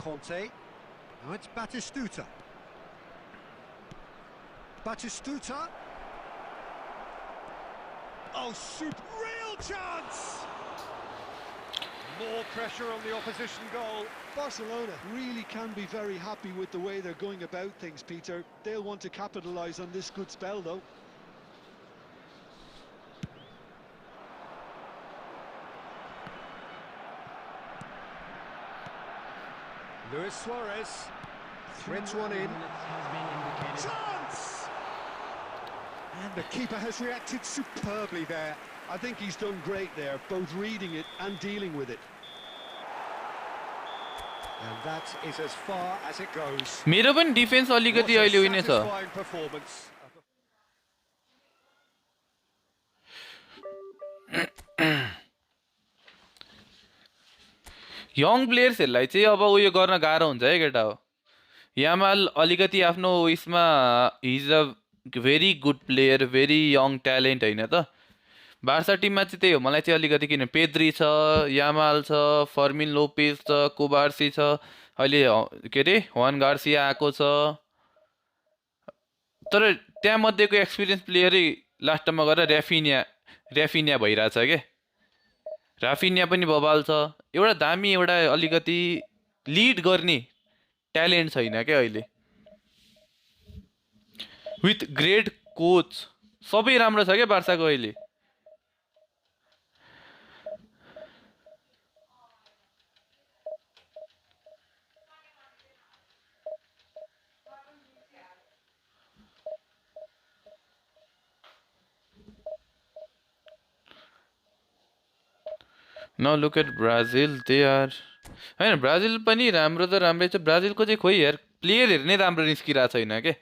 Conte. Now it's Batistuta. Batistuta. Oh, super real chance! More pressure on the opposition goal. Barcelona really can be very happy with the way they're going about things, Peter. They'll want to capitalise on this good spell, though. Luis Suarez threads one in. Has been indicated. Chance! And the keeper has reacted superbly there. I think he's done great there, both reading it and dealing with it. And that is as far as it goes. मेरो पनि defence अलिकति What a अहिले उयो नै छ satisfying performance. Young प्लेयर्सहरूलाई चाहिँ अब उयो गर्न गाह्रो हुन्छ है केटा हो यामाल अलिकति आफ्नो उयसमा his a very good player very young talent होइन त बार्सा टिममा चाहिँ त्यही हो मलाई चाहिँ अलिकति किन पेद्री छ यामाल छ फर्मिन लोपेज छ कोबार्सी छ अहिले के अरे वान गार्सिया आएको छ तर त्यहाँ मध्येको एक्सपिरियन्स प्लेयरै लास्टमा गएर ऱ्याफिनिया भइरहेछ के राफिनिया पनि बबाल छ एउटा दामी एउटा अलिकति लिड गर्ने ट्यालेन्ट छैन क्या अहिले विथ ग्रेट कोच सबै राम्रो छ क्या बार्साको अहिले Now look at Brazil, they are हैन ब्राजिल पनि राम्रो त राम्रै छ ब्राजिलको चाहिँ खोइ यार प्लेयरहरू नै राम्रो निस्किरहेको छैन के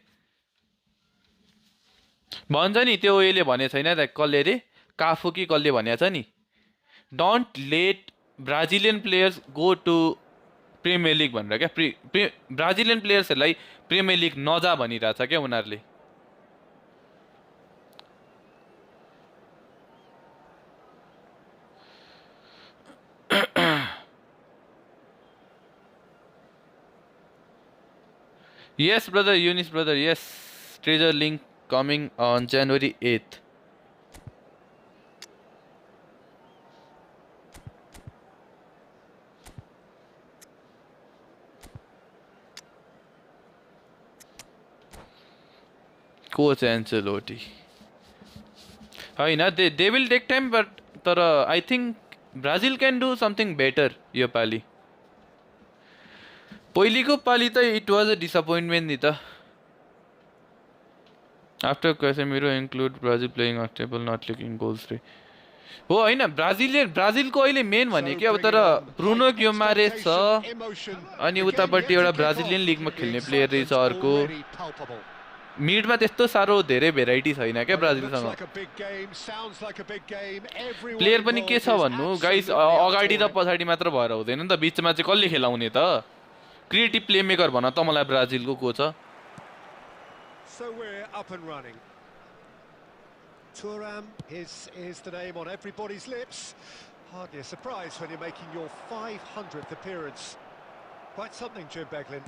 भन्छ नि त्यो उयोले भने छैन त कसले रे काफु कि कसले भनेको छ नि don't let Brazilian players go to Premier League भनेर क्या ब्राजिलियन प्लेयर्सहरूलाई प्रिमियर लिग नजा भनिरहेछ क्या उनीहरूले Yes, brother, Eunice, brother, yes. Treasure link coming on January 8th. Coach Ancelotti. They will take time, but I think Brazil can do something better यो पाली पहिलेको पाली त it was a disappointment नि त after Casemiro include Brazil playing unstable not leaking goals रे हो हैन ब्राजिलको अहिले main भनेको अब तर ब्रुनो ग्युमारेस छ अनि उतापट्टि एउटा ब्राजिलियन लिगमा खेल्ने प्लेयर रहेछ अर्को मिडमा त्यस्तो सारो धेरै भेराइटी छैन क्या ब्राजिलसँग प्लेयर पनि के छ भन्नु गाइस अगाडि र पछाडि मात्र भएर हुँदैन नि त बीचमा चाहिँ कसले खेलाउने त क्रिएटिभ प्लेमेकर भन त मलाई ब्राजिलको को छ So we're up and running. Thuram is the name on everybody's lips. Hardly a surprise when you're making your 500th appearance. Quite something, Jim Beglin.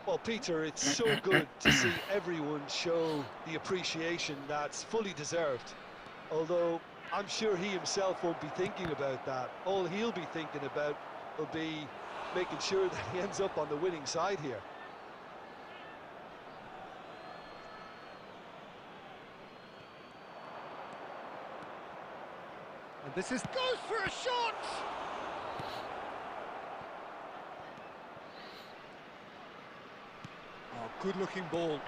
Well, Peter, it's so good to see everyone show the appreciation that's fully deserved. Although I'm sure he himself won't be thinking about that. All he'll be thinking about will be making sure that he ends up on the winning side here. And this is goes for a shot. Oh, good-looking ball.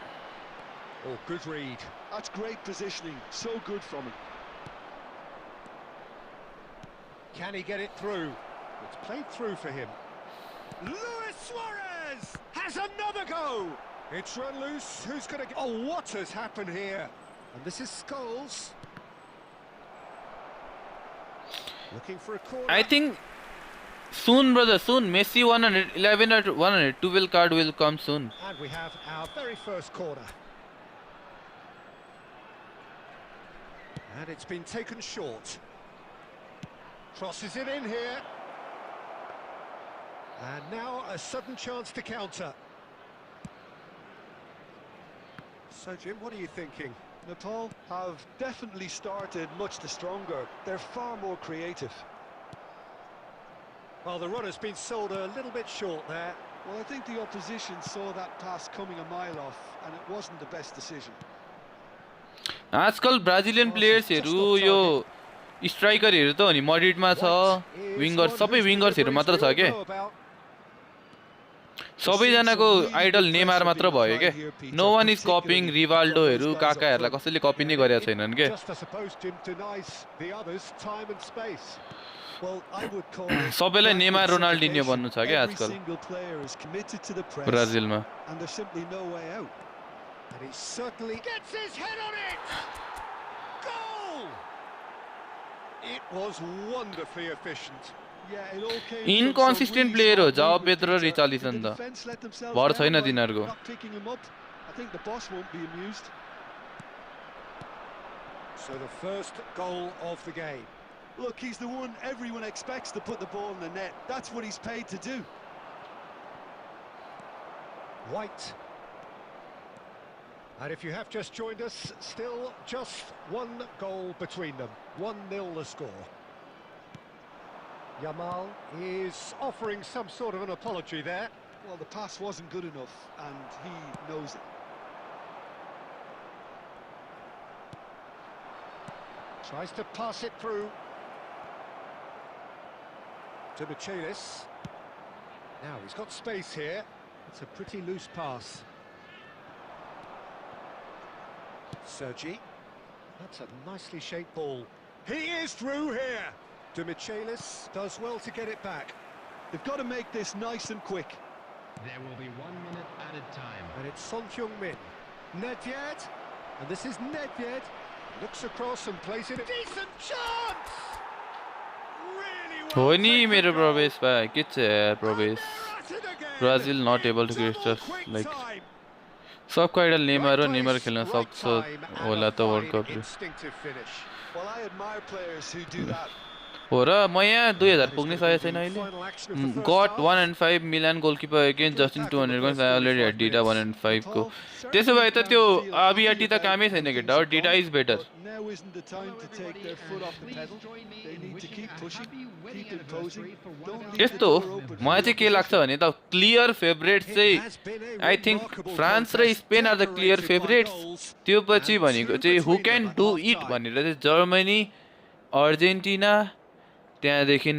Oh, good read. That's great positioning. So good from him. Can he get it through? It's played through for him. Luis Suarez has another go. It's run loose. Who's going to... Oh, what has happened here? And this is Scholes. Looking for a corner. I think soon, brother, soon. Messi 111 or 112 card will come soon. And we have our very first corner. And it's been taken short. Crosses it in here. And now a sudden chance to counter. So, Jim, what are you thinking? Nepal have definitely started much the stronger. They're far more creative. Well, the run has been sold a little bit short there. Well, I think the opposition saw that pass coming a mile off, and it wasn't the best decision. आजकल Brazilian प्लेयर्सहरु यो स्ट्राइकरहरु त हो नि मड्रिडमा छ winger सबै विंगर्सहरु मात्र छ के सबैजनाको आइडल नेमार मात्र भयो के नो वान इज कपिङ रिवाल्डोहरु काकाहरुलाई कसैले कपी नै गरेका छैनन् के सबैलाई नेमार रोनाल्डिन्हो भन्नु छ के आजकल ब्राजिलमा And he certainly gets his head on it! Goal! It was wonderfully efficient. Yeah, it all came inconsistent player हो जाओ पेद्रो रिचालिसन त भर छैन तिनीहरुको I think the boss won't be amused. So the first goal of the game. Look, he's the one everyone expects to put the ball in the net. That's what he's paid to do. White. And if you have just joined us, still just one goal between them. 1-0 the score. Yamal is offering some sort of an apology there. Well, the pass wasn't good enough, and he knows it. Tries to pass it through. To Michelis. Now he's got space here. It's a pretty loose pass. Sergi. That's a nicely shaped ball. He is through here. De Michelis does well to get it back. They've got to make this nice and quick. There will be 1 minute added time. And it's Son Heung-min. Nedved. And this is Nedved. Looks across and plays it. Decent chance! Really well. हो नि मेरो प्रवेश भाइ के छ प्रवेश Brazil not able to create Double stuff quick like time. सबको idol Neymar हो Right नेमार place, खेल्न right सक्छ time, and होला a त world fine कपले instinctive finish. Well, I admire players who do that. हो र म यहाँ 2000 That is पुग्नै going to सकेको be छैन the अहिले final action of the first got half. 105 Milan goalkeeper against Good Justin attack on the 200 first I already 45 had Dita minutes. 105 को Paul त्यसो certainly भए त can त्यो feel happy आबियाटी त about कामै how छैन things केटा हो have डिटा gone, is better but now isn't the time to take their foot off the pedal. They need to keep pushing, keep imposing. Don't leave the यस्तो door open for मलाई the चाहिँ के लाग्छ opposition. भने त clear favourite It चाहिँ has been a I think remarkable France र contest, Spain are the clear decorated by favourites goals, त्यो पछि and भनेको two चाहिँ who between can them at do half it time. भनेर चाहिँ जर्मनी अर्जेन्टिना त्यहाँदेखि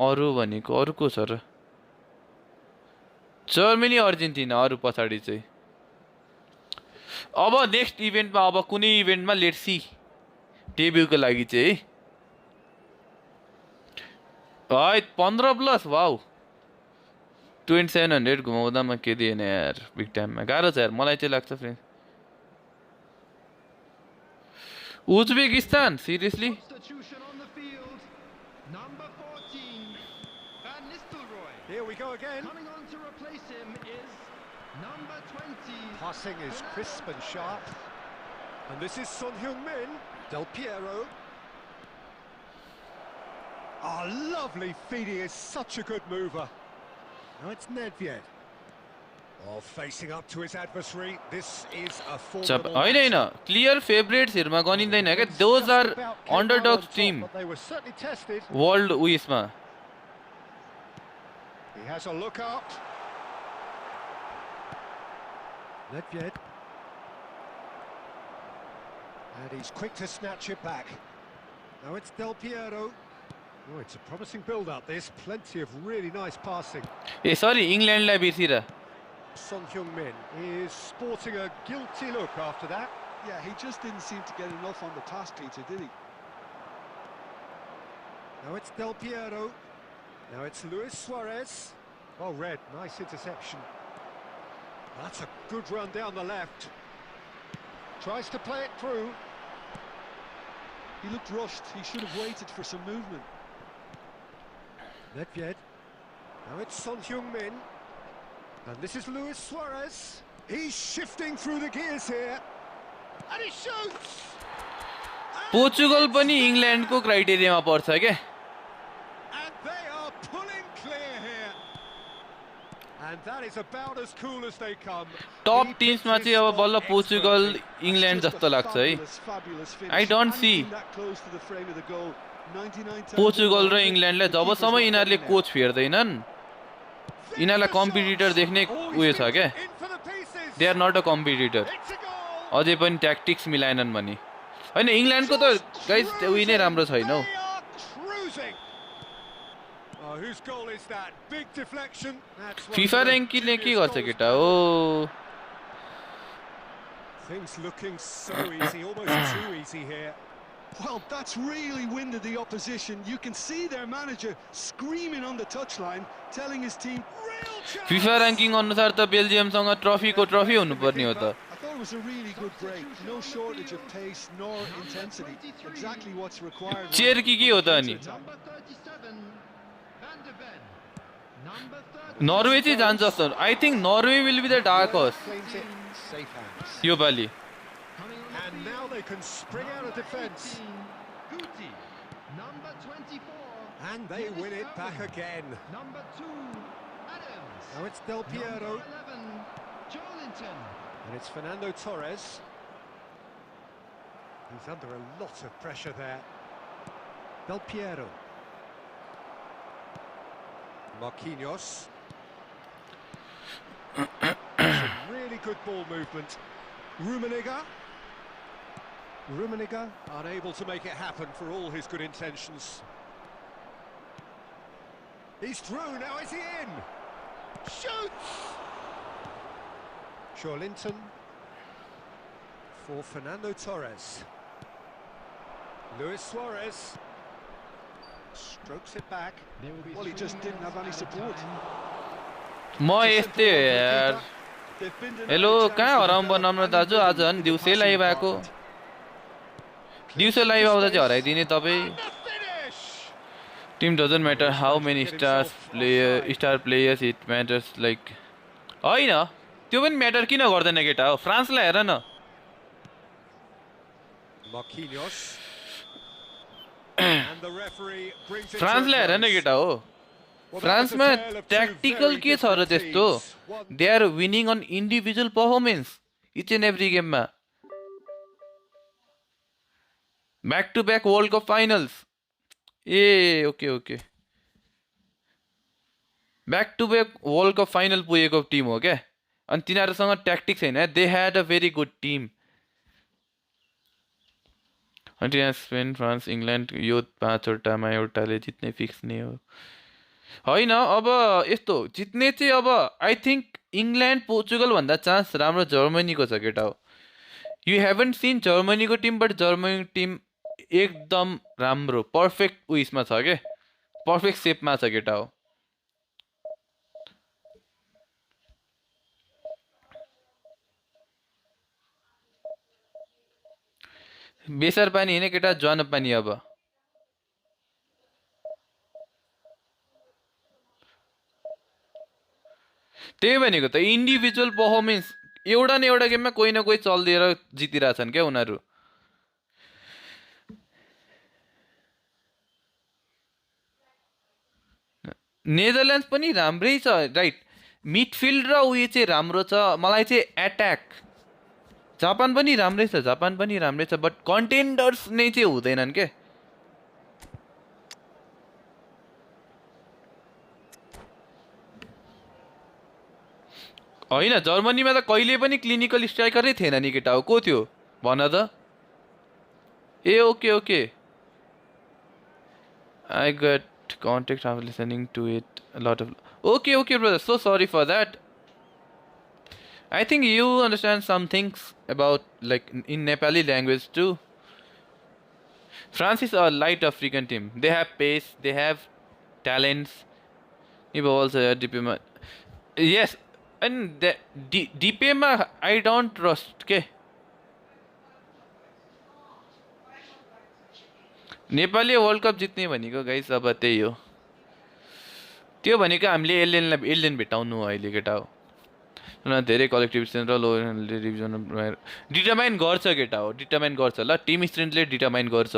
अरू भनेको अरू को छ र जर्मनी अर्जेन्टिना अरू पछाडि चाहिँ अब नेक्स्ट इभेन्टमा अब कुनै इभेन्टमा लेट्स सी डेब्युको लागि चाहिँ है 15 प्लस वाउ 2700 घुमाउँदामा के दिएन यार बिग टाइममा गाह्रो छ यार मलाई चाहिँ लाग्छ friend Uzbekistan seriously Substitution on the field. Number 14, Van Nistelrooy. Here we go again. Coming on to replace him is number 20. Passing is crisp and sharp. And this is Son Heung-min. Del Piero. Oh, lovely feeding is such a good mover. Now it's Nedved. Oh, facing up to his adversary. This is a formidable होइन होइन matchup. Clear फेभरेट्सहरूमा गनिँदैन क्या those are Just about came out underdogs on top, team but they were certainly tested. World उयसमा He has a look up. Nedved. And he's quick to snatch it back. Now it's Del Piero. Oh, it's a promising build-up, this. Plenty of really nice passing. ए सरी इङ्ल्यान्डलाई बिर्सिर Son Heung-min is sporting a guilty look after that. Yeah, he just didn't seem to get enough on the pass, Peter, did he? Now it's Del Piero. Now it's Luis Suarez. Oh, red, nice interception. That's a good run down the left. Tries to play it through. He looked rushed. He should have waited for some movement. Nedved. Now it's Son Heung-min. And this is Luis Suarez. He's shifting through the gears here. And he shoots! Portugal पनि इङ्ल्यान्डको क्राइटेरियामा पर्छ क्या And they are pulling clear here. And that is about as cool as they come. Tub He टिम्समा picked his चाहिँ अब spot बल्ल Portugal expertly. England Just जस्तो a लाग्छ है fabulous, fabulous finish. I don't see. Anything that close to the frame of the goal. 99 times Portugal र over, इङ्ल्यान्डलाई the keeper's जबसम्म not यिनीहरूले getting कोच फेर्दैनन् यिनीहरूलाई कम्पिटिटर देख्ने Oh, he's उयो छ क्या in for the pieces. They are not a competitor It's a goal. अझै पनि ट्याक्टिक्स मिलाएनन् भने होइन इङ्ल्यान्डको त गाइज उयो नै राम्रो छैन हौ They are cruising. Oh, whose goal is that? Big deflection. That's one FIFA of the ऱ्याङ्किङले के dubious गर्छ goals केटा now. हो Things looking so easy, almost too easy here. Well, that's really winded the opposition. You can see their manager screaming on the touchline, telling his team, Real chance. FIFA ranking अनुसार त बेल्जियमसँग ट्रफीको trophy हुनुपर्ने हो त I thought it was a really good break. No shortage of pace nor intensity. Exactly what's required. Chair की के हो त अनि Number 37, Van de Ven. Number 30. Norway चाहिँ जान्छ जस्तो I think Norway will be the dark horse Claims it. Safe hands. योपालि Coming on the And field, now they can spring out of defence. 18, Guti. Number 24. And they win it back again. Number 2, Adams. Now it's Del Piero. Number 11, Joelinton. And it's Fernando Torres. He's under a lot of pressure there. Del Piero. Marquinhos. Some really good ball movement. Rummenigge. Rummenigge unable to make it happen for all his good intentions. He's through, now is he in? Shoots! Joelinton for Fernando Torres. Luis Suarez strokes it back. There will be Well, he 3 just didn't have any minutes added support. time. म यस्तै हो यार They've been denied hello a chance कहाँ to हराउँ develop बनाउन any दाजु आज rhythm झन् in the दिउँसै passing लाइभ आएको department. दिउँसो लाइभ आउँदा चाहिँ हराइदिने तपाईँ And the finish! Team doesn't matter how many Get himself star players it matters like होइन त्यो पनि म्याटर किन गर्दैन केटा हो फ्रान्सलाई हेर न Marquinhos. And the referee brings it to a फ्रान्सलाई हेर न close. केटा हो Well, that was a फ्रान्समा tale of two tactical very के छ र different त्यस्तो teams. One they are winning on individual performance each and every गेममा back to back world cup finals ah okay okay back to back world cup final पुगेको team हो क्या अनि तिनीहरूसँग ट्याक्टिक छैन they had a very good team अनि Spain France England यो 5वटामा एउटाले जित्ने फिक्स नै हो होइन अब यस्तो जित्ने चाहिँ अब आई थिङ्क इङ्ल्यान्ड पोर्चुगल भन्दा चान्स राम्रो जर्मनीको छ केटा हो यु हेभन्ट सिन जर्मनीको टिम बट जर्मनी टिम एकदम राम्रो पर्फेक्ट उइसमा छ के पर्फेक्ट सेपमा छ केटा हो बेसार पानी होइन केटा ज्वानो पानी अब त्यही भनेको त इन्डिभिजुअल पर्फर्मेन्स एउटा न एउटा गेममा कोही न कोही चलिदिएर जितिरहेछन् क्या उनीहरू नेदरल्यान्ड्स पनि राम्रै छ राइट मिडफिल्ड र उयो चाहिँ राम्रो छ मलाई चाहिँ एट्याक जापान पनि राम्रै छ बट कन्टेन्डर्स नै चाहिँ हुँदैनन् के होइन जर्मनीमा त कहिले पनि क्लिनिकल स्ट्राइकरै थिएन नि केटा हो को थियो भन त ah okay okay I got contact after listening to it lot of okay brother so sorry for that I think you understand some things about like in Nepali language too. France is a light African team. They have pace, they have talents. You also have DPM. Yes, and the DPM I don't trust. Okay. Nepali world cup जित्ने भनेको guys अब त्यही हो त्यो भनेको हामीले alien भेटाउनु हो अहिले केटा हो न धेरै कलेक्टिभ स्ट्रेन्थ र लोवर डिभिजन डिटरमाइन गर्छ केटा हो डिटरमाइन गर्छ ल टिम स्ट्रेन्थले डिटरमाइन गर्छ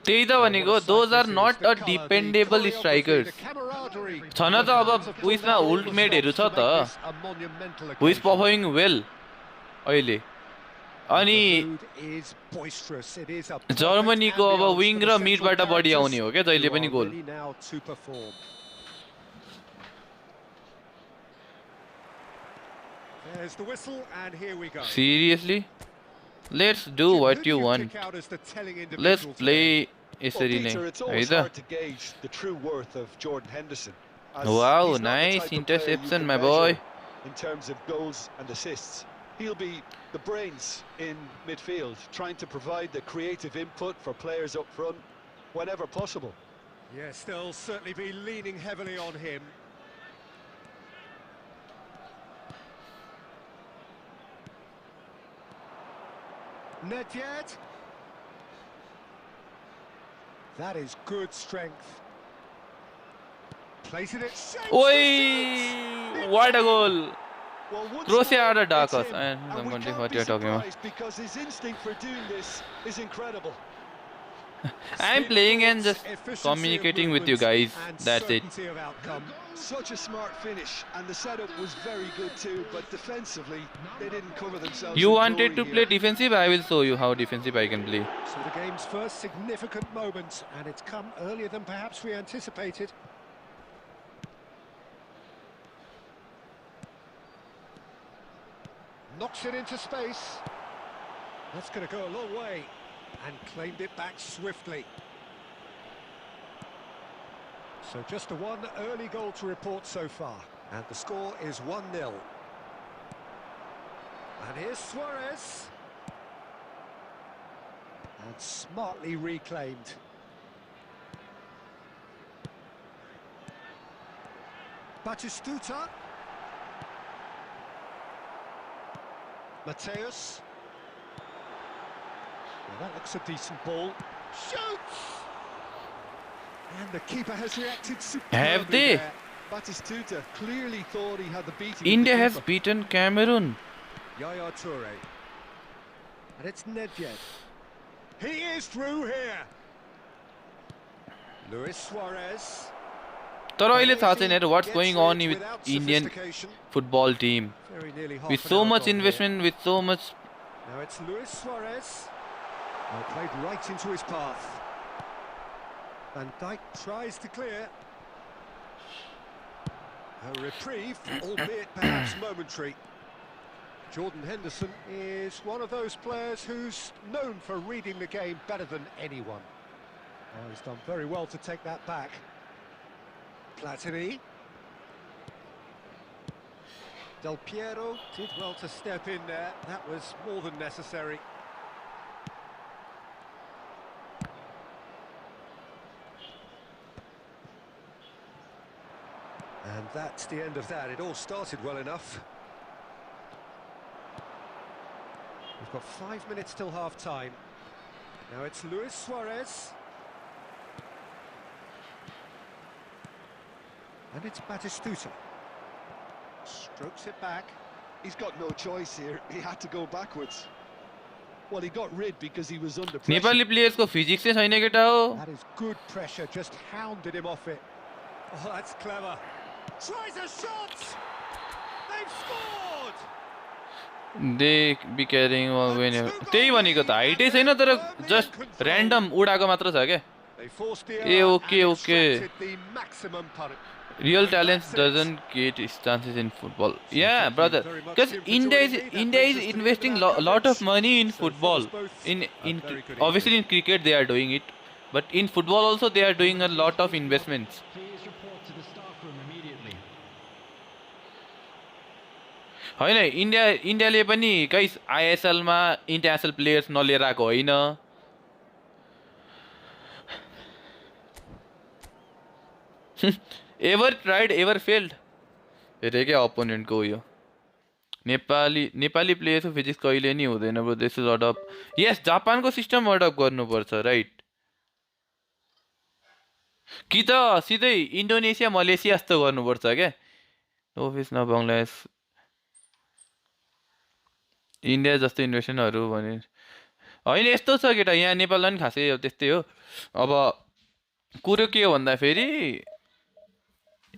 त्यही त भनेको those are not a dependable strikers छन त अब उइसमा उल्टमेटहरू छ त हु इज परफर्मिङ वेल अहिले अनि जर्मनीको अब विङ र मिडबाट बढी आउने हो क्या जहिले पनि गोल There's the whistle, and here we go. Seriously? Let's do what you want. Let's play यसरी नै है त Wow, nice interception my boy. In terms of goals and assists, he'll be the brains in midfield, trying to provide the creative input for players up front whenever possible. Yes, they'll certainly be leaning heavily on him. Not yet. That is good strength. Placing it safe. Oi! What a goal! Croatia are the dark horse. I'm going to what you're talking about. Because his instinct for doing this is incredible. I'm playing and just communicating with you guys. That's it. Such a smart finish, and the setup was very good too, but defensively they didn't cover themselves. You wanted to play defensive? I will show you how defensive I can play. So the game's first significant moment, and it's come earlier than perhaps we anticipated. Knocks it into space. That's going to go a long way. And claimed it back swiftly. So just a one early goal to report so far. And the score is 1-0. And here's Suarez. And smartly reclaimed. Batistuta. Mateus. Well, that looks a decent ball. Shoots! And the keeper has reacted Have superbly they? there. Batistuta clearly thought he had the beating. India of the has keeper. beaten Cameroon. Yaya Toure. And it's Nedved. He is through here. Luis Suarez. तर अहिले थाहा छैन what's Gets going it on with without Indian sophistication. football team. Very nearly half With an so hour much gone here. investment, with so much. Now it's Luis Suarez. Well, played right into his path. Van Dijk tries to clear. A reprieve, albeit perhaps momentary. Jordan Henderson is one of those players who's known for reading the game better than anyone. Oh, he's done very well to take that back. Platini. Del Piero did well to step in there. That was more than necessary. And that's the end of that. It all started well enough. We've got 5 minutes till half-time. Now it's Luis Suarez. And it's Batistuta. Strokes it back. He's got no choice here. He had to go backwards. Well, he got rid because he was under pressure. Nepali players को physics चाहिँ छैन केटा हो. That is good pressure, just hounded him off it. Oh, that's clever. Tries a shot! They've scored! They be carrying whenever. त्यही भनेको त हाइटै छैन तर जस्ट र्यान्डम उडाको मात्र छ क्या. They forced the A error okay and okay. extracted the maximum punishment. Real talent doesn't get its chances in football. Yeah, brother. Because India is investing a lot of money in football. In obviously in cricket they are doing it, but in football also they are doing a lot of investments. Please report to the staff room immediately. होइन इन्डियाले पनि guys ISL मा international players नलिएर आएको होइन. Ever tried ever failed. हेरे क्या अपोनेन्टको उयो. नेपाली प्लेयर्सको फिजिक्स कहिले नि हुँदैन bro. This is adapt. Yes, जापानको सिस्टम अडप गर्नुपर्छ राइट. कि त सिधै इन्डोनेसिया मलेसिया जस्तो गर्नुपर्छ क्या. ओफिस न बङ्गलादेश इन्डिया जस्तो इन्भेस्टनहरू भने होइन. यस्तो छ केटा, यहाँ नेपालमा पनि खासै त्यस्तै हो. अब कुरो के हो भन्दाखेरि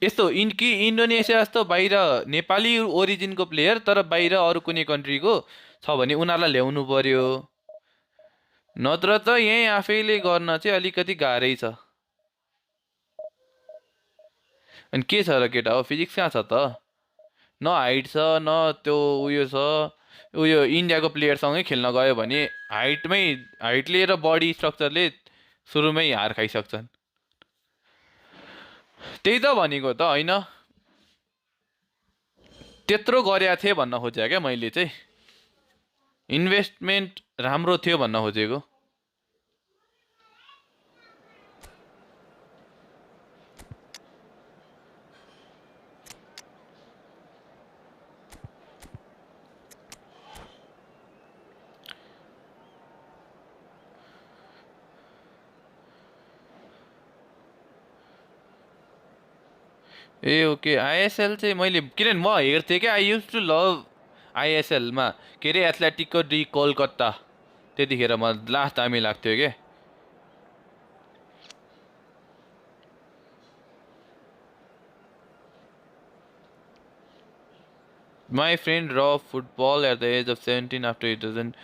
यस्तो कि इन्डोनेसिया जस्तो बाहिर नेपाली ओरिजिनको प्लेयर तर बाहिर अरू कुनै कन्ट्रीको छ भने उनीहरूलाई ल्याउनु पर्यो. नत्र त यहीँ आफैले गर्न चाहिँ अलिकति गाह्रै छ. अनि के छ र केटा हो, फिजिक्स कहाँ छ त? न हाइट छ न त्यो उयो छ. उयो इन्डियाको प्लेयरसँगै खेल्न गयो भने हाइटले र बडी स्ट्रक्चरले सुरुमै हार खाइसक्छन्. त्यही त भनेको त होइन. त्यत्रो गरेको थिएँ भन्न खोजेँ क्या मैले चाहिँ. इन्भेस्टमेन्ट राम्रो थियो भन्न खोजेको. ए ओके. आइएसएल चाहिँ मैले किनभने म हेर्थेँ क्या. आई युज टु लभ आइएसएलमा के अरे एथलेटिको डी कोलकाता. त्यतिखेर म लास्ट दामी लाग्थ्यो क्या. My friend dropped football at the age of 17 after he wasn't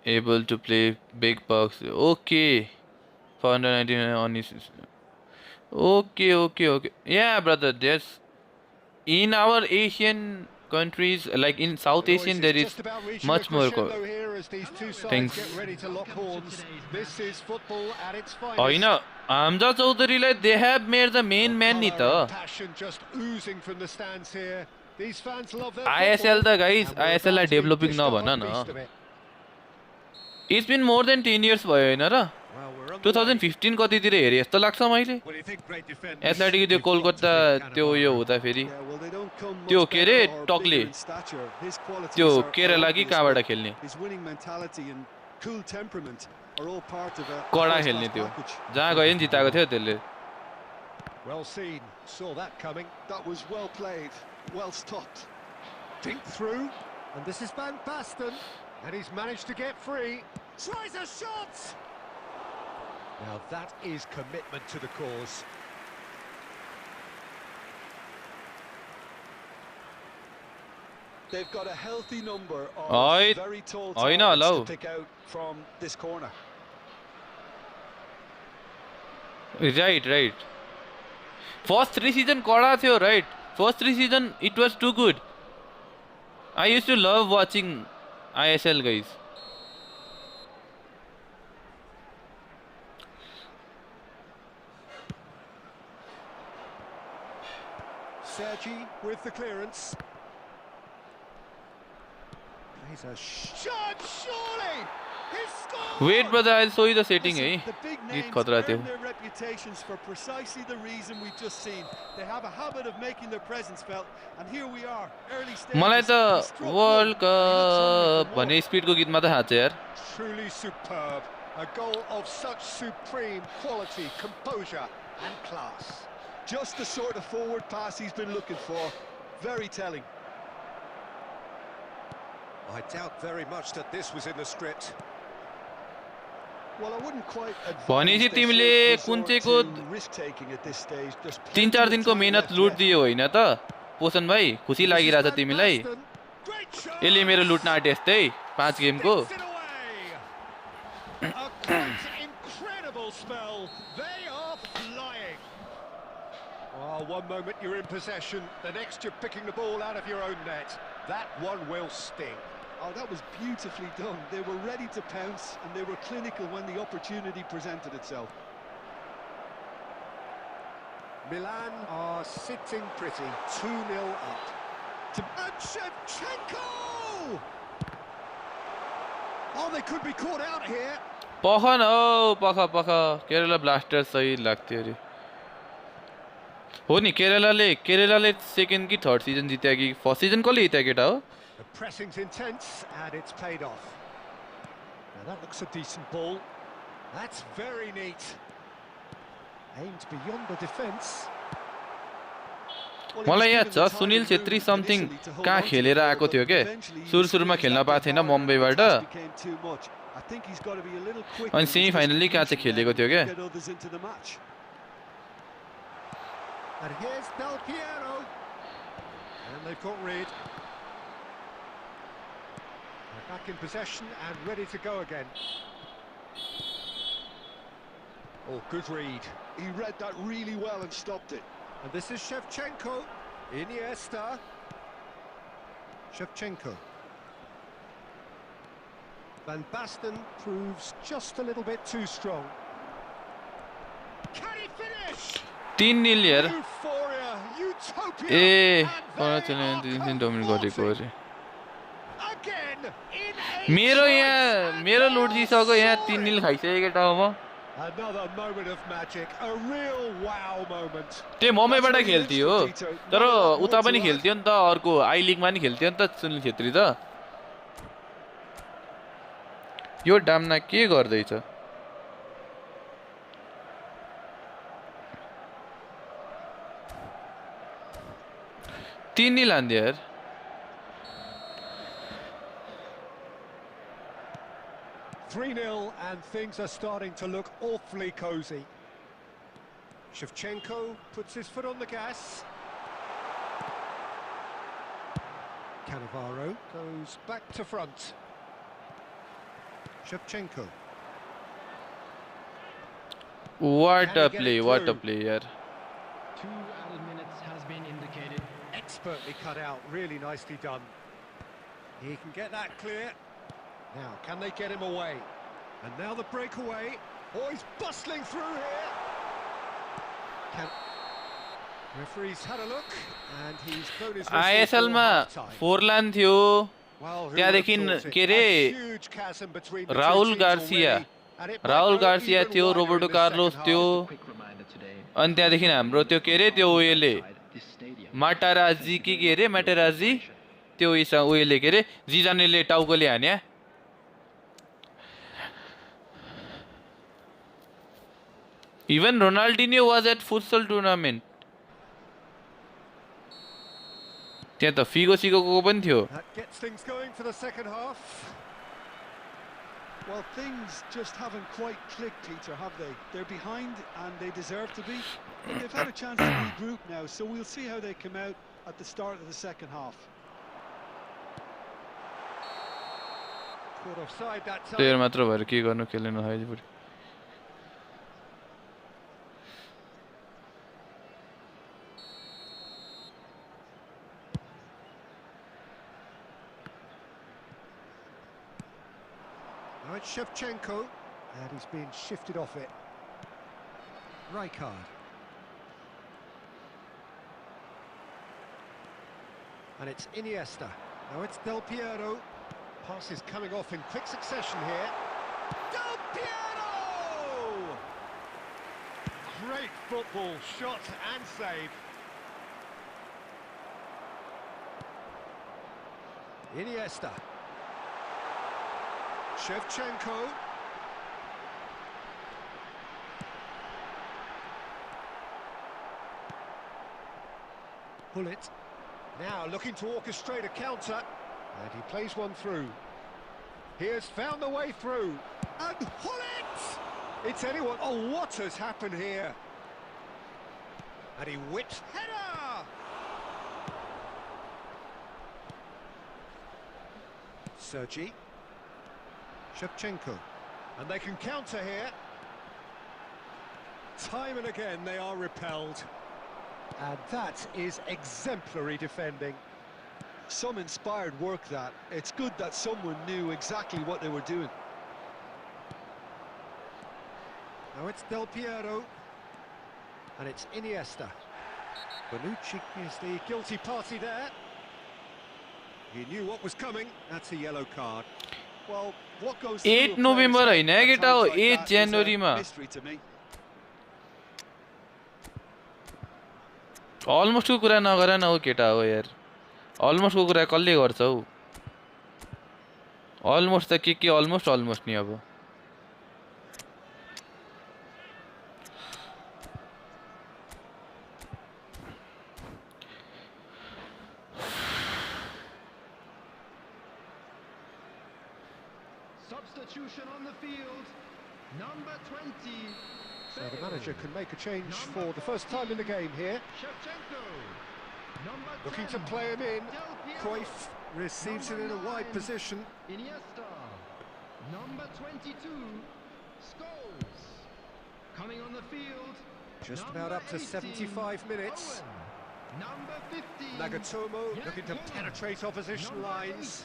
able to play big bucks. Okay. 499 on his... Okay. Yeah, brother, there's... In our Asian countries, like in South Asian, there is much more things. होइन, Hamza Chaudharyलाई they have made the main man नि त. ISL त guys, ISL लाई developing नभन न. It's been more than 10 years भयो होइन र. 2015 कतितिर हेरेँ जस्तो लाग्छ मैले. एथलेटिक त्यो कोलकाता त्यो उयो हुँदाखेरि त्यो के अरे टक्ले त्यो केरला कि कहाँबाट खेल्ने कडा खेल्ने त्यो जहाँ गयो नि जिताएको थियो त्यसले. Well seen, saw that coming. That was well played, well stopped. Dink through, and this is Van Basten, and he's managed to get free. Tries a shot! Now that is commitment to the cause. They've got a healthy number of Oi. very tall Oi, no, targets hello. to pick out from this corner. Right. First 3 season कडा थियो, right? First 3 season it was too good. I used to love watching ISL, guys. Sergi with the clearance. Plays a shot, surely! He scored! Wait, brother, I'll show you the setting, Listen, eh? the big Git names khatra earn थियो. their reputations for precisely the reason we've just seen. They have a habit of making their presence felt, and here we are, early stages. मलाई He त struck world one, and he looks hungry cup for भन्ने more. स्पिडको गीतमा त थाहा छ यार. Truly superb. A goal of such supreme quality, composure and class. Just the sort of forward pass he's been looking for. Very telling. I doubt very much that this was in the script. Well, I wouldn't quite भनेपछि advise they तिमीले should कुन resort चाहिँको to risk-taking at this stage. There's 3-4 plenty of दिनको time मेहनत left लुट yet. दियो होइन त पोषण भाइ खुसी This is लागिरहेछ Van तिमीलाई Basten. Great shot! यसले मेरो लुट्न आँटे यस्तै 5 गेमको. Sticks it away. A quite incredible spell. They are flying. Oh, one moment you're in possession, the next you're picking the ball out of your own net. That one will sting. Oh, that was beautifully done. They were ready to pounce, and they were clinical when the opportunity presented itself. Milan are sitting pretty, 2-0 up. And Shevchenko! Oh, they could be caught out here. पख न हौ पख Kerala blasters सही लाग्थ्यो अरे. हो नि केरलाले second कि third season जित्यो कि फर्स्ट सिजन कसले जित्यो केटा हो? The pressing's intense, and it's paid off. Now that looks a decent ball. That's very neat. Aimed beyond the defence. Well, he was मलाई याद given छ the time Sunil and Chhetri room something initially to hold कहाँ on to खेलेर the ball, आएको but थियो के eventually he सुरुमा squeezed खेल्न that पाएको थिएन power and the मुम्बईबाट task became too much. I think he's got to be a little quicker अनि in his सेमिफाइनली कहाँ चाहिँ distribution खेलेको there थियो to के get others into the match. And here's Del Piero. And they've got rid. They're back in possession and ready to go again. Oh, good read. He read that really well and stopped it. And this is Shevchenko. Iniesta. Shevchenko. Van Basten proves just a little bit too strong. Can he finish? 3-0 यार. Euphoria, utopia. A And they are dominate गरेको convulsing. अरे. Again in मेरो a यहाँ choice, मेरो and लुट they जिसको are यहाँ soaring. 3-0 खाइसकेको केटा हो म. Another moment of magic, a real wow moment. त्यो मुम्बईबाट That's really खेल्थ्यो हो interesting, Tito. तर None of that उता word पनि to खेल्थ्यो नि त अर्को आई लिगमा नि खेल्थ्यो नि त सुनिल छेत्री त. यो डामना के गर्दैछ? तीन हान्दियो यार. 3-0 and things are starting to look awfully cosy. Shevchenko puts his foot on the gas. Cannavaro goes back to front. Shevchenko. What Can a he get play, it what a through? play यार. 2 added minutes has been indicated. Expertly cut out, really nicely done. He can get that clear. Now, can they get him away? And now the breakaway. Oh, he's bustling through here. Referee's had a look, and he's blown his whistle ISL for मा half-time. Forlan थियो. Well, who त्यहाँदेखि would have thought it? के रे A huge chasm between the two Rahul teams Garcia already, and it might Rahul go Garcia even थियो wider Roberto in the Carlos second थियो half. Quick reminder today. अनि त्यहाँदेखि हाम्रो त्यो के रे त्यो उयोले This stadium. माटाराजी के रे माटाराजी त्यो उयोले के रे जिजानेले टाउकोले हान्या. Even Ronaldinho was at futsal tournament. त्यहाँ त फिगो सिगोको पनि थियो. That gets things going for the second half. Well, things just haven't quite clicked, Peter, have they? They're behind and they deserve to be. But they've had a chance to regroup now, so we'll see how they come out at the start of the second half. Caught offside that time. Player मात्र भएर के गर्नु खेल्नु नखाइ पुरै. Now it's Shevchenko, and he's being shifted off it. Rijkaard. And it's Iniesta. Now it's Del Piero. Pass is coming off in quick succession here. Del Piero! Great football, shot and save. Iniesta. Shevchenko. Hullet. Now looking to orchestrate a counter. And he plays one through. He has found the way through. And Hullet! It's anyone. Oh, what has happened here? And he whips. Header! Sergi. Shevchenko. And they can counter here. Time and again they are repelled. And that is exemplary defending. Some inspired work, that. It's good that someone knew exactly what they were doing. Now it's Del Piero. And it's Iniesta. Bonucci is the guilty party there. He knew what was coming. That's a yellow card. Well, what goes 8 through a November player's होइन head at केटा हो, times like 8 that is a जनवरीमा. mystery to me. अलमोस्टको कुरा नगर न हो केटा हो यार. अलमोस्टको कुरा कसले गर्छ हौ? अलमोस्ट त के अलमोस्ट नि अब. Substitution on the field. Number 20. So the manager can make a change for the first time in the game here. Shevchenko. Number Looking 10. to play him in. Del Piero. Cruyff receives it in a wide 9. position. Iniesta. Number 22. Scholes. Coming on the field. Just Number about up to 18, 75 minutes. Owen. Number 15. Nagatomo looking to Yann penetrate opposition Number lines.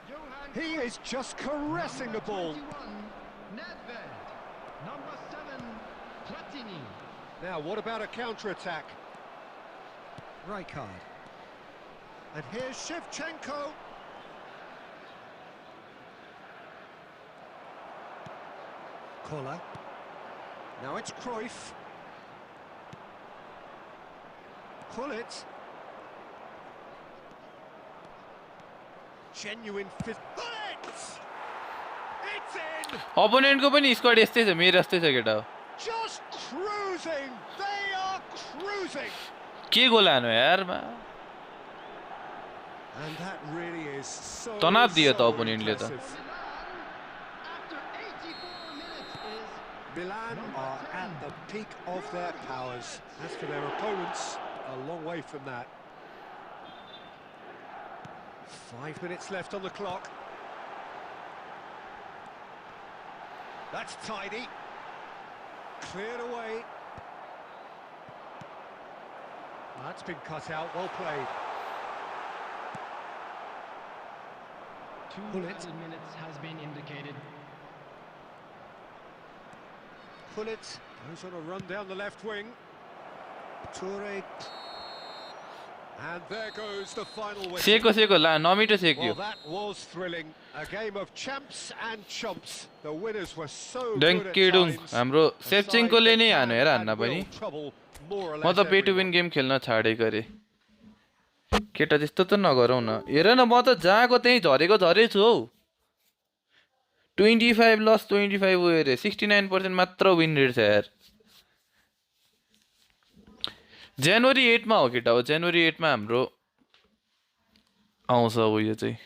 8, Johan He is just caressing the Number ball. 21, Nedved. Number 7, Platini. Now, what about a counter-attack? Rijkaard. And here's Shevchenko. Koller. Now it's Cruyff. Hullet. Genuine fizz. Hullet! It's in! अपोनेन्टको पनि squad यस्तै छ, मेरो जस्तै छ केटा हो. Just cruising! They are cruising! के गोल हान्यो यार मा. And that really is so, तनाव दियो त so opponent-ले त. impressive. After 84 minutes is Milan are at the peak of their powers. As for their opponents, a long way from that. 5 minutes left on the clock. That's tidy. Cleared away. That's been cut out, well played. 2 Hullet. added minutes has been indicated. Hullet goes on a run down the left wing. Toure. And there goes the final whistle. सेको ला नमिठो सेक्यो. Well, that was thrilling. A game of champs and chumps. The winners were so good at डङ्केडुङ times. हाम्रो A side सेप्चेन्कोले that नै can हान्यो hair and हान्न पनि. will trouble more or म less त पे टु विन everyone. गेम खेल्न छाडेको अरे. केटा त्यस्तो त नगरौ न. हेर न म त जहाँको त्यही झरेछु हौ. 25 लस 25 उयो रे 69% मात्र विन रेट छ यार. जनवरी 8 मा हो केटा हो जनवरी 8 मा हाम्रो आउँछ उयो चाहिँ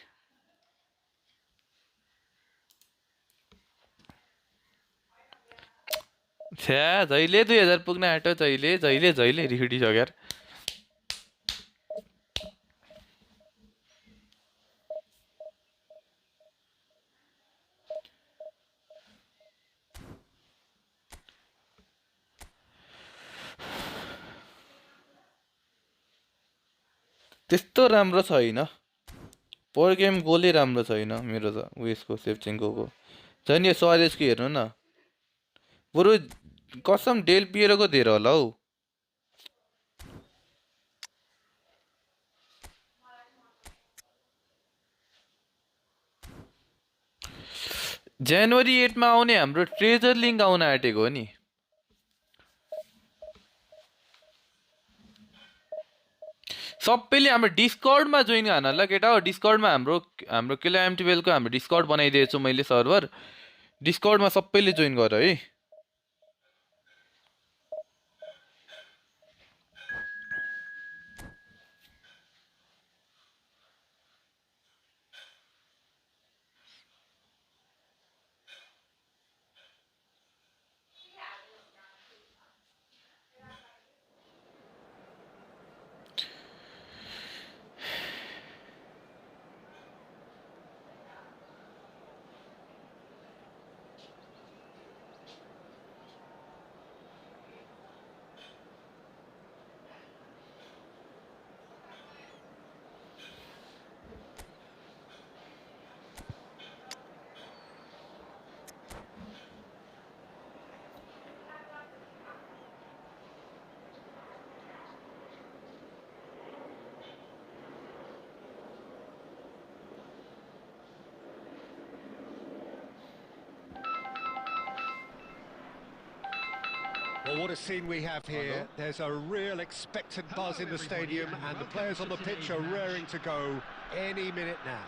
छ्या जहिले 2000 पुग्न आँट्यो जहिले जहिले जहिले रिखिटिसक्यो यार त्यस्तो राम्रो छैन पर गेम गोलै राम्रो छैन मेरो त उयसको सेभचेन्कोको झन् यो सुवारेजको हेर्नु न बरु कसम डेल पिएरोको धेरै होला हौ जनवरी 8 मा आउने हाम्रो ट्रेजर लिङ्क आउन आँटेको हो नि सबैले हाम्रो डिस्कर्डमा जोइन गर्न ल केटा हो डिस्कर्डमा हाम्रो किलर M12 को हाम्रो डिस्कर्ड बनाइदिएको छु मैले सर्भर डिस्कर्डमा सबैले जोइन गर है Well, what a scene we have here. There's a real expectant buzz in the stadium, and the players on the pitch are raring to go any minute now.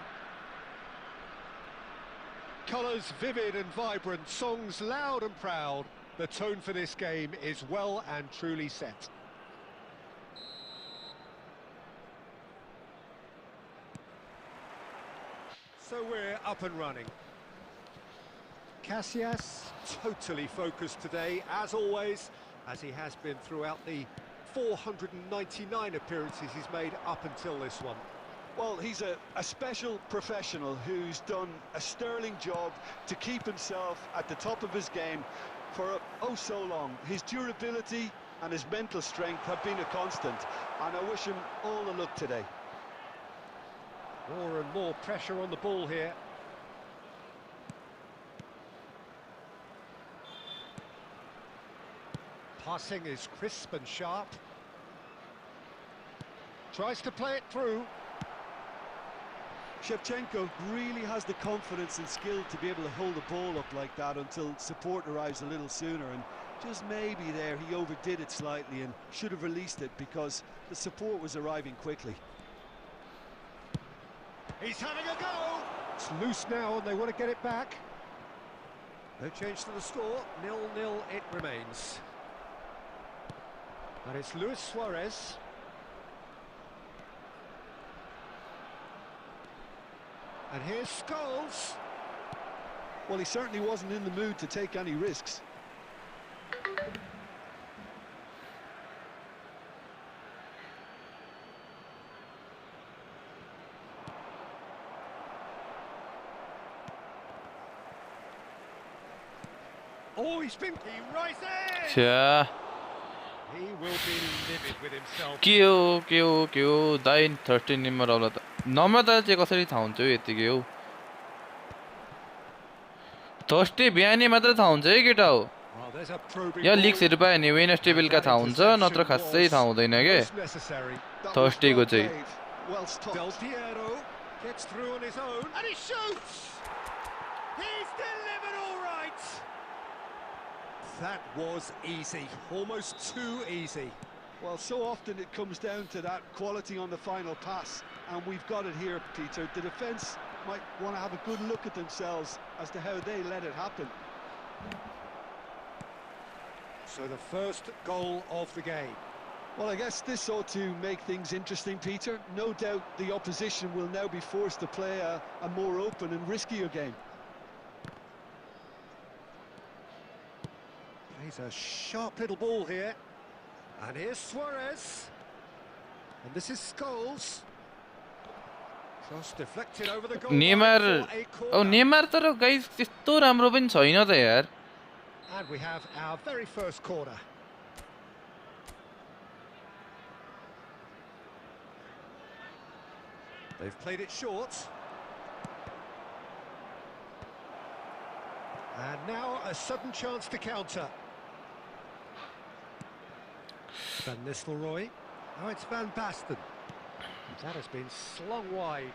Colours vivid and vibrant, songs loud and proud. The tone for this game is well and truly set. So we're up and running. Casillas, totally focused today, as always, as he has been throughout the 499 appearances he's made up until this one. Well, he's a special professional who's done a sterling job to keep himself at the top of his game for oh so long. His durability and his mental strength have been a constant, and I wish him all the luck today. More and more pressure on the ball here. Passing is crisp and sharp. Tries to play it through. Shevchenko really has the confidence and skill to be able to hold the ball up like that until support arrives a little sooner, and just maybe there he overdid it slightly and should have released it because the support was arriving quickly. He's having a go! It's loose now and they want to get it back. No change to the score, 0-0 it remains. And it's Luis Suarez. And here's Scholes. Well, he certainly wasn't in the mood to take any risks. Oh, he rises! छ्या He will be livid with himself. के हो दाइ 13 number आउला त number त चाहिँ कसरी थाहा हुन्छ यतिकै हो थर्सडे बिहानै मात्र थाहा हुन्छ है केटा हो Well, there's a probing यहाँ ball. लिग्सहरु पायो भने वेडनेसडे बेलुका थाहा हुन्छ नत्र खासै थाहा हुँदैन के Most necessary. That was Thursday well go to- played, well stopped. Del Piero gets through on his own, and he shoots! He's delivered all right! That was easy, almost too easy. Well, so often it comes down to that quality on the final pass, and we've got it here, Peter. The defence might want to have a good look at themselves as to how they let it happen. So the first goal of the game. Well, I guess this ought to make things interesting, Peter. No doubt the opposition will now be forced to play a more open and riskier game. He's a sharp little ball here. And here's Suarez. And this is Scholes. Cross deflected over the goal Neymar line for a ओ corner. Neymar तर guys त्यस्तो राम्रो पनि छैन त यार And we have our very first corner. They've played it short. And now a sudden chance to counter. Van Nistelrooy. Now it's Van Basten. That has been slung wide.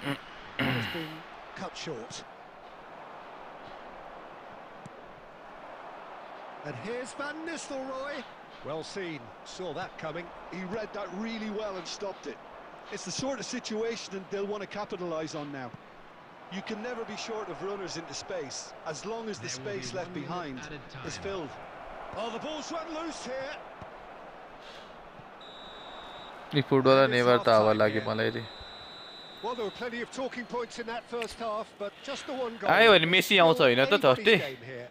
That has been cut short. And here's Van Nistelrooy. Well seen, saw that coming. He read that really well and stopped it. It's the sort of situation that they'll want to capitalise on now. You can never be short of runners into space, as long as the space left behind is filled. Oh, the ball's run loose here. Yo footballer Neymar त हावा लाग्यो मलाई रे Well, there were plenty of talking points in that first half, but just the one goal. आयो भने Messi आउँछ हैन त Thursday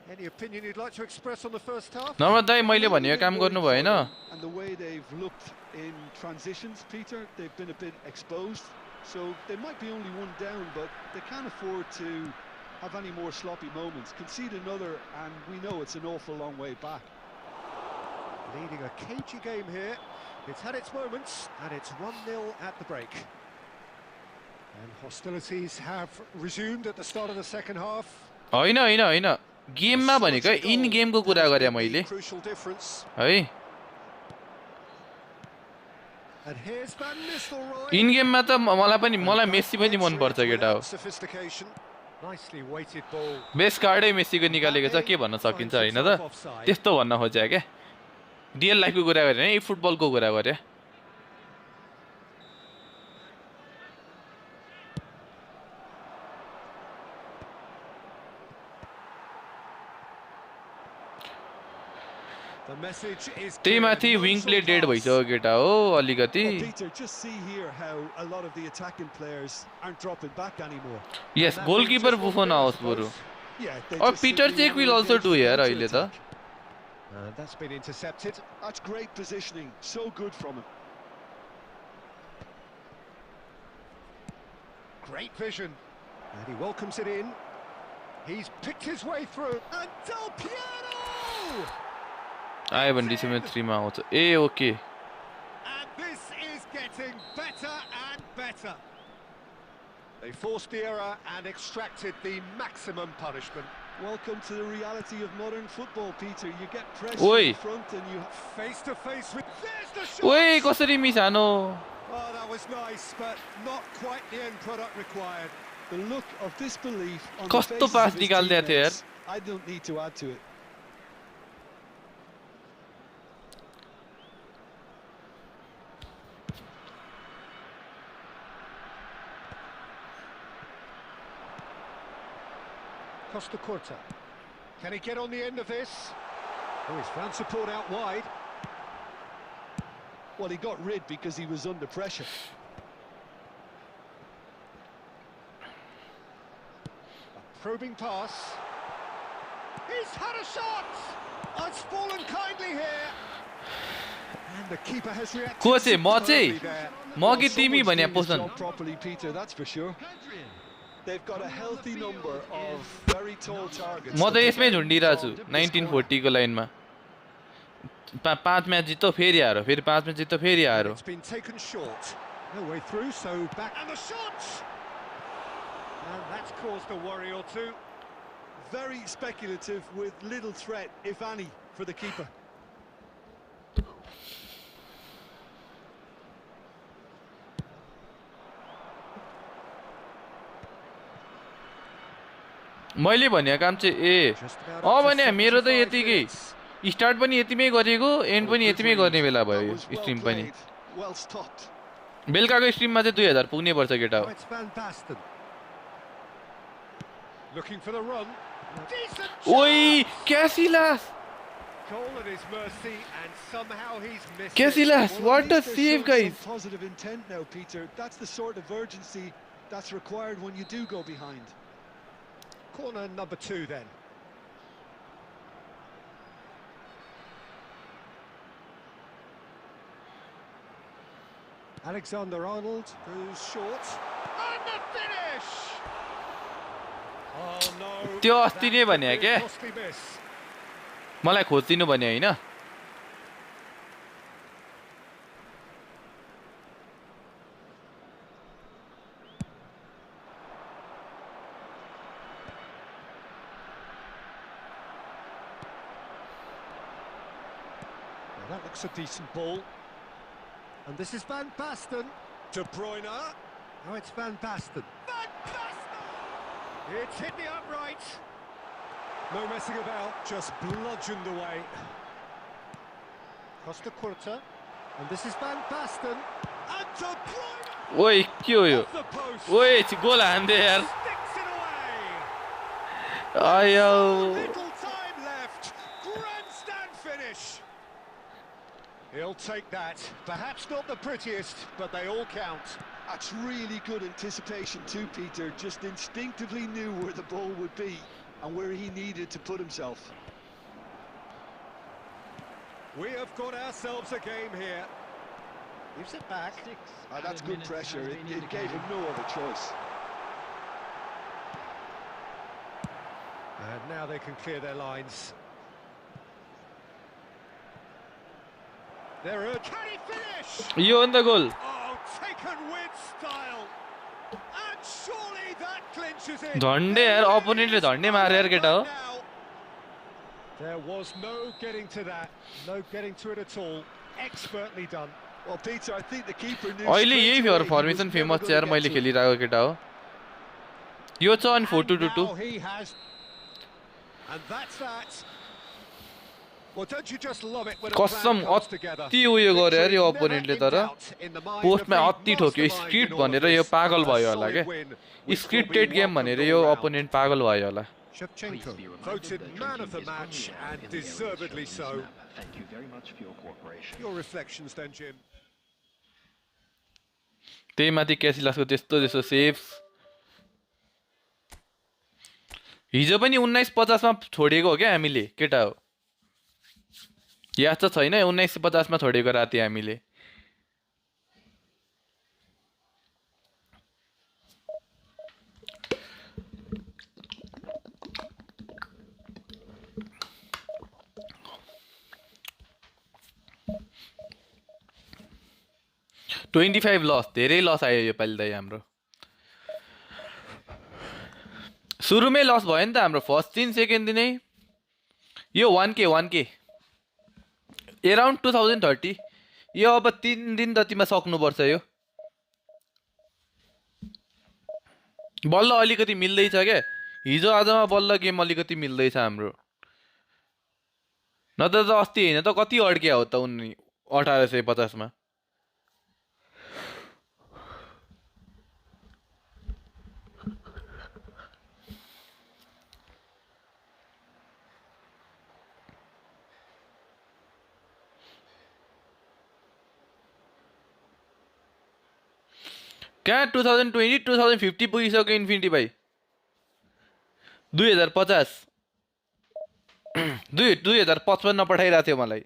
Any opinion you'd like to express on the first half? Number दाइ मैले भनेको काम गर्नु भएन And the way they've looked in transitions, Peter, they've been a bit exposed. So they might be only one down, but they can't afford to have any more sloppy moments. Concede another, and we know it's an awful long way back. Leading a cagey game here. It's had its moments, and it's 1-0 at the break. And hostilities have resumed at the start of the second half. हैन हैन हैन गेममा भनेको इन गेमको कुरा गरे मैले Crucial difference. है And here's Van Nistelrooy. इन गेममा त मलाई मेसी पनि मन पर्छ केटा हो Sophistication. Nicely weighted ball. Best कार्डै मेसीको निकालेको छ के भन्न सकिन्छ हैन त त्यस्तो भन्न खोजे के रियल लाइफको कुरा गरे नि फुटबलको कुरा गरे The message is त्यही माथि विङ प्ले डेड भइसक्यो केटा हो अलिकति Well, Peter, just see here how a lot of the attacking players aren't dropping back anymore. यस गोलकिपर बुफोन आओस् बरु Yeah, they अब just Peter simply check won't will also engage do the यार अहिले त counter-attack. That's been intercepted. That's great positioning, so good from him. Great vision. And he welcomes it in. He's picked his way through. And Del Piero! आयो भने December 3 मा आउँछ ए okay And this is getting better and better. They forced the error and extracted the maximum punishment. Welcome to the reality of modern football, Peter. You get pressure Oi. in front and you... Face to face with... There's the shot! ओए कसरी miss हानो Oh, that was nice, but not quite the end product required. The look of disbelief on the कस्तो faces pass of his निकाल्दै थियो यार teammates. I don't need to add to it. Costa Curta. Can he get on the end of this? Oh, he's found support out wide. Well, he got rid because he was under pressure. A probing pass. He's had a shot! Oh, it's fallen kindly here. And the keeper has reacted को चाहिँ म चाहिँ superbly there. म कि तिमी Someone's भने doing his पोसन job properly, Peter, that's for sure. They've got a healthy number of very tall targets. म त यसमै झुन्डिरहेको छु 1940 को लाइनमा 5 म्याच जित्यो फेरि हारो फेरि 5 म्याच जित्यो फेरि हारो It's been taken short. No way through, so back. And the shot! And that's caused a worry or two. Very speculative with little threat, if any, for the keeper. मैले भनेको काम चाहिँ ए भने मेरो त यतिकै स्टार्ट पनि यतिमै गरेको एन्ड पनि यतिमै गर्ने बेला भयो यो स्ट्रिम पनि Well stopped. बेलुकाको स्ट्रिममा चाहिँ 2000 पुग्नै पर्छ केटा हो Now it's Van Basten. Looking for the run. Decent Oi, chance! Casillas! Goal at his mercy, and somehow he's missed it. Casillas, Well, at what a least they're save, showing guys! some positive intent now, Peter. That's the sort of urgency that's required when you do go behind. Corner number 2 then. Alexander-Arnold, who's short. And the finish! Oh no. त्यो अस्ति नै भने that could be क्या? a costly miss. मलाई खोजिदिनु भने होइन? Well, that looks a decent ball. And this is Van Basten. De Bruyne. Oh, it's Van Basten. Van Basten! It's hit the upright. No messing about, just bludgeoned away. Costa Curta. And this is Van Basten. And De Bruyne! ओइ के हो यो? Off the post. ओइ गोल हान्दे यार. Sticks it away. आयो. Little time left. Grandstand finish. He'll take that. Perhaps not the prettiest, but they all count. That's really good anticipation too, Peter. Just instinctively knew where the ball would be and where he needed to put himself. We have got ourselves a game here. Gives it back. That's good pressure. It gave him no other choice. And now they can clear their lines. They're urged. Can he finish? यो हो नि त गोल. Oh, taken with style. And surely that clinches it. झन्डे यार, अपोनेन्टले झन्डे मारे यार केटा हो. There was no getting to that. No getting to it at all. Expertly done. Well, Peter, I think the keeper knew. अहिले straight यही away he was formation never famous छ gonna यार get मैले to it. खेलिरहेको केटा हो. यो छ अनि 4-2-2-2. Now he has. And that's that. Well, don't you just love it when a कसम plan comes together? अति उयो गर्यो यार यो Victory अपोनेन्टले never तर in doubt in the mind पोस्टमा of the अति ठोक्यो mastermind script in all of भनेर यो this. पागल A भयो होला solid के win, which will scripted be game welcomed भनेर all यो round. अपोनेन्ट पागल भयो होला. Shevchenko, voted man of the match, and deservedly so. Thank you very much for your cooperation. Your reflections then, Jim. त्यही माथि क्यासिलासको त्यस्तो त्यस्तो saves. हिजो पनि 1950 मा छोडेको हो क्या हामीले केटा हो. याद त छैन 1950 मा छोडेको राति हामीले. $25 लस, धेरै लस आयो यो पालि त हाम्रो. सुरुमै लस भयो नि त हाम्रो फर्स्ट दिन सेकेन्ड दिनै. यो 1K अराउन्ड 2030. यो अब 3 दिन जतिमा सक्नुपर्छ यो. बल्ल अलिकति मिल्दैछ क्या. हिजो आजमा बल्ल गेम अलिकति मिल्दैछ हाम्रो. नत्र त अस्ति होइन त कति अड्क्या हो त उनी 1850 मा. कहाँ 2020 2050 पुगिसक्यो इन्फिनिटी भाइ. 2050 2055 पठाइरहेको थियो मलाई.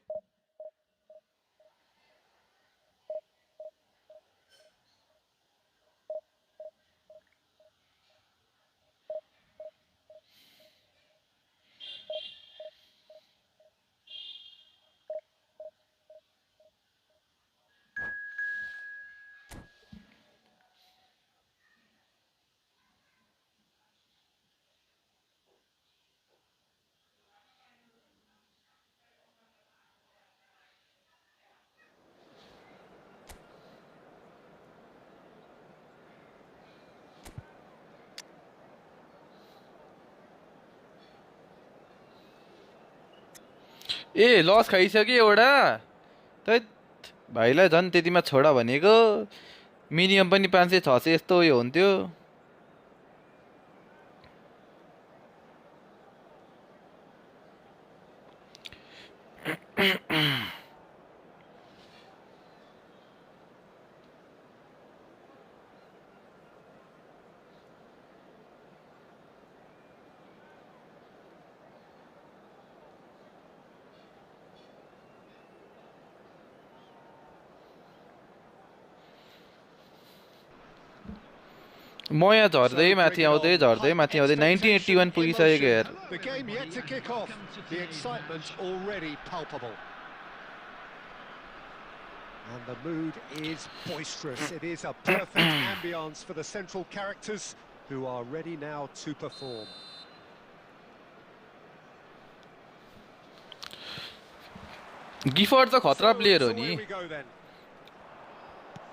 ए लस खाइसक्यो एउटा. त भाइलाई झन् त्यतिमा छोडा भनेको. मिनिमम पनि 500-600 यस्तो उयो हुन्थ्यो. मया झर्दै माथि आउँदै झर्दै माथि आउँदै 1981 पुगिसकेको यार The game yet to kick off. The excitement already palpable. And the mood is boisterous. It is a perfect ambience for the central characters who are ready now to perform. Gifford त खतरा player हो So नि here we go then.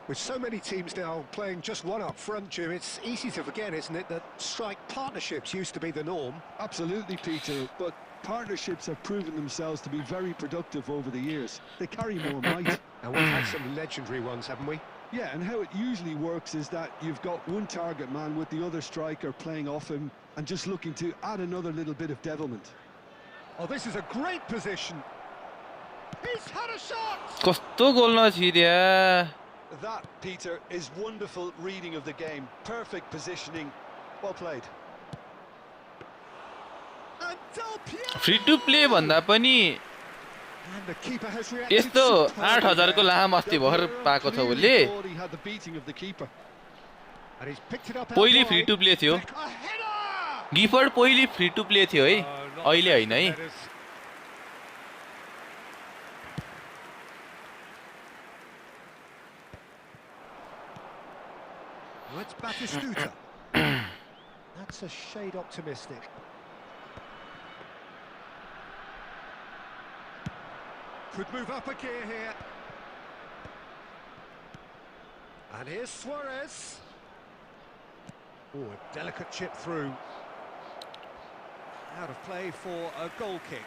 With so many teams now playing just one up front, Jim, it's easy to forget, isn't it, that strike partnerships used to be the norm. Absolutely, Peter, but partnerships have proven themselves to be very productive over the years. They carry more might. And we've had some legendary ones, haven't we? Yeah, and how it usually works is that you've got one target man with the other striker playing off him and just looking to add another little bit of devilment. Oh, this is a great position. He's had a shot! कस्तो गोल नछिर्या That, Peter, is wonderful reading of the game. Perfect positioning. Well played. And Del Piero! Free to play भन्दा पनि And the keeper has reacted यस्तो superbly 8000 को there. लाम अस्ति भर पाएको छ उसले Clearly thought he had the beating of the keeper. And he's picked it up पहिली out free wide. To play थियो A header! गिफर्ड पहिली फ्री टु प्ले थियो है Not अहिले the होइन है best of headers. Well, it's Batistuta. That's a shade optimistic. Could move up a gear here. And here's Suarez. Oh, a delicate chip through. Out of play for a goal kick.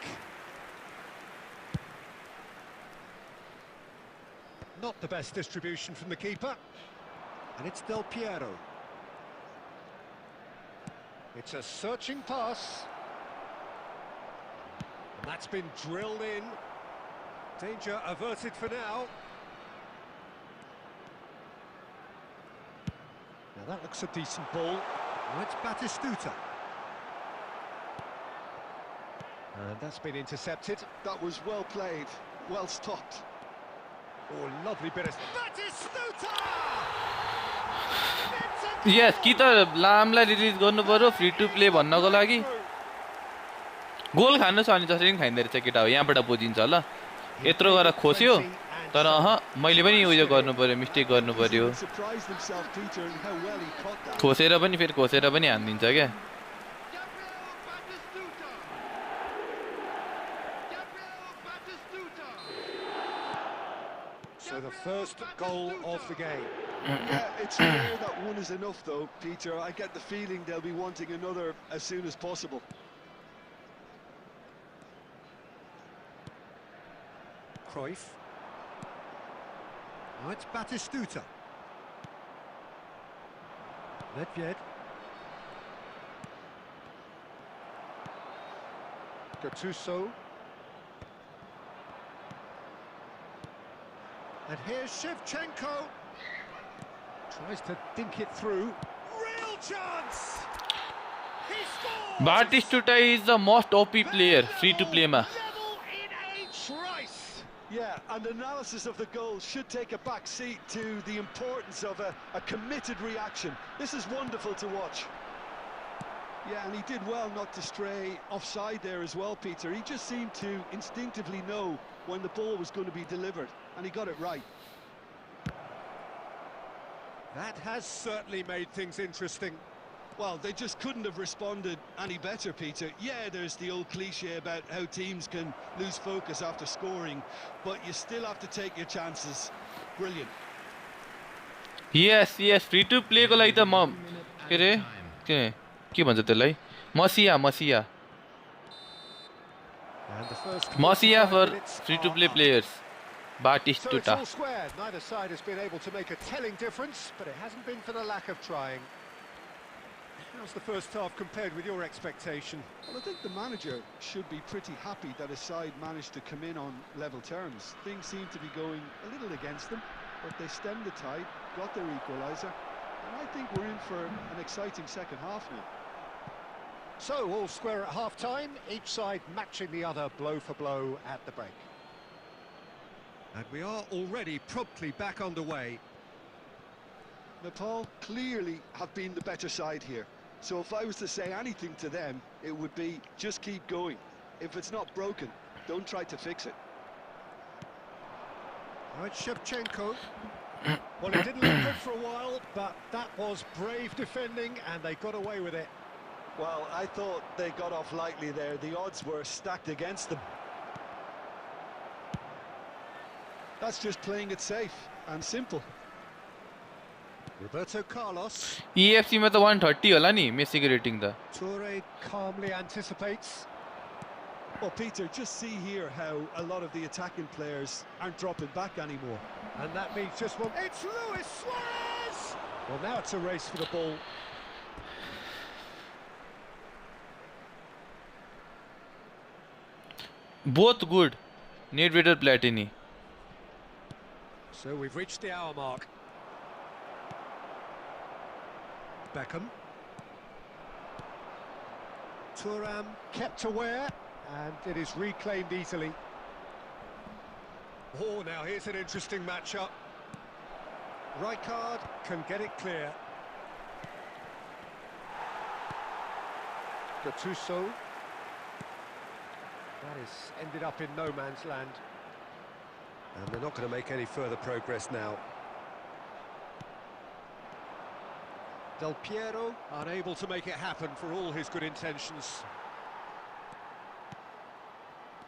Not the best distribution from the keeper. And it's Del Piero. It's a searching pass. And that's been drilled in. Danger averted for now. Now that looks a decent ball. Now it's Batistuta. And that's been intercepted. That was well played, well stopped. Oh, lovely bit of... Batistuta! Yes कि त लामलाई release गर्नु पर्यो free to play भन्नको लागि गोल खानु छ अनि जसरी पनि खाइँदो रहेछ केटा हो यहाँबाट बुझिन्छ ल यत्रो गरेर खोस्यो तर मैले पनि उयो गर्नु पर्यो मिस्टेक गर्नु पर्यो Surprised himself, Peter, in how well he caught that. खोसेर पनि फेरि खोसेर पनि हानिदिन्छ क्या Gabriel Batistuta. Gabriel Batistuta. So the first goal of the game. Yeah, it's rare that one is enough, though, Peter. I get the feeling they'll be wanting another as soon as possible. Cruyff. Oh, it's Batistuta. Nedved. Gattuso. And here's Shevchenko. Tries to dink it through. Real chance! He scores! Batistuta is the most OP player free to प्लेमा Level in a trice! Yeah, and analysis of the goal should take a back seat to the importance of a committed reaction. This is wonderful to watch. Yeah, and he did well not to stray offside there as well, Peter. He just seemed to instinctively know when the ball was going to be delivered, and he got it right. That has certainly made things interesting. Well, they just couldn't have responded any better, Peter. Yeah, there's the old cliche about how teams can lose focus after scoring, but you still have to take your chances. Brilliant. Yes yes free to प्लेको लागि त म के अरे के भन्छ त्यसलाई Masia Masia And the first Masia 45 for minutes free to are play up. Players So it's Batistuta all square. Neither side has been able to make a telling difference, but it hasn't been for the lack of trying. How's the first half compared with your expectation? Well, I think the manager should be pretty happy that his side managed to come in on level terms. Things seem to be going a little against them, but they stemmed the tide, got their equaliser, and I think we're in for an exciting second half now. So, all square at half-time, each side matching the other blow for blow at the break. And we are already promptly back underway. Nepal clearly have been the better side here. So if I was to say anything to them, it would be just keep going. If it's not broken, don't try to fix it. Now it's Shevchenko. Well, it didn't look good for a while, but that was brave defending and they got away with it. Well, I thought they got off lightly there. The odds were stacked against them. That's just playing it safe and simple. Roberto Carlos. EFC में तो 130 होला नि Messi को rating त. Toure calmly anticipates. Well, Peter, just see here how a lot of the attacking players aren't dropping back anymore. And that means just one. It's Luis Suarez! Well, now it's a race for the ball. Both good. Nedved Platini. So we've reached the hour mark. Beckham. Thuram kept aware, and it is reclaimed easily. Oh, now here's an interesting matchup. Rijkaard can get it clear. Gattuso. That has ended up in no man's land. And they're not going to make any further progress now. Del Piero unable to make it happen for all his good intentions.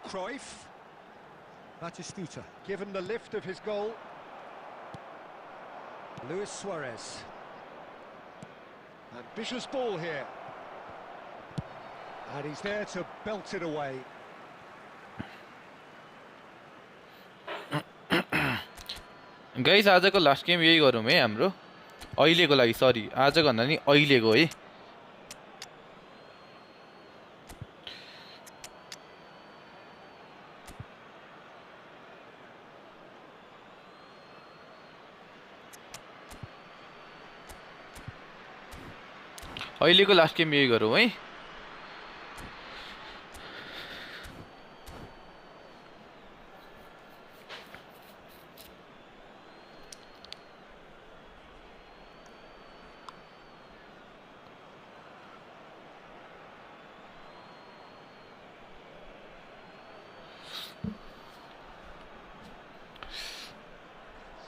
Cruyff. Batistuta given the lift of his goal. Luis Suarez. Ambitious ball here. And he's there to belt it away. Guys आजको last game यही गरौँ है हाम्रो अहिलेको लागि सरी आजको भन्दा नि अहिलेको है अहिलेको लास्ट गेम यही गरौँ है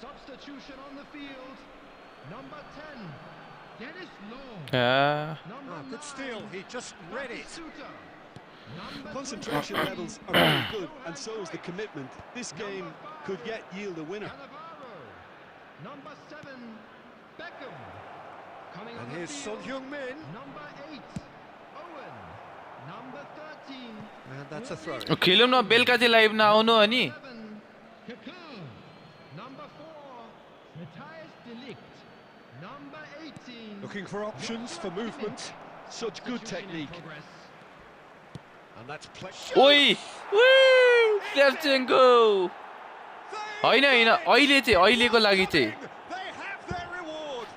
Substitution on the field. Number 10, Dennis Law. Good steal, he just read it. Concentration levels are very good, and so is the commitment. This game could yet yield a winner. Number 7, Beckham. Coming And on here's the Son field. Heung-min. Number 8, Owen. Number 13. And that's a throw. खेलौँ न बेलुका चाहिँ live नआउनु अनि 11, Kaká. Number 4, Matthias de Ligt. Number 18. Looking for options for movement. Such good technique. And that's play. ओइ सेभचेन्को होइन होइन अहिले चाहिँ अहिलेको लागि चाहिँ They have their reward.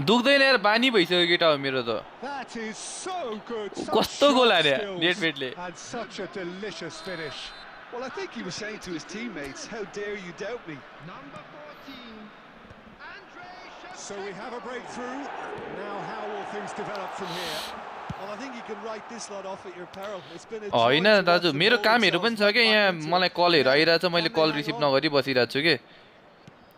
दुख्दैन यार बानी भइसक्यो केटा हो मेरो त That is so good. कस्तो गोल हान्यो नेटवेटले And such a delicious finish. Well, I think he was saying to his teammates, how dare you doubt me? Number 14, Andrei Shevchenko. So we have a breakthrough. Now how will things develop from here? Well, I think you can write this lot off at your peril. It's been a joy होइन to watch दाजु them मेरो mold कामहरू पनि themselves छ क्या back यहाँ into मलाई it. कलहरू आइरहेछ Can मैले they कल hang रिसिभ on? नगरी बसिरहेको छु कि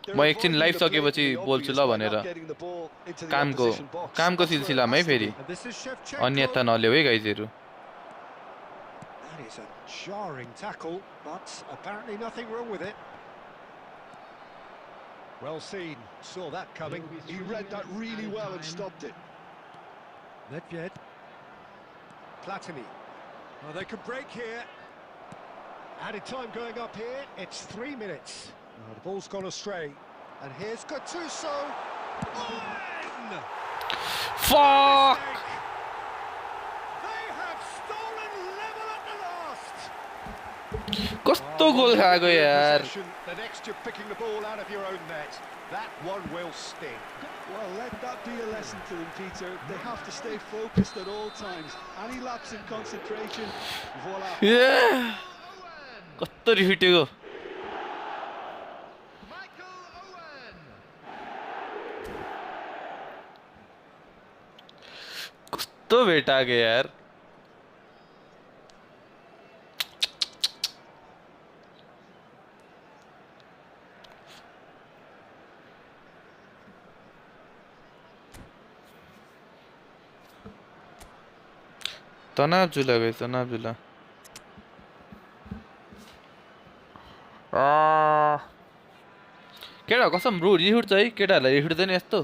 They're म एकछिन avoiding लाइभ the सकेपछि blatantly बोल्छु obvious ल by भनेर not getting the ball into the कामको opposition box. कामको That's where it सिलसिलामै has to फेरि be. And this is Shevchenko. अन्यथा नल्याऊ है गाइजहरू That is a jarring tackle, but apparently nothing wrong with it. Well seen, saw that coming. He read that really well and stopped it. Nedved. Platini. Oh, they could break here. Added time going up here. It's 3 minutes. Oh, the ball's gone astray. And here's Gattuso. Owen! Fuck! कस्तो गोल खाएको यार The next you're picking the ball out of your own net. That one will sting. Well, let that be a lesson to them, Peter. They have to stay focused at all times. Any lapse in concentration, voila. कस्तो रिफिटेको Michael Owen. कस्तो भेटाएको यार तनाव झुला गए तनाव झुला केटा कसम ब्रो रिस उठ्छ है केटाहरूलाई रिस उठ्दैन यस्तो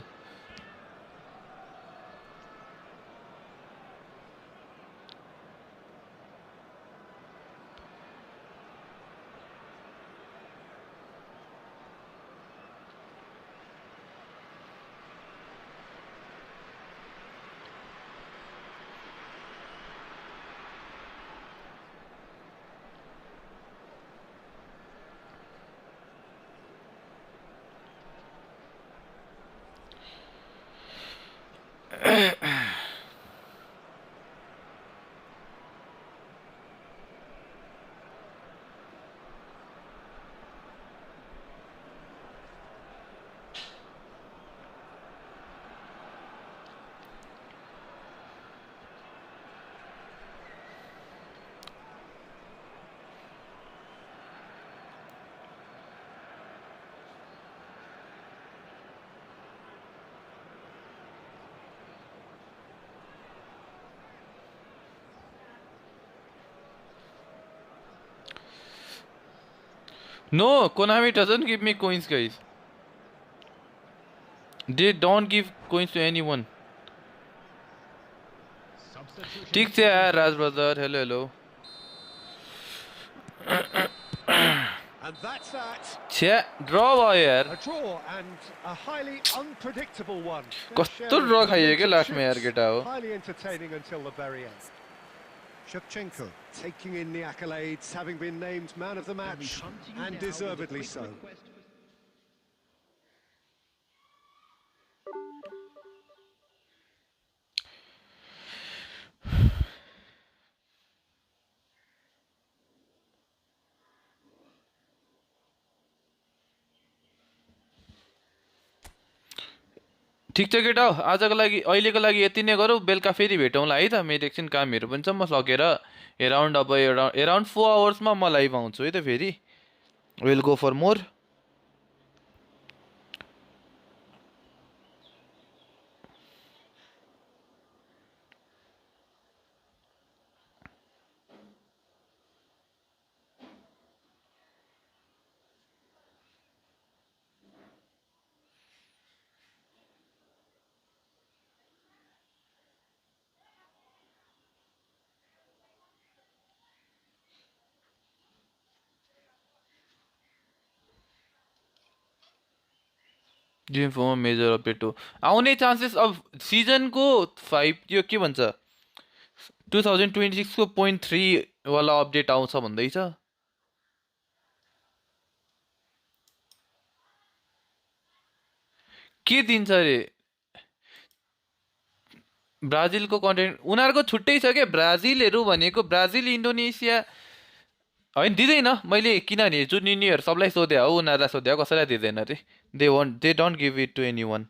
No, Konami doesn't give me coins, guys. They don't give coins to anyone. Substitution. ठीक से यार Raj brother hello hello And that's that. छ्या ड्र भयो यार A draw and a highly unpredictable one. कस्तो ड्र खाइयो के लास्टमा यार केटा हो Highly entertaining until the very end. Shevchenko taking in the accolades, having been named man of the And we match, come to you and now with a deservedly quick so. request for- ठिक छ केटा हो आजको लागि अहिलेको लागि यति नै गरौँ बेलुका फेरि भेटौँला है त मेरो एकछिन कामहरू पनि छ म सकेर एराउन्ड अब एराउन्ड 4 आवर्समा म लाइभ आउँछु है त फेरि will go for more gym फोरमा मेजर अपडेट हो आउने चान्सेस अब सिजनको 5 यो के भन्छ 2026 को 0.3 वाला अपडेट आउँछ भन्दैछ के दिन्छ अरे ब्राजिलको कन्टेन्ट उनीहरूको छुट्टै छ के ब्राजिलहरू भनेको ब्राजिल इन्डोनेसिया होइन दिँदैन मैले किनभने जुन यिनीहरू सबलाई सोधे हो उनीहरूलाई सोधे हो कसैलाई दिँदैन अरे they don't give it to any one